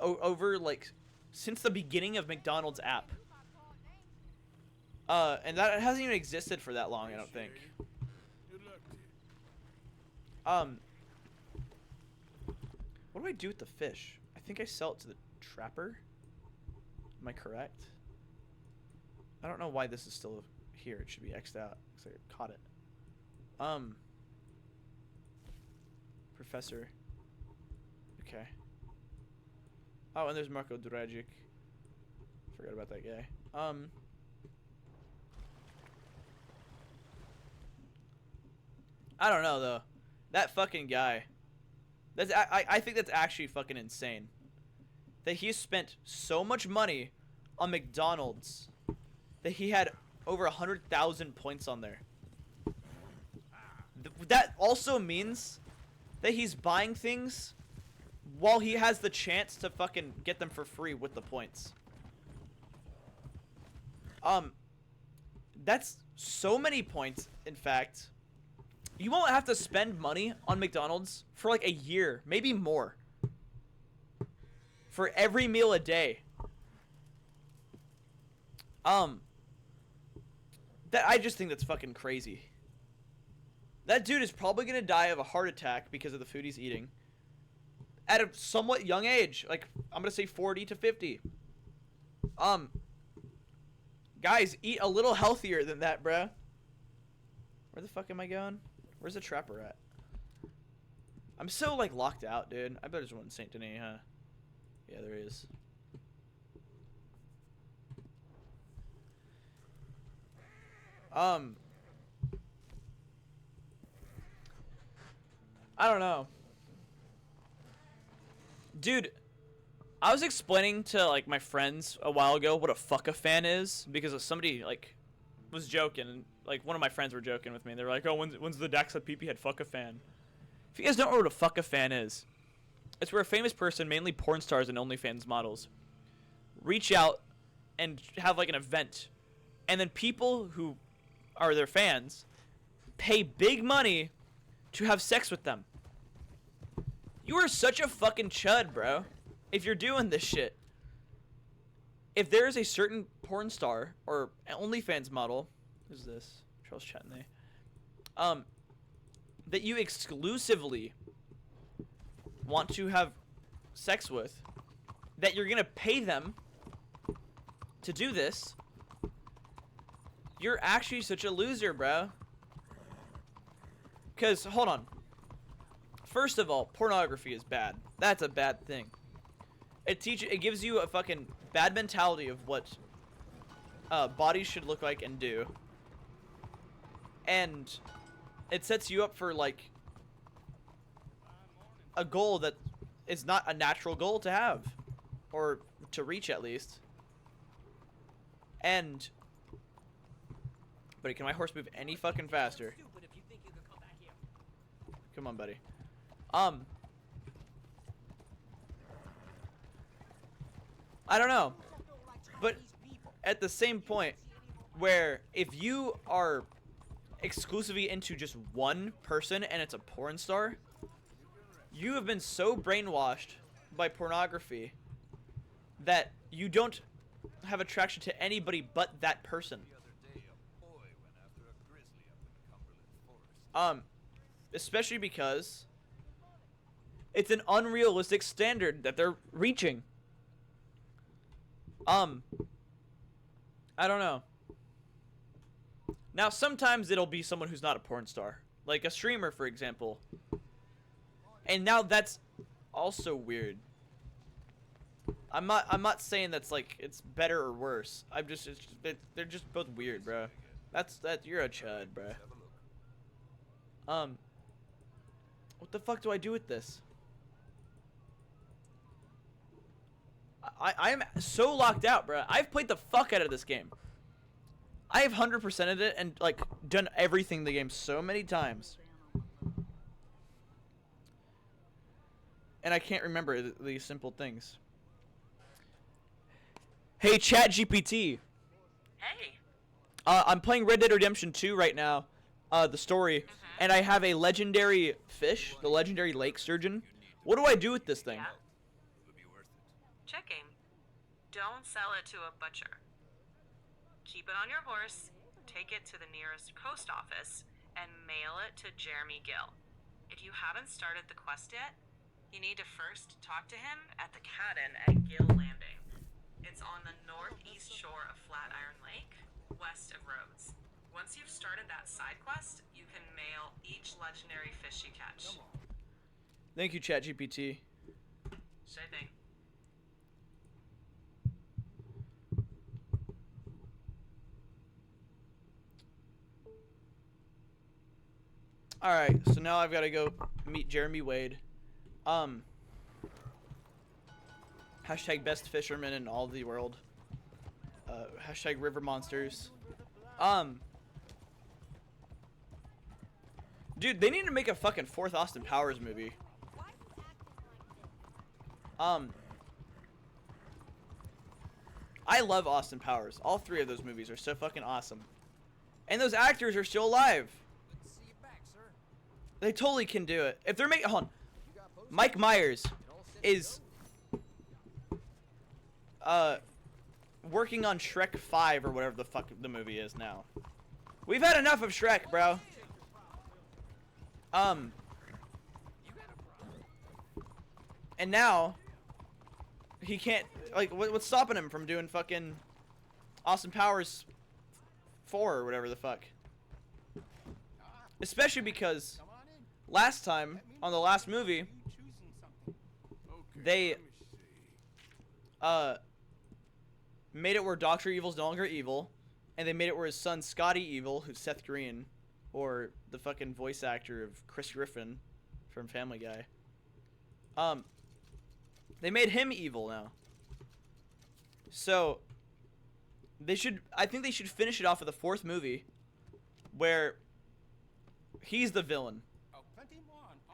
over like since the beginning of McDonald's app. And that hasn't even existed for that long, I don't think. Good luck to you. What do I do with the fish? I think I sell it to the trapper. Am I correct? I don't know why this is still here. It should be X'd out because I caught it. Professor. Okay. Oh, and there's Marko Dragic. Forgot about that guy. I don't know though. That fucking guy. That's I think that's actually fucking insane. That he spent so much money on McDonald's that he had over 100,000 points on there. That also means that he's buying things while he has the chance to fucking get them for free with the points. That's so many points, in fact. You won't have to spend money on McDonald's for like a year, maybe more. For every meal a day. That I just think that's fucking crazy. That dude is probably gonna die of a heart attack because of the food he's eating. At a somewhat young age. Like, I'm gonna say 40 to 50. Guys, eat a little healthier than that, bruh. Where the fuck am I going? Where's the trapper at? I'm so, like, locked out, dude. I bet there's one in Saint Denis, huh? Yeah, there is. I don't know. Dude, I was explaining to, like, my friends a while ago what a fuck-a-fan is because somebody, like, was joking. And, like, one of my friends were joking with me. They were like, oh, when's the Dax that PP had fuck-a-fan? If you guys don't know what a fuck-a-fan is, it's where a famous person, mainly porn stars and OnlyFans models, reach out and have, like, an event. And then people who are their fans pay big money to have sex with them. You are such a fucking chud, bro. If you're doing this shit. If there is a certain porn star or OnlyFans model, who's this? Charles Chatney. That you exclusively want to have sex with, that you're gonna pay them to do this, you're actually such a loser, bro. Because, hold on. First of all, pornography is bad. That's a bad thing. It gives you a fucking bad mentality of what bodies should look like and do. And it sets you up for, like, a goal that is not a natural goal to have. Or to reach, at least. And, buddy, can my horse move any fucking faster? Come on, buddy. I don't know, but at the same point, where if you are exclusively into just one person and it's a porn star, you have been so brainwashed by pornography that you don't have attraction to anybody but that person. Especially because it's an unrealistic standard that they're reaching. I don't know. Now, sometimes it'll be someone who's not a porn star, like a streamer, for example. And now that's also weird. I'm not saying that's like it's better or worse. They're just both weird, bro. You're a chud, bro. What the fuck do I do with this? I am so locked out, bro. I've played the fuck out of this game. I have 100%ed it and like done everything in the game so many times. And I can't remember these simple things. Hey, ChatGPT. Hey. I'm playing Red Dead Redemption 2 right now, the story, and I have a legendary fish, the legendary lake sturgeon. What do I do with this thing? Yeah. Checking. Don't sell it to a butcher. Keep it on your horse, take it to the nearest post office, and mail it to Jeremy Gill. If you haven't started the quest yet, you need to first talk to him at the cabin at Gill Landing. It's on the northeast shore of Flatiron Lake, west of Rhodes. Once you've started that side quest, you can mail each legendary fish you catch. Thank you, ChatGPT. Sure thing. Alright, so now I've got to go meet Jeremy Wade. Hashtag best fisherman in all the world. Hashtag river monsters. Dude, they need to make a fucking fourth Austin Powers movie. I love Austin Powers. All three of those movies are so fucking awesome. And those actors are still alive. They totally can do it. If they're making... Hold on. Mike Myers is... working on Shrek 5 or whatever the fuck the movie is now. We've had enough of Shrek, bro. And now... He can't... Like, what's stopping him from doing fucking... Austin Powers 4 or whatever the fuck? Especially because... Last time, on the last movie, they made it where Dr. Evil's no longer evil, and they made it where his son Scotty Evil, who's Seth Green, or the fucking voice actor of Chris Griffin from Family Guy, they made him evil now. So I think they should finish it off with a fourth movie where he's the villain.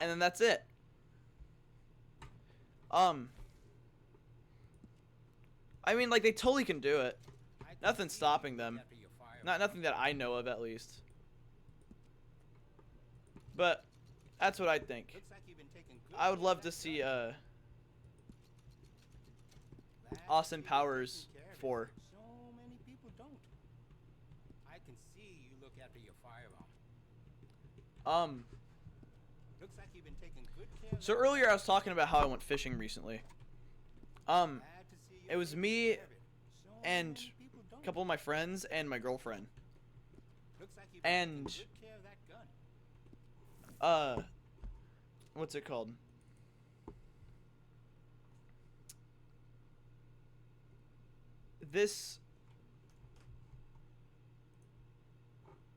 And then that's it. I mean, like, they totally can do it. Nothing's stopping them. Nothing that I know of, at least. But that's what I think. I would love to see Austin Powers 4. So many people don't. I can see you look after your firearm. Looks like you've been taking good care of So earlier I was talking about how I went fishing recently. It was me and a couple of my friends and my girlfriend. And what's it called? This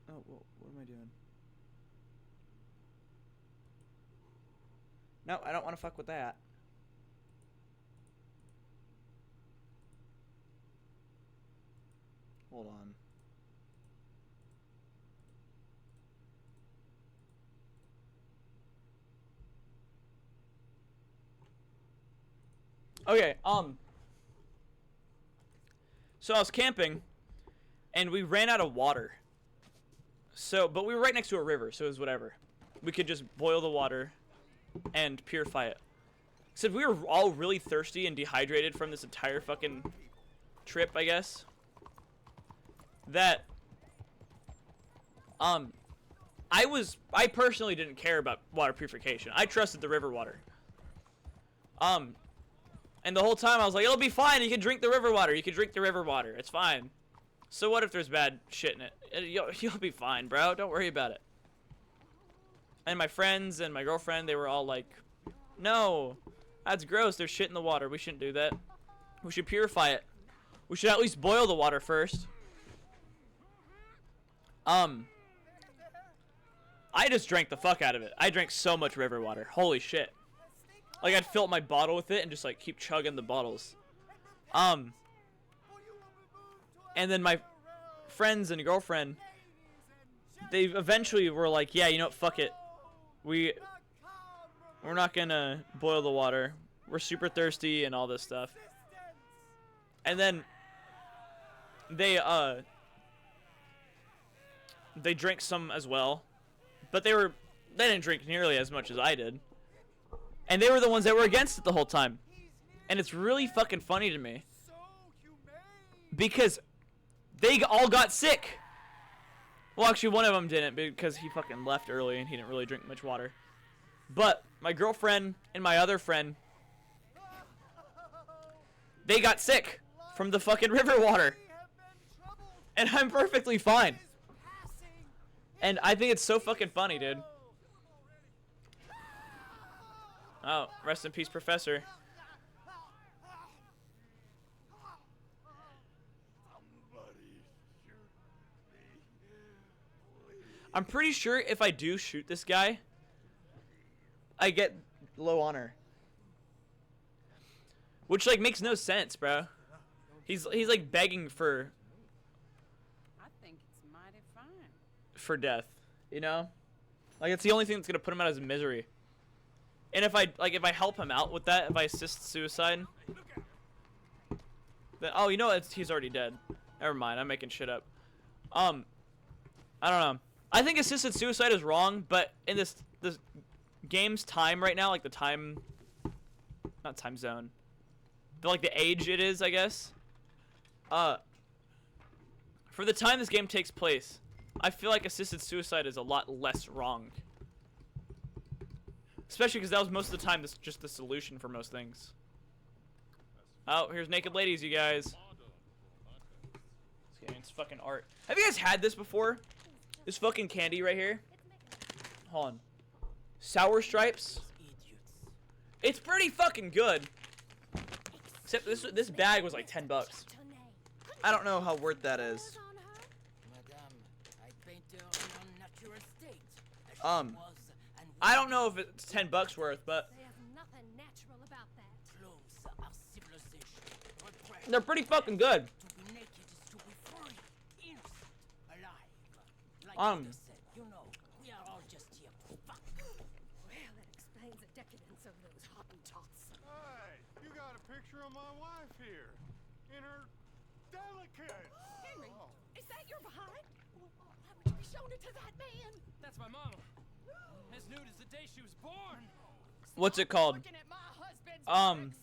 what am I doing? No, I don't want to fuck with that. Hold on. Okay, so I was camping, and we ran out of water. So, but we were right next to a river, so it was whatever. We could just boil the water and purify it. Except we were all really thirsty and dehydrated from this entire fucking trip, I guess. That, I personally didn't care about water purification. I trusted the river water. And the whole time I was like, it'll be fine. You can drink the river water. You can drink the river water. It's fine. So what if there's bad shit in it? You'll be fine, bro. Don't worry about it. And my friends and my girlfriend, they were all like, no, that's gross. There's shit in the water. We shouldn't do that. We should purify it. We should at least boil the water first. I just drank the fuck out of it. I drank so much river water. Holy shit. Like, I'd fill up my bottle with it and just, like, keep chugging the bottles. And then my friends and girlfriend, they eventually were like, yeah, you know what, fuck it. We're not gonna boil the water. We're super thirsty and all this stuff. And then they drank some as well. But they didn't drink nearly as much as I did. And they were the ones that were against it the whole time. And it's really fucking funny to me. Because they all got sick. Well, actually, one of them didn't because he fucking left early and he didn't really drink much water. But my girlfriend and my other friend, they got sick from the fucking river water. And I'm perfectly fine. And I think it's so fucking funny, dude. Oh, rest in peace, Professor. I'm pretty sure if I do shoot this guy, I get low honor. Which, like, makes no sense, bro. He's like begging for I think it's mighty fine. for death, you know? Like, it's the only thing that's gonna put him out of his misery. And if I help him out with that, if I assist suicide, then, oh, you know what? He's already dead. Never mind, I'm making shit up. I don't know. I think assisted suicide is wrong, but in this game's time right now, like the time, not time zone, but like the age it is, I guess. For the time this game takes place, I feel like assisted suicide is a lot less wrong. Especially because that was most of the time just the solution for most things. Oh, here's naked ladies, you guys. It's fucking art. Have you guys had this before? This fucking candy right here? Hold on. Sour Stripes? It's pretty fucking good. Except this bag was like 10 bucks. I don't know how worth that is. I don't know if it's 10 bucks worth, but they're pretty fucking good. Well, that explains the decadence of those Hottentots. Hey, you got a picture of my wife here. In her delicate. Henry, is that your behind? Why would you be showing it to that man? That's my mama. As nude as the day she was born. What's it called? Looking at my husband's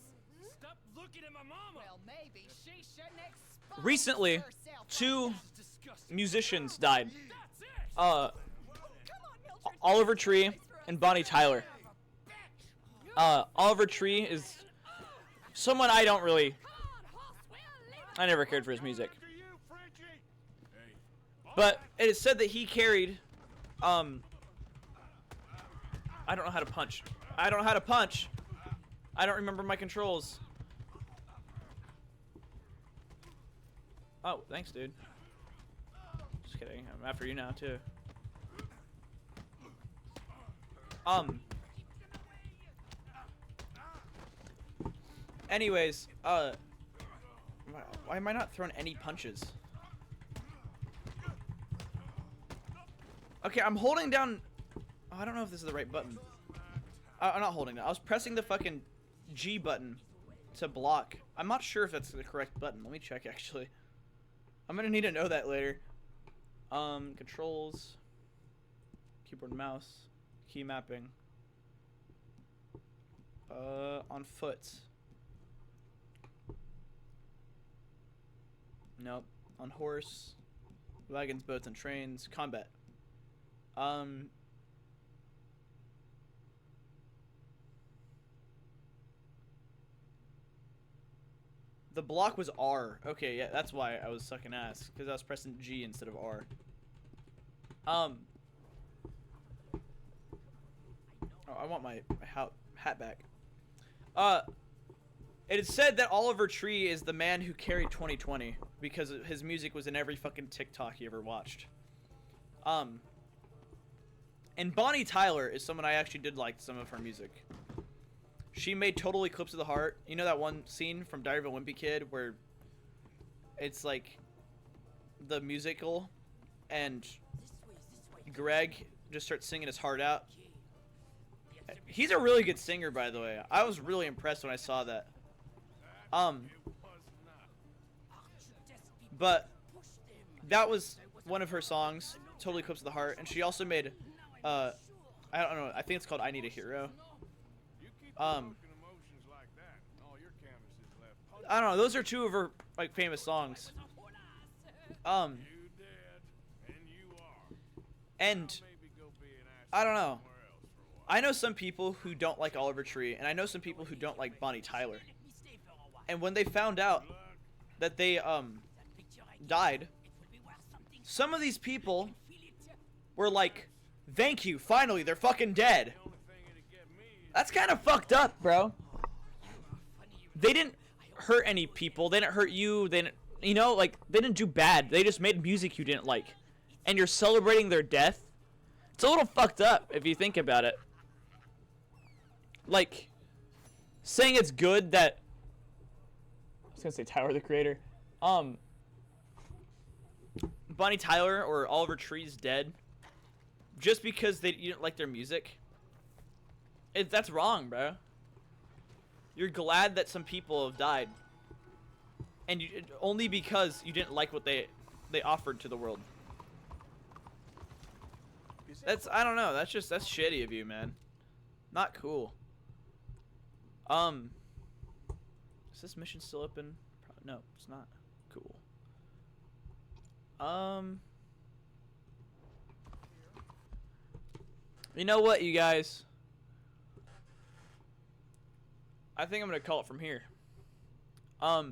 Stop looking at my mama. Well, maybe she shouldn't expose Recently, herself. 2 Disgusting. musicians died. That's it. Come on, Mildred. Oliver Tree and Bonnie Tyler. Oliver Tree is someone I don't really, I never cared for his music. But it is said that he carried, I don't know how to punch. I don't know how to punch. I don't remember my controls. Oh, thanks, dude. Just kidding. I'm after you now, too. Anyways, why am I not throwing any punches? Okay, I'm holding down. Oh, I don't know if this is the right button. I'm not holding it. I was pressing the fucking G button to block. I'm not sure if that's the correct button. Let me check actually. I'm gonna need to know that later. Controls, keyboard and mouse, key mapping. On foot. Nope. On horse, wagons, boats, and trains. Combat. The block was R. Okay, yeah, that's why I was sucking ass, because I was pressing G instead of R. Oh, I want my hat back. It is said that Oliver Tree is the man who carried 2020 because his music was in every fucking TikTok he ever watched. And Bonnie Tyler is someone I actually did like some of her music. She made Total Eclipse of the Heart. You know that one scene from Diary of a Wimpy Kid where it's like the musical and Greg just starts singing his heart out? He's a really good singer, by the way. I was really impressed when I saw that. But that was one of her songs, Total Eclipse of the Heart, and she also made, I don't know, I think it's called I Need a Hero. I don't know, those are two of her, like, famous songs. And, I don't know. I know some people who don't like Oliver Tree, and I know some people who don't like Bonnie Tyler. And when they found out that they, died, some of these people were like, thank you, finally, they're fucking dead. That's kind of fucked up, bro. They didn't hurt any people, they didn't hurt you, they didn't, you know, like, they didn't do bad, they just made music you didn't like. And you're celebrating their death? It's a little fucked up, if you think about it. Like, saying it's good that, I was gonna say Tyler, the Creator, Bonnie Tyler or Oliver Tree's dead just because you didn't like their music, that's wrong, bro. You're glad that some people have died, and only because you didn't like what they offered to the world. I don't know, that's shitty of you, man. Not cool. Is this mission still open? No, it's not. Cool. You know what, you guys? I think I'm gonna call it from here. I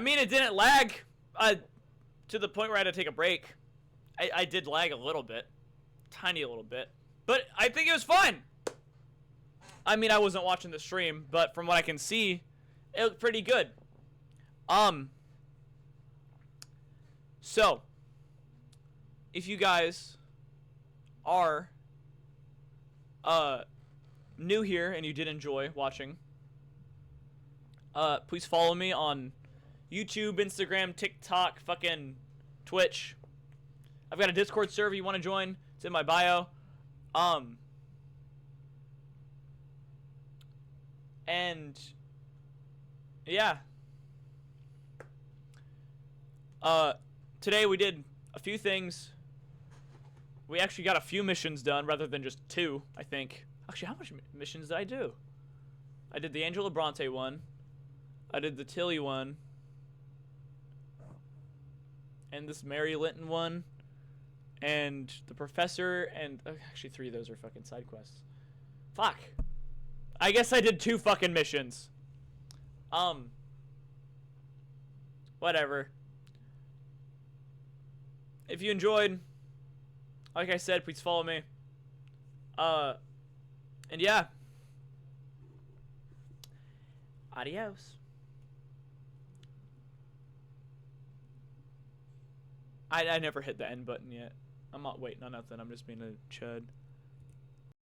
mean, it didn't lag to the point where I had to take a break. I did lag a little bit. Tiny little bit. But I think it was fine. I mean, I wasn't watching the stream, but from what I can see, it looked pretty good. So, if you guys are new here and you did enjoy watching, please follow me on YouTube, Instagram, TikTok, fucking Twitch. I've got a Discord server you want to join. It's in my bio. And yeah. Today we did a few things. We actually got a few missions done rather than just 2, I think. Actually, how much missions did I do? I did the Angela Bronte one. I did the Tilly one. And this Mary Linton one. And the Professor, and actually 3 of those are fucking side quests. Fuck. I guess I did 2 fucking missions. Whatever. If you enjoyed, like I said, please follow me. And yeah. Adios. I never hit the end button yet. I'm not waiting on nothing. I'm just being a chud.